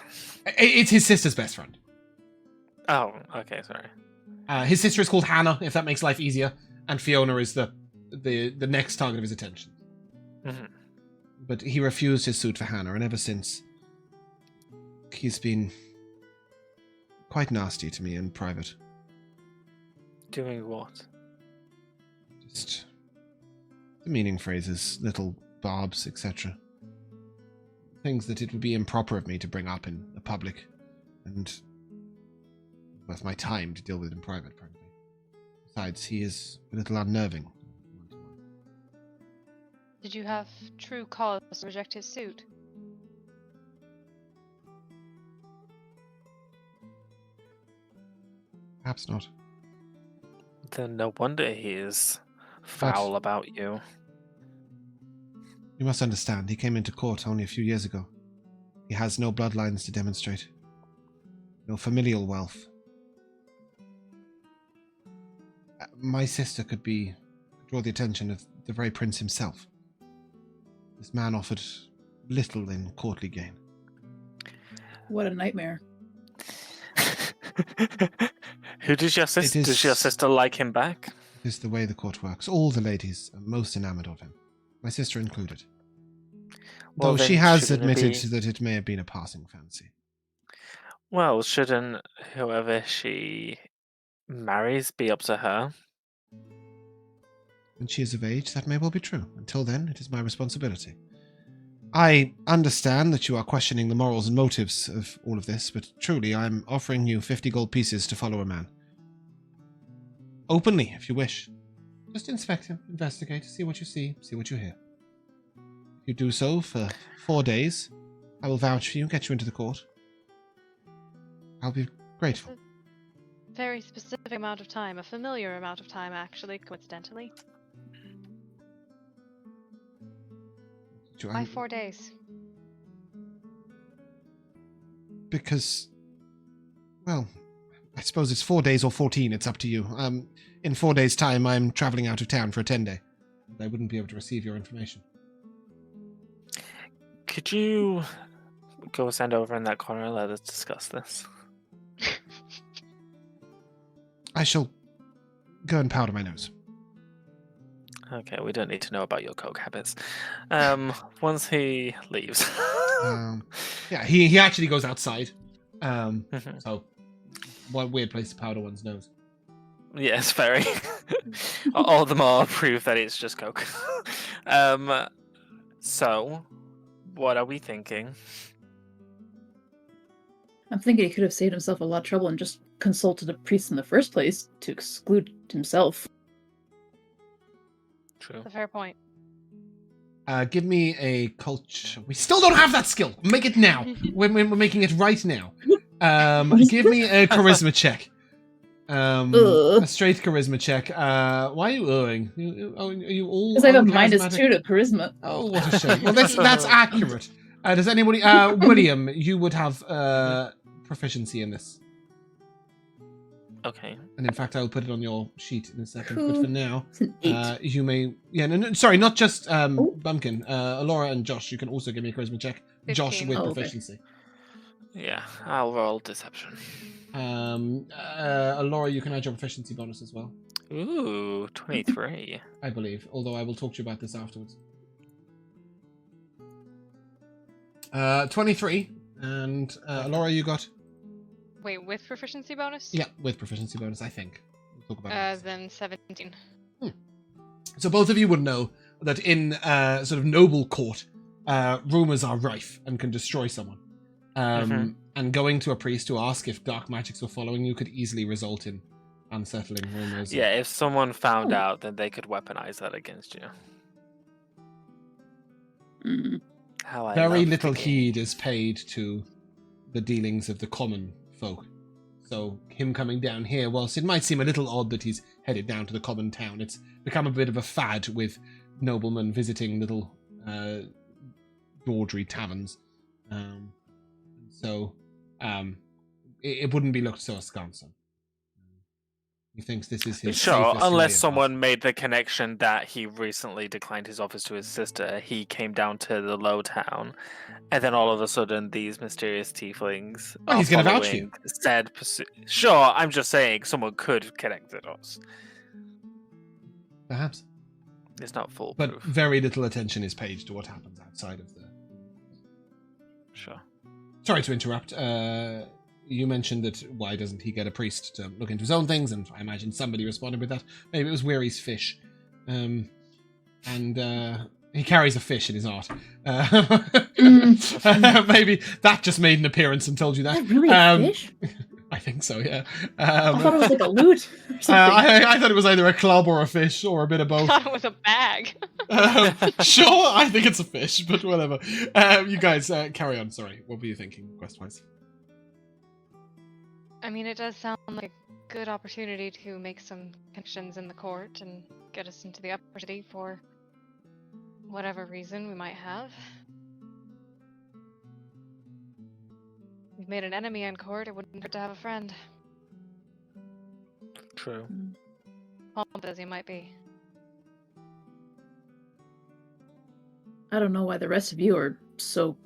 It's his sister's best friend. Oh, okay, sorry. His sister is called Hannah, if that makes life easier, and Fiona is the next target of his attention. Mhm. But he refused his suit for Hannah, and ever since, he's been quite nasty to me in private. Doing what? Just demeaning phrases, little barbs, etc. Things that it would be improper of me to bring up in the public, and worth my time to deal with in private, frankly. Besides, he is a little unnerving. Did you have true cause to reject his suit? Perhaps not. Then no wonder he is foul about you. You must understand, he came into court only a few years ago. He has no bloodlines to demonstrate. No familial wealth. My sister could draw the attention of the very prince himself. This man offered little in courtly gain. What a nightmare. Who does your sister? Does your sister like him back? It is the way the court works. All the ladies are most enamored of him. My sister included. Well, Though she then has shouldn't it admitted be- that it may have been a passing fancy. Well, shouldn't whoever she marries be up to her? When she is of age, that may well be true. Until then, it is my responsibility. I understand that you are questioning the morals and motives of all of this, but truly, I'm offering you 50 gold pieces to follow a man. Openly, if you wish. Just inspect him, investigate, see what you see, see what you hear. If you do so for 4 days, I will vouch for you, get you into the court. I'll be grateful. Very specific amount of time, a familiar amount of time, actually, coincidentally. Why 4 days? Because, well, I suppose it's 4 days or 14, it's up to you. In 4 days' time, I'm traveling out of town for a 10-day. I wouldn't be able to receive your information. Could you go stand over in that corner and let us discuss this? I shall go and powder my nose. Okay, we don't need to know about your coke habits. Once he leaves. Yeah, he actually goes outside. Mhm. So, one weird place to powder one's nose. Yes, very. All the more proof that it's just coke. So, what are we thinking? I'm thinking he could have saved himself a lot of trouble and just consulted a priest in the first place to exclude himself. True. That's a fair point. Give me a culture. We still don't have that skill. Make it now. We're making it right now. Give me a charisma check. A straight charisma check. Why are you owing? Are you all? Because I have a uncharismatic? -2 to charisma. Oh, what a shame. Well, that's accurate. Does anybody? William, you would have proficiency in this. Okay. And in fact, I'll put it on your sheet in a second. Cool. But for now, It's an 8. you may. Yeah, no, sorry, not just Bumpkin. Elora and Josh, you can also give me a charisma check. Josh 15. with Oh, okay. proficiency. Yeah, I'll roll deception. Elora, you can add your proficiency bonus as well. Ooh, 23. I believe, although I will talk to you about this afterwards. 23, and Elora, you got? Wait, with proficiency bonus? Yeah, with proficiency bonus, I think. We'll talk about it. Then 17. So both of you would know that in sort of noble court, rumors are rife and can destroy someone. And going to a priest to ask if dark magics were following you could easily result in unsettling rumors. Yeah, if someone found out, then they could weaponize that against you. Mm. How I Very love the little game. heed is paid to the dealings of the common folk. So him coming down here, whilst it might seem a little odd that he's headed down to the common town, it's become a bit of a fad with noblemen visiting little tawdry taverns. It wouldn't be looked so askance on. He thinks this is his Sure, safest way unless of someone made the connection that he recently declined his offers to his sister, he came down to the low town, and then all of a sudden these mysterious tieflings Well, he's going to vouch for you. said Sure, I'm just saying someone could connect the dots. Perhaps. It's not foolproof. But very little attention is paid to what happens outside of the... Sure. Sorry to interrupt. You mentioned that why doesn't he get a priest to look into his own things, and I imagine somebody responded with that. Maybe it was Weary's fish. And he carries a fish in his art. Maybe that just made an appearance and told you that. Is that really a fish? I think so, yeah. I thought it was like a lute or something. I thought it was either a club or a fish or a bit of both. I thought it was a bag. Sure, I think it's a fish, but whatever. You guys, carry on. Sorry, what were you thinking, quest-wise? I mean, it does sound like a good opportunity to make some connections in the court and get us into the upper city for whatever reason we might have. We've made an enemy in court, it wouldn't hurt to have a friend. True. Humble as he might be. I don't know why the rest of you are so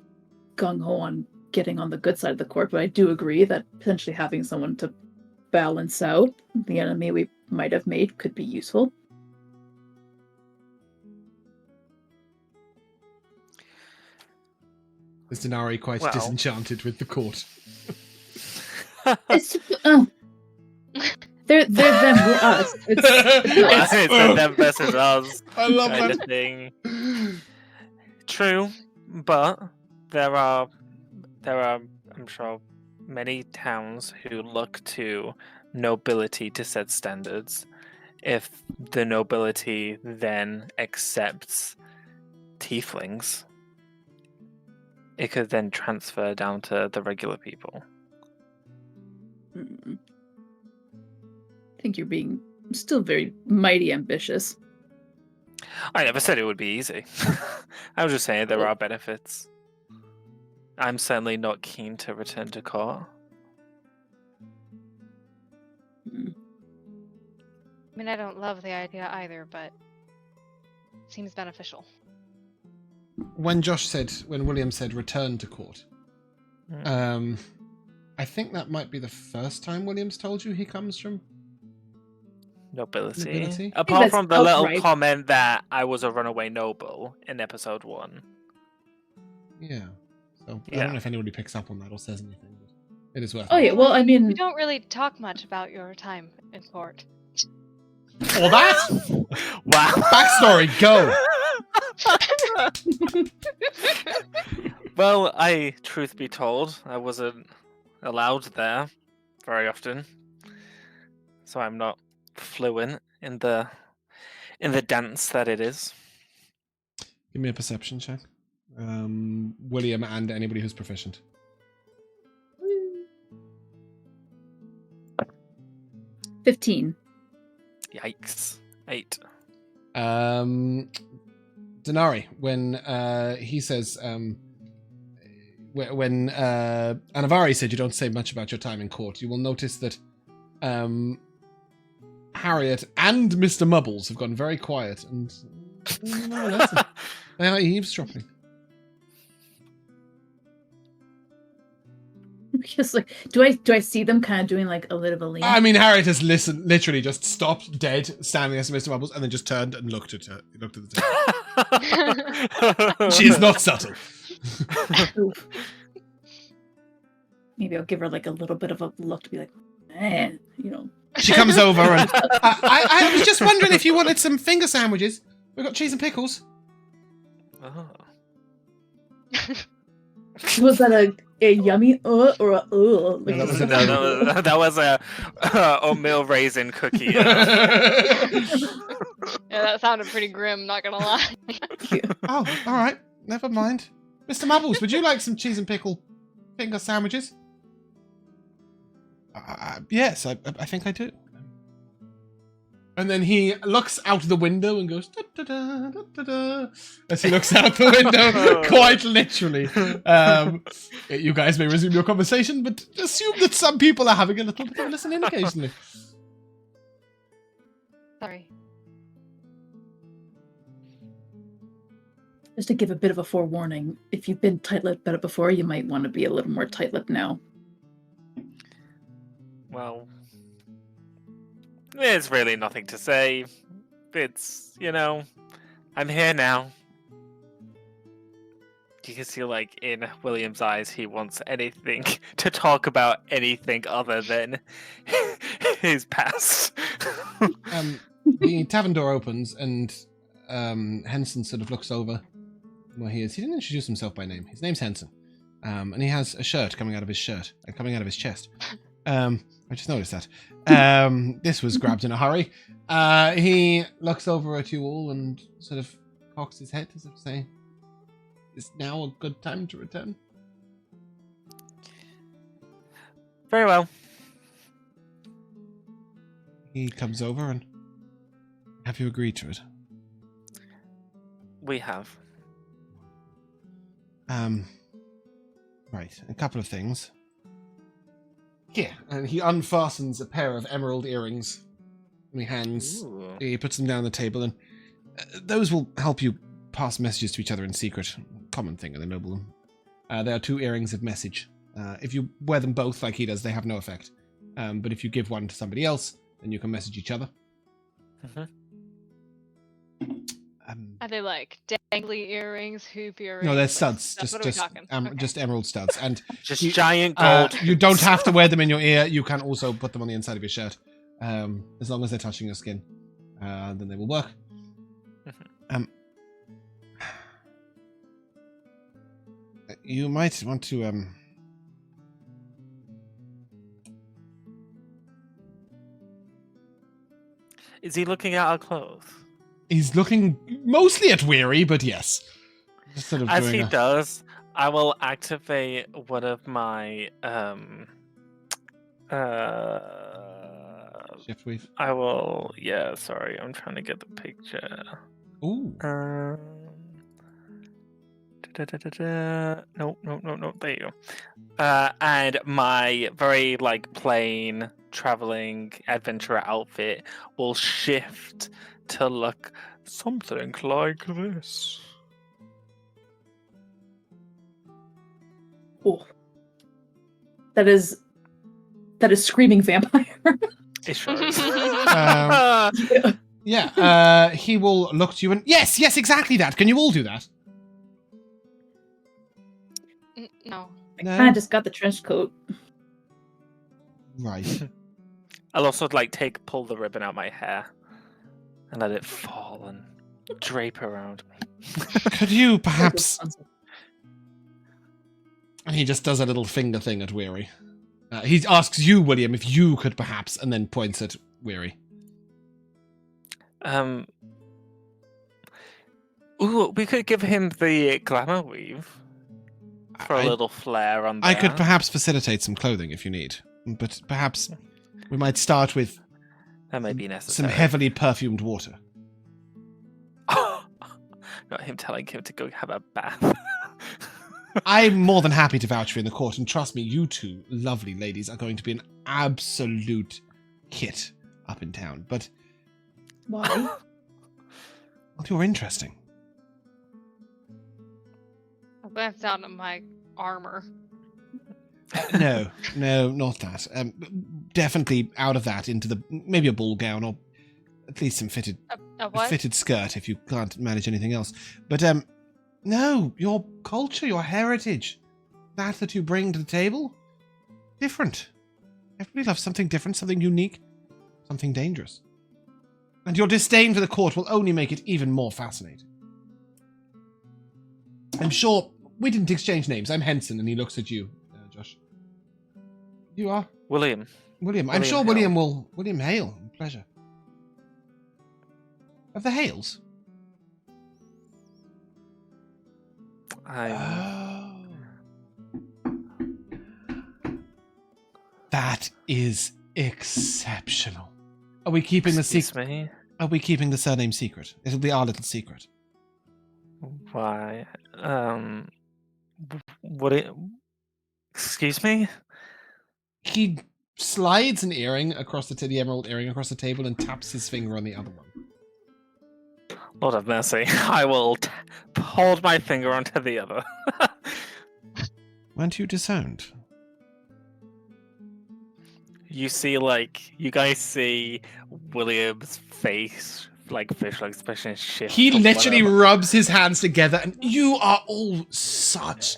gung-ho on getting on the good side of the court, but I do agree that potentially having someone to balance out the enemy we might have made could be useful. Is Dinari quite disenchanted with the court? It's they're them, we're us. It's them versus us. I love kind that. of thing. True, but there are, I'm sure, many towns who look to nobility to set standards. If the nobility then accepts tieflings, it could then transfer down to the regular people. I think you're being still very mighty ambitious. I never said it would be easy. I was just saying there are benefits. I'm certainly not keen to return to court. I mean, I don't love the idea either, but it seems beneficial. When William said return to court, I think that might be the first time William's told you he comes from nobility. Apart from the little comment that I was a runaway noble in episode 1. Yeah. So I don't know if anybody picks up on that or says anything, but it is worth. Oh yeah, well I mean, you don't really talk much about your time in court. Or that? Wow. Backstory, go. Well, truth be told, I wasn't allowed there very often, so I'm not fluent in the dance that it is. Give me a perception check, William, and anybody who's proficient. 15. Yikes! 8. Dinari, when he says, when Anivari said you don't say much about your time in court, you will notice that Harriet and Mr. Mubbles have gone very quiet, and they are eavesdropping. Just like, do I see them kind of doing like a bit of a lean? I mean, Harriet has literally just stopped dead, standing next to Mr. Mubbles, and then just turned and looked at the table. She is not subtle. Maybe I'll give her like a little bit of a look to be like, man, you know. She comes over and I was just wondering if you wanted some finger sandwiches. We've got cheese and pickles. Oh. Was that a yummy or a like No, that was a oatmeal raisin cookie. Yeah, that sounded pretty grim, not gonna lie. Oh, all right. Never mind. Mr. Mubbles, would you like some cheese and pickle finger sandwiches? Yes, I think I do. And then he looks out the window and goes, da, da, da, da, da, da, as he looks out the window, quite literally. You guys may resume your conversation, but assume that some people are having a little bit of a listen in occasionally. Sorry. Just to give a bit of a forewarning, if you've been tight-lipped about it before, you might want to be a little more tight-lipped now. Well, there's really nothing to say. It's, I'm here now. You can see, like, in William's eyes, he wants anything to talk about anything other than his past. The tavern door opens and Henson sort of looks over where he is. He didn't introduce himself by name. His name's Henson. And he has a shirt coming out of his chest. I just noticed that. This was grabbed in a hurry. He looks over at you all and sort of cocks his head as if saying, "Is now a good time to return?" Very well. He comes over and, "Have you agreed to it?" We have. Right, a couple of things. Here, and he unfastens a pair of emerald earrings in his hands. Ooh. He puts them down on the table, and those will help you pass messages to each other in secret. Common thing in the nobleman. There are 2 earrings of message. If you wear them both like he does, they have no effect. But if you give one to somebody else, then you can message each other. Are they like dangly earrings, hoop earrings? No, they're like studs. What are we talking? Okay. Just emerald studs, and Just giant gold. you don't have to wear them in your ear. You can also put them on the inside of your shirt, as long as they're touching your skin. Then they will work. You might want to Is he looking at our clothes? He's looking mostly at Weary, but yes. Just sort of As doing he a- does, I will activate one of my Shift weave. I will. Yeah, sorry, I'm trying to get the picture. Ooh. No. There you go. And my very plain traveling adventurer outfit will shift to look something like this. Oh. That is screaming vampire. It sure is. Yeah. He will look to you and yes, exactly that. Can you all do that? No. No? I just got the trench coat. Right. I'll also pull the ribbon out my hair and let it fall and drape around me. Could you perhaps? And he just does a little finger thing at Weary. He asks you, William, if you could perhaps, and then points at Weary. Ooh, we could give him the glamour weave for a little flair on there. I could perhaps facilitate some clothing if you need, but perhaps we might start with that may be necessary. some heavily perfumed water. Not him telling him to go have a bath. I'm more than happy to vouch for you in the court, and trust me, you two lovely ladies are going to be an absolute hit up in town. But Why? well, you're interesting. I left out of my armor. No, not that. Definitely out of that into maybe a ball gown or at least some fitted A what? fitted skirt if you can't manage anything else. But no, your culture, your heritage, that you bring to the table, different. Everybody loves something different, something unique, something dangerous. And your disdain for the court will only make it even more fascinating. I'm sure we didn't exchange names. I'm Henson, and he looks at you, Josh. You are? William. I'm sure Hale. William Hale. Pleasure. Of the Hales? That is exceptional. Are we keeping the secret? Me? Are we keeping the surname secret? It'll be our little secret. Why? What it? Excuse me? He slides an earring across the emerald earring across the table and taps his finger on the other one. Lord have mercy. I will hold my finger onto the other. Weren't you disowned? You guys see William's face, facial expression shift. He to literally whatever. rubs his hands together, and you are all such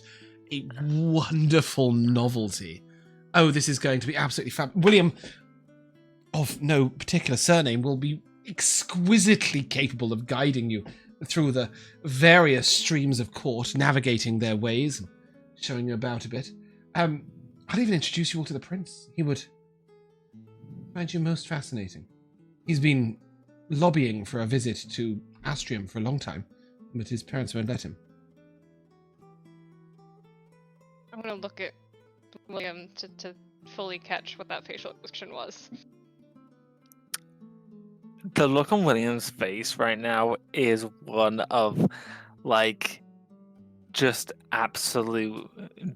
a wonderful novelty. Oh, this is going to be absolutely fab. William, of no particular surname, will be exquisitely capable of guiding you through the various streams of court, navigating their ways and showing you about a bit. I'll even introduce you all to the prince. He would find you most fascinating. He's been lobbying for a visit to Astrium for a long time, but his parents won't let him. I'm gonna look at William to fully catch what that facial expression was. The look on William's face right now is one of just absolute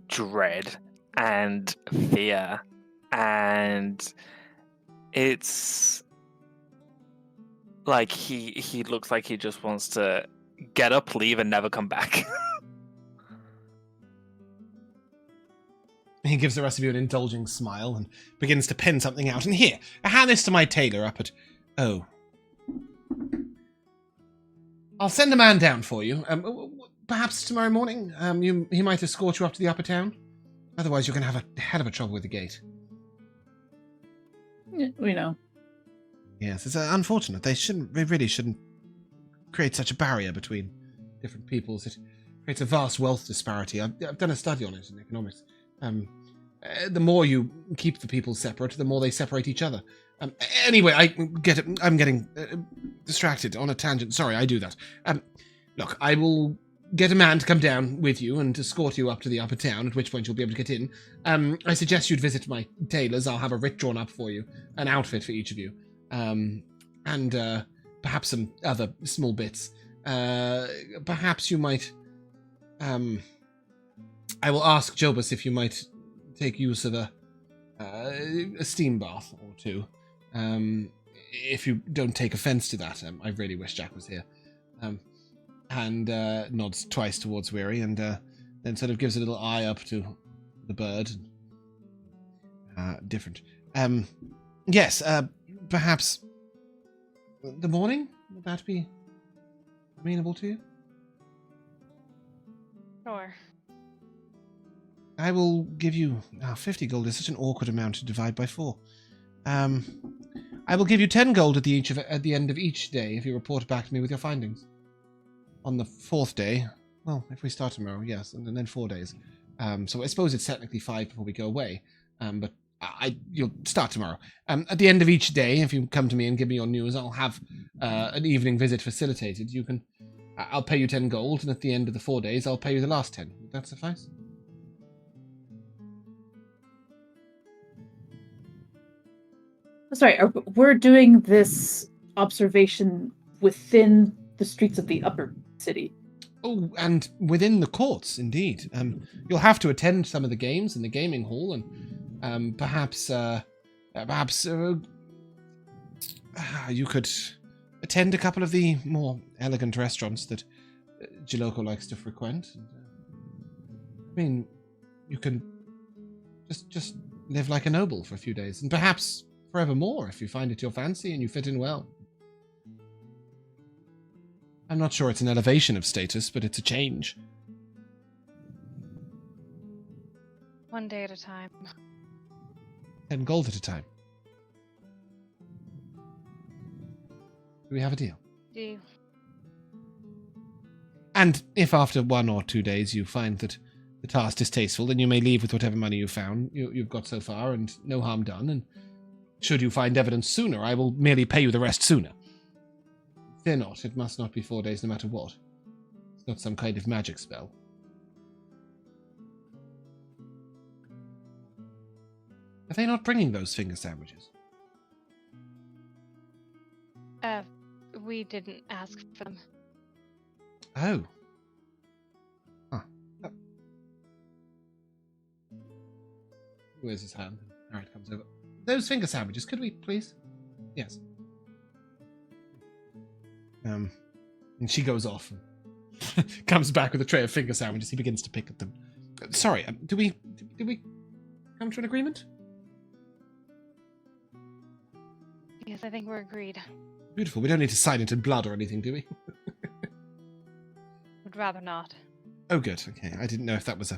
dread and fear, and it's he looks like he just wants to get up, leave, and never come back. He gives the rest of you an indulging smile and begins to pen something out. And here, I hand this to my tailor up at... Oh. I'll send a man down for you. Perhaps tomorrow morning. He might escort you up to the upper town. Otherwise, you're going to have a hell of a trouble with the gate. Yeah, we know. Yes, it's unfortunate. They really shouldn't create such a barrier between different peoples. It creates a vast wealth disparity. I've done a study on it in economics. The more you keep the people separate, the more they separate each other. Anyway, I'm getting distracted on a tangent. Sorry, I do that. Look, I will get a man to come down with you and escort you up to the upper town, at which point you'll be able to get in. I suggest you'd visit my tailors. I'll have a writ drawn up for you, an outfit for each of you, and perhaps some other small bits. Perhaps you might... I will ask Jobus if you might take use of a steam bath or two. If you don't take offense to that, I really wish Jack was here. And nods twice towards Weary, and then sort of gives a little eye up to the bird. Different. Yes, perhaps the morning? Would that be amenable to you? Sure. I will give you... 50 gold is such an awkward amount to divide by 4. I will give you 10 gold at the end of each day if you report back to me with your findings. On the 4th day, well, if we start tomorrow, yes, and then 4 days. So I suppose it's technically 5 before we go away, but you'll start tomorrow. At the end of each day, if you come to me and give me your news, I'll have an evening visit facilitated. I'll pay you 10 gold, and at the end of the 4 days, I'll pay you the last 10. Would that suffice? Sorry, we're doing this observation within the streets of the upper city. Oh, and within the courts, indeed. You'll have to attend some of the games in the gaming hall, and perhaps you could attend a couple of the more elegant restaurants that Jiloko likes to frequent. I mean, you can just live like a noble for a few days, and perhaps forevermore if you find it your fancy and you fit in well. I'm not sure it's an elevation of status, but it's a change. One day at a time. 10 gold at a time. Do we have a deal? Do. And if after 1 or 2 days you find that the task distasteful, then you may leave with whatever money you've got so far, and no harm done. And should you find evidence sooner, I will merely pay you the rest sooner. Fear not, it must not be 4 days no matter what. It's not some kind of magic spell. Are they not bringing those finger sandwiches? We didn't ask for them. Oh. Huh. Where's his hand? Alright, comes over. Those finger sandwiches, could we, please? Yes. And she goes off and comes back with a tray of finger sandwiches. He begins to pick at them. Sorry, do we come to an agreement? Yes, I think we're agreed. Beautiful. We don't need to sign it in blood or anything, do we? Would rather not. Oh, good. Okay, I didn't know if that was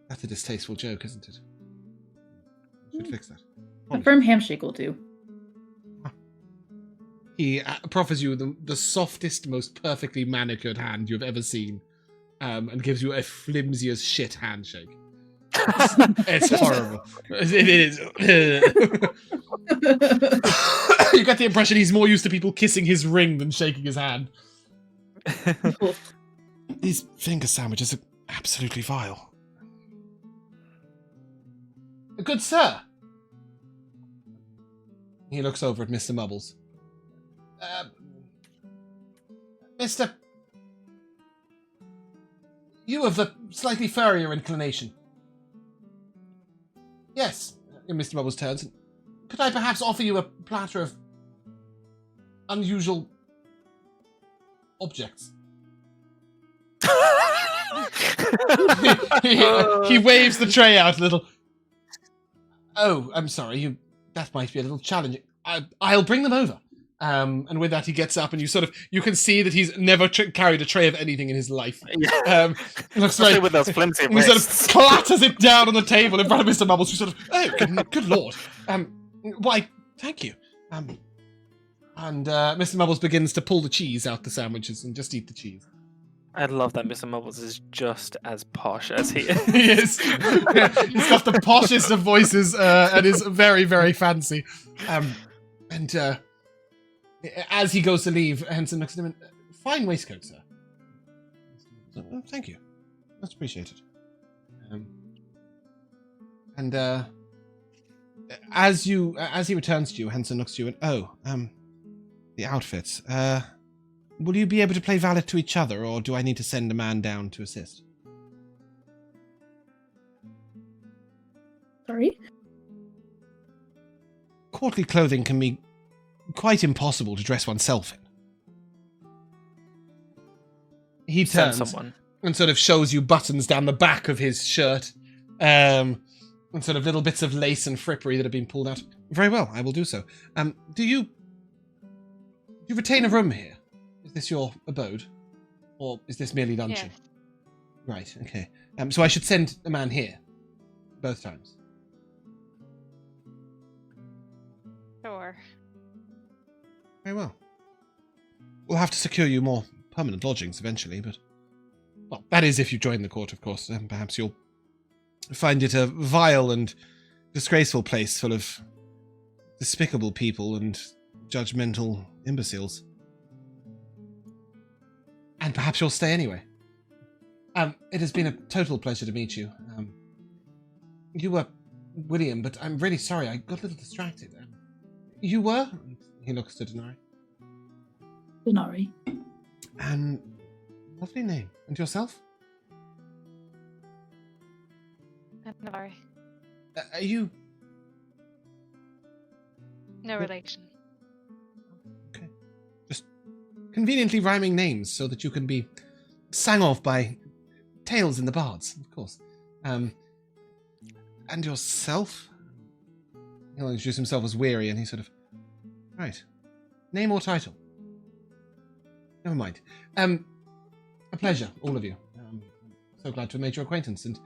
That's a distasteful joke, isn't it? Should fix that. A firm handshake will do. He proffers you the softest, most perfectly manicured hand you've ever seen, and gives you a flimsy as shit handshake. It's horrible. It is. You get the impression he's more used to people kissing his ring than shaking his hand. These finger sandwiches are absolutely vile. Good sir. He looks over at Mr. Mubbles. Mr. You of the slightly furrier inclination. Yes, Mr. Mubbles turns. Could I perhaps offer you a platter of unusual objects? he waves the tray out a little. Oh, I'm sorry. That might be a little challenging. I'll bring them over. And with that, he gets up, and you can see that he's never carried a tray of anything in his life. Yeah. Looks Especially like with those flimsy he sort of wrists. clatters it down on the table in front of Mr. Mumbles, who sort of, oh, good lord. Why, thank you. And Mr. Mumbles begins to pull the cheese out the sandwiches and just eat the cheese. I love that Mr. Mumbles is just as posh as he is. He is. He's got the poshest of voices and is very, very fancy. As he goes to leave, Henson looks at him and, fine waistcoat, sir. Oh, thank you. Much appreciated. As he returns to you, Henson looks to you and, the outfits. Will you be able to play valet to each other, or do I need to send a man down to assist? Sorry? Courtly clothing can be quite impossible to dress oneself in. He Send turns someone. and sort of shows you buttons down the back of his shirt, and sort of little bits of lace and frippery that have been pulled out. Very well, I will do so. Do you retain a room here? Is this your abode? Or is this merely luncheon? Yes. Right, okay. So I should send a man here? Both times? Sure. Very well. We'll have to secure you more permanent lodgings eventually, but... Well, that is if you join the court, of course. Perhaps you'll find it a vile and disgraceful place full of despicable people and judgmental imbeciles. And perhaps you'll stay anyway. It has been a total pleasure to meet you. You were William, but I'm really sorry, I got a little distracted. You were? He looks to Dinari. Dinari. And lovely name. And yourself? Anivari. Are you... No relation. Okay. Just conveniently rhyming names so that you can be sang off by tales in the bards, of course. And yourself? He'll introduce himself as Weary, and he sort of... Right. Name or title? Never mind. A pleasure, all of you. So glad to have made your acquaintance, and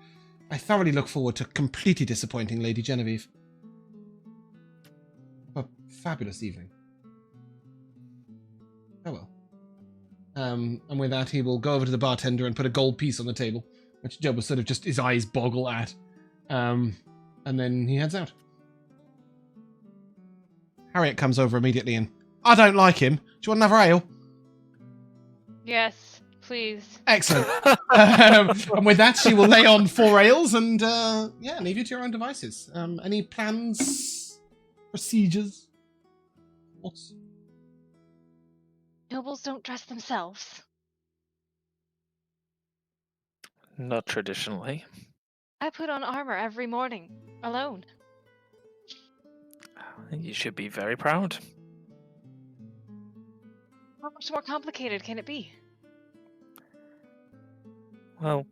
I thoroughly look forward to completely disappointing Lady Genevieve. A fabulous evening. Oh well. And with that, he will go over to the bartender and put a gold piece on the table, which Joe will sort of just his eyes boggle at. And then he heads out. Harriet comes over immediately and, I don't like him. Do you want another ale? Yes, please. Excellent. And with that, she will lay on 4 ales and, leave you to your own devices. Any plans? Procedures? What's... Nobles don't dress themselves. Not traditionally. I put on armor every morning, alone. You should be very proud. How much more complicated can it be? Well,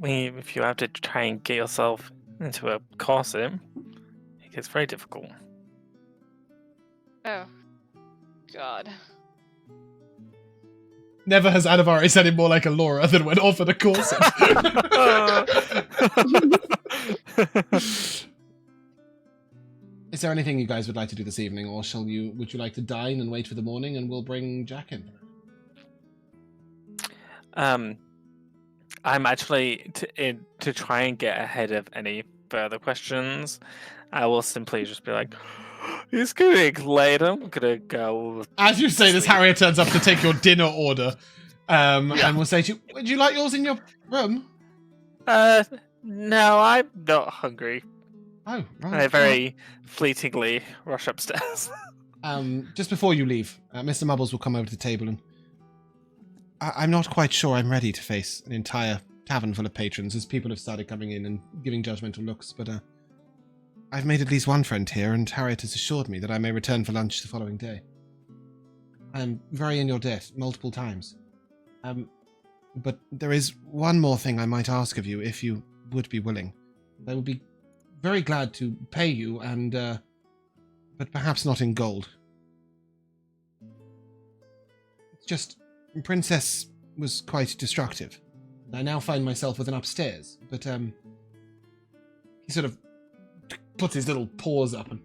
if you have to try and get yourself into a corset, it gets very difficult. Oh. God. Never has Anivari sounded more like Elora than when offered a corset. Is there anything you guys would like to do this evening, or would you like to dine and wait for the morning and we'll bring Jack in? I'm actually, to try and get ahead of any further questions, I will simply just be like, it's getting late, I'm gonna go. As you say this, Harriet turns up to take your dinner order, and will say to you, would you like yours in your room? No, I'm not hungry. Oh, right. And I very fleetingly rush upstairs. Just before you leave, Mr. Mubbles will come over to the table and... I'm not quite sure I'm ready to face an entire tavern full of patrons as people have started coming in and giving judgmental looks, but I've made at least one friend here, and Harriet has assured me that I may return for lunch the following day. I am very in your debt, multiple times. But there is one more thing I might ask of you, if you would be willing. I would be very glad to pay you, and but perhaps not in gold. Just, Princess was quite destructive. I now find myself with an upstairs, but, he sort of puts his little paws up, and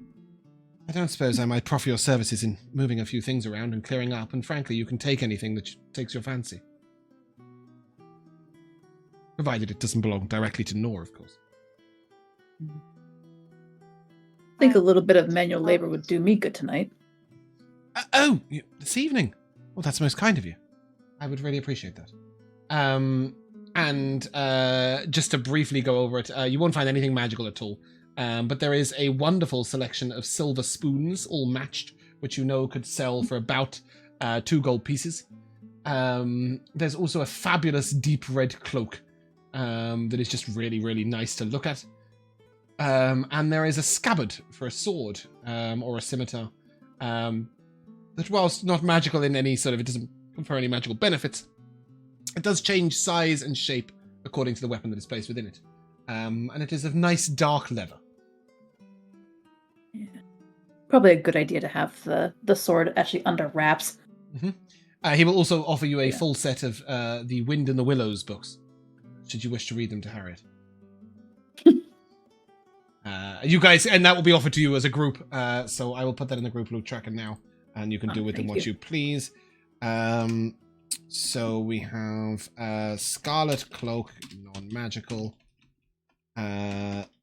I don't suppose I might proffer your services in moving a few things around and clearing up, and frankly, you can take anything that takes your fancy. Provided it doesn't belong directly to Nor, of course. I think a little bit of manual labor would do me good tonight. This evening? Well, that's most kind of you. I would really appreciate that. And just to briefly go over it, you won't find anything magical at all. But there is a wonderful selection of silver spoons, all matched, which you know could sell for about 2 gold pieces. There's also a fabulous deep red cloak that is just really, really nice to look at. And there is a scabbard for a sword or a scimitar that, whilst not magical in any sort of, it doesn't confer any magical benefits, it does change size and shape according to the weapon that is placed within it. And it is of nice dark leather. Yeah. Probably a good idea to have the sword actually under wraps. Mm-hmm. He will also offer you a full set of the Wind in the Willows books, should you wish to read them to Harriet. You guys, and that will be offered to you as a group, so I will put that in the group loot tracker now, and you can do with them what you please. So we have Scarlet Cloak, non-magical,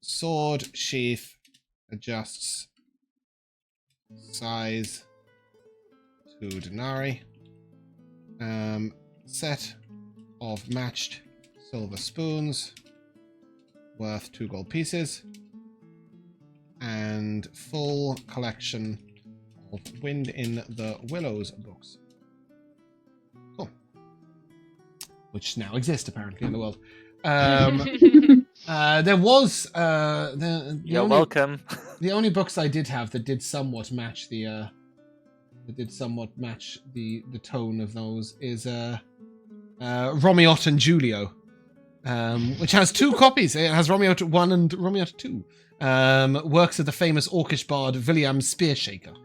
sword, sheath, adjusts size to Dinari, set of matched silver spoons worth 2 gold pieces, and full collection of Wind in the Willows books. Cool. Which now exist apparently in the world. There was You're welcome. The only books I did have that did somewhat match the tone of those is Romeot and Julio, which has 2 copies. It has Romeot 1 and Romeot 2. Works of the famous Orcish bard William Spearshaker.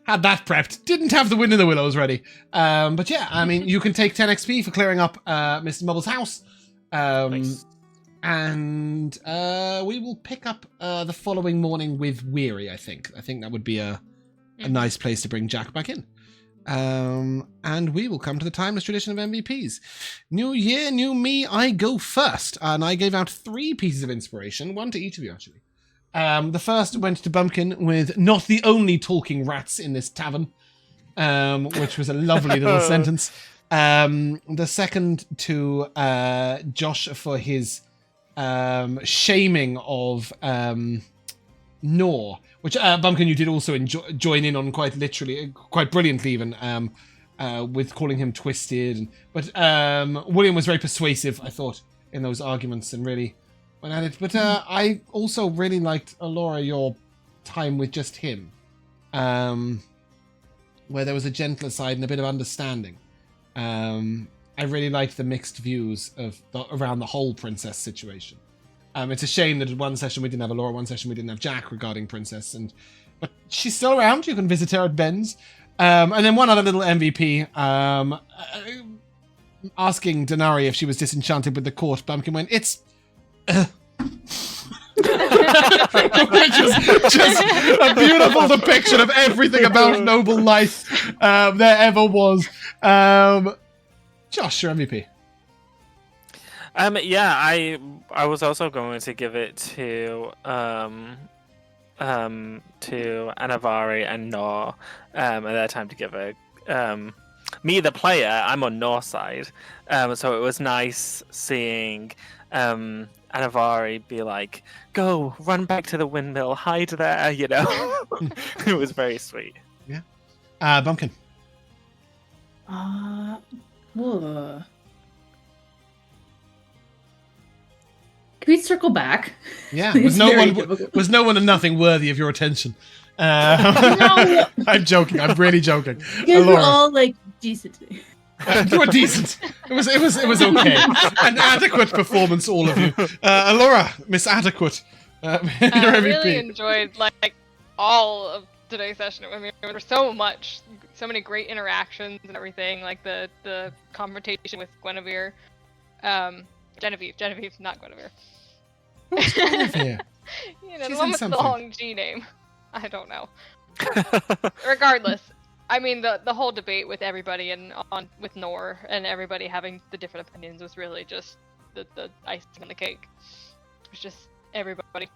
Had that prepped. Didn't have the Wind in the Willows ready. But yeah, I mean, you can take 10 XP for clearing up Mr. Mubble's house. Nice. And we will pick up the following morning with Weary, I think. I think that would be a nice place to bring Jack back in. And we will come to the timeless tradition of MVPs. New year, new me, I go first. And I gave out 3 pieces of inspiration, 1 to each of you, actually. The first went to Bumpkin with not the only talking rats in this tavern, which was a lovely little sentence. The second to Josh for his shaming of Nor, which Bumpkin, you did also join in on quite literally, quite brilliantly even, with calling him twisted. But William was very persuasive, I thought, in those arguments and really went at it. But I also really liked, Elora, your time with just him, where there was a gentler side and a bit of understanding. I really liked the mixed views of around the whole princess situation. It's a shame that at one session we didn't have Elora, one session we didn't have Jack regarding princess, but she's still around. You can visit her at Ben's. And then one other little MVP, asking Dinari if she was disenchanted with the court. Bumpkin went, it's... Which is just a beautiful depiction of everything about noble life there ever was. Josh, your MVP. Yeah, I was also going to give it to Anivari and Nor at that time to give it. Me, the player, I'm on Nor's side, so it was nice seeing Anivari be like, "Go, run back to the windmill, hide there," you know. It was very sweet. Yeah. Bumpkin. Whoa. Can we circle back? Yeah, was no one and nothing worthy of your attention. No. I'm joking. I'm really joking. You guys were all like decent. You were decent. It was okay. An adequate performance, all of you. Elora, Miss Adequate. Your MVP. I really enjoyed like all of today's session with me. There was so many great interactions and everything, like the confrontation with Guinevere. Genevieve, not Guinevere. Who's Guinevere? You know, She's the one in with something. the long G name. I don't know. Regardless, I mean the whole debate with everybody and with Nor and everybody having the different opinions was really just the icing on the cake. It was just everybody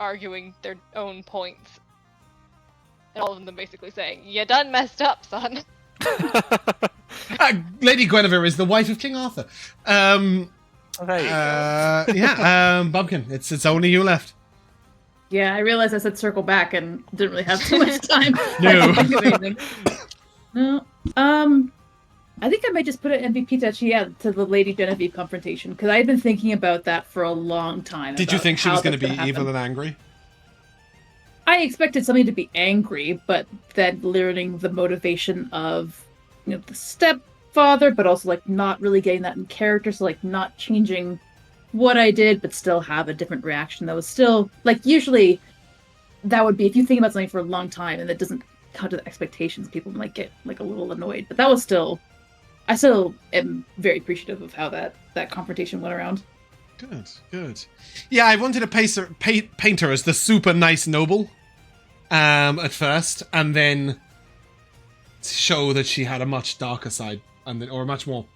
arguing their own points. And all of them basically saying, "You done messed up, son." Lady Guinevere is the wife of King Arthur. There you go. Yeah, Bumpkin, it's only you left. Yeah, I realized I said circle back and didn't really have too much time. No. to think of anything. No. I think I might just put an MVP to the Lady Genevieve confrontation, because I've been thinking about that for a long time. Did you about think she how was going to that's be gonna evil happen. and angry? I expected somebody to be angry, but then learning the motivation of, the stepfather, but also like not really getting that in character, so like not changing what I did, but still have a different reaction that was still like usually that would be if you think about something for a long time and it doesn't come to the expectations, people might get like a little annoyed. But that was still, I still am very appreciative of how that confrontation went around. Good. Yeah, I wanted to paint her as the super nice noble at first, and then show that she had a much darker side, or a much more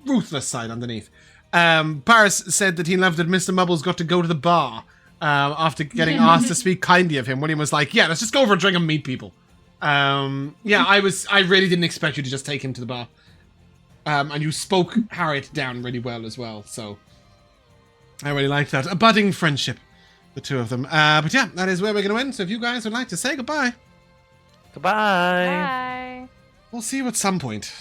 ruthless side underneath. Paris said that he loved that Mr. Mubbles got to go to the bar after getting asked to speak kindly of him. William was like, "Yeah, let's just go over a drink and meet people." I really didn't expect you to just take him to the bar. And you spoke Harriet down really well as well, so I really liked that. A budding friendship, the two of them. But yeah, that is where we're going to end. So if you guys would like to say goodbye, Goodbye. Bye. we'll see you at some point.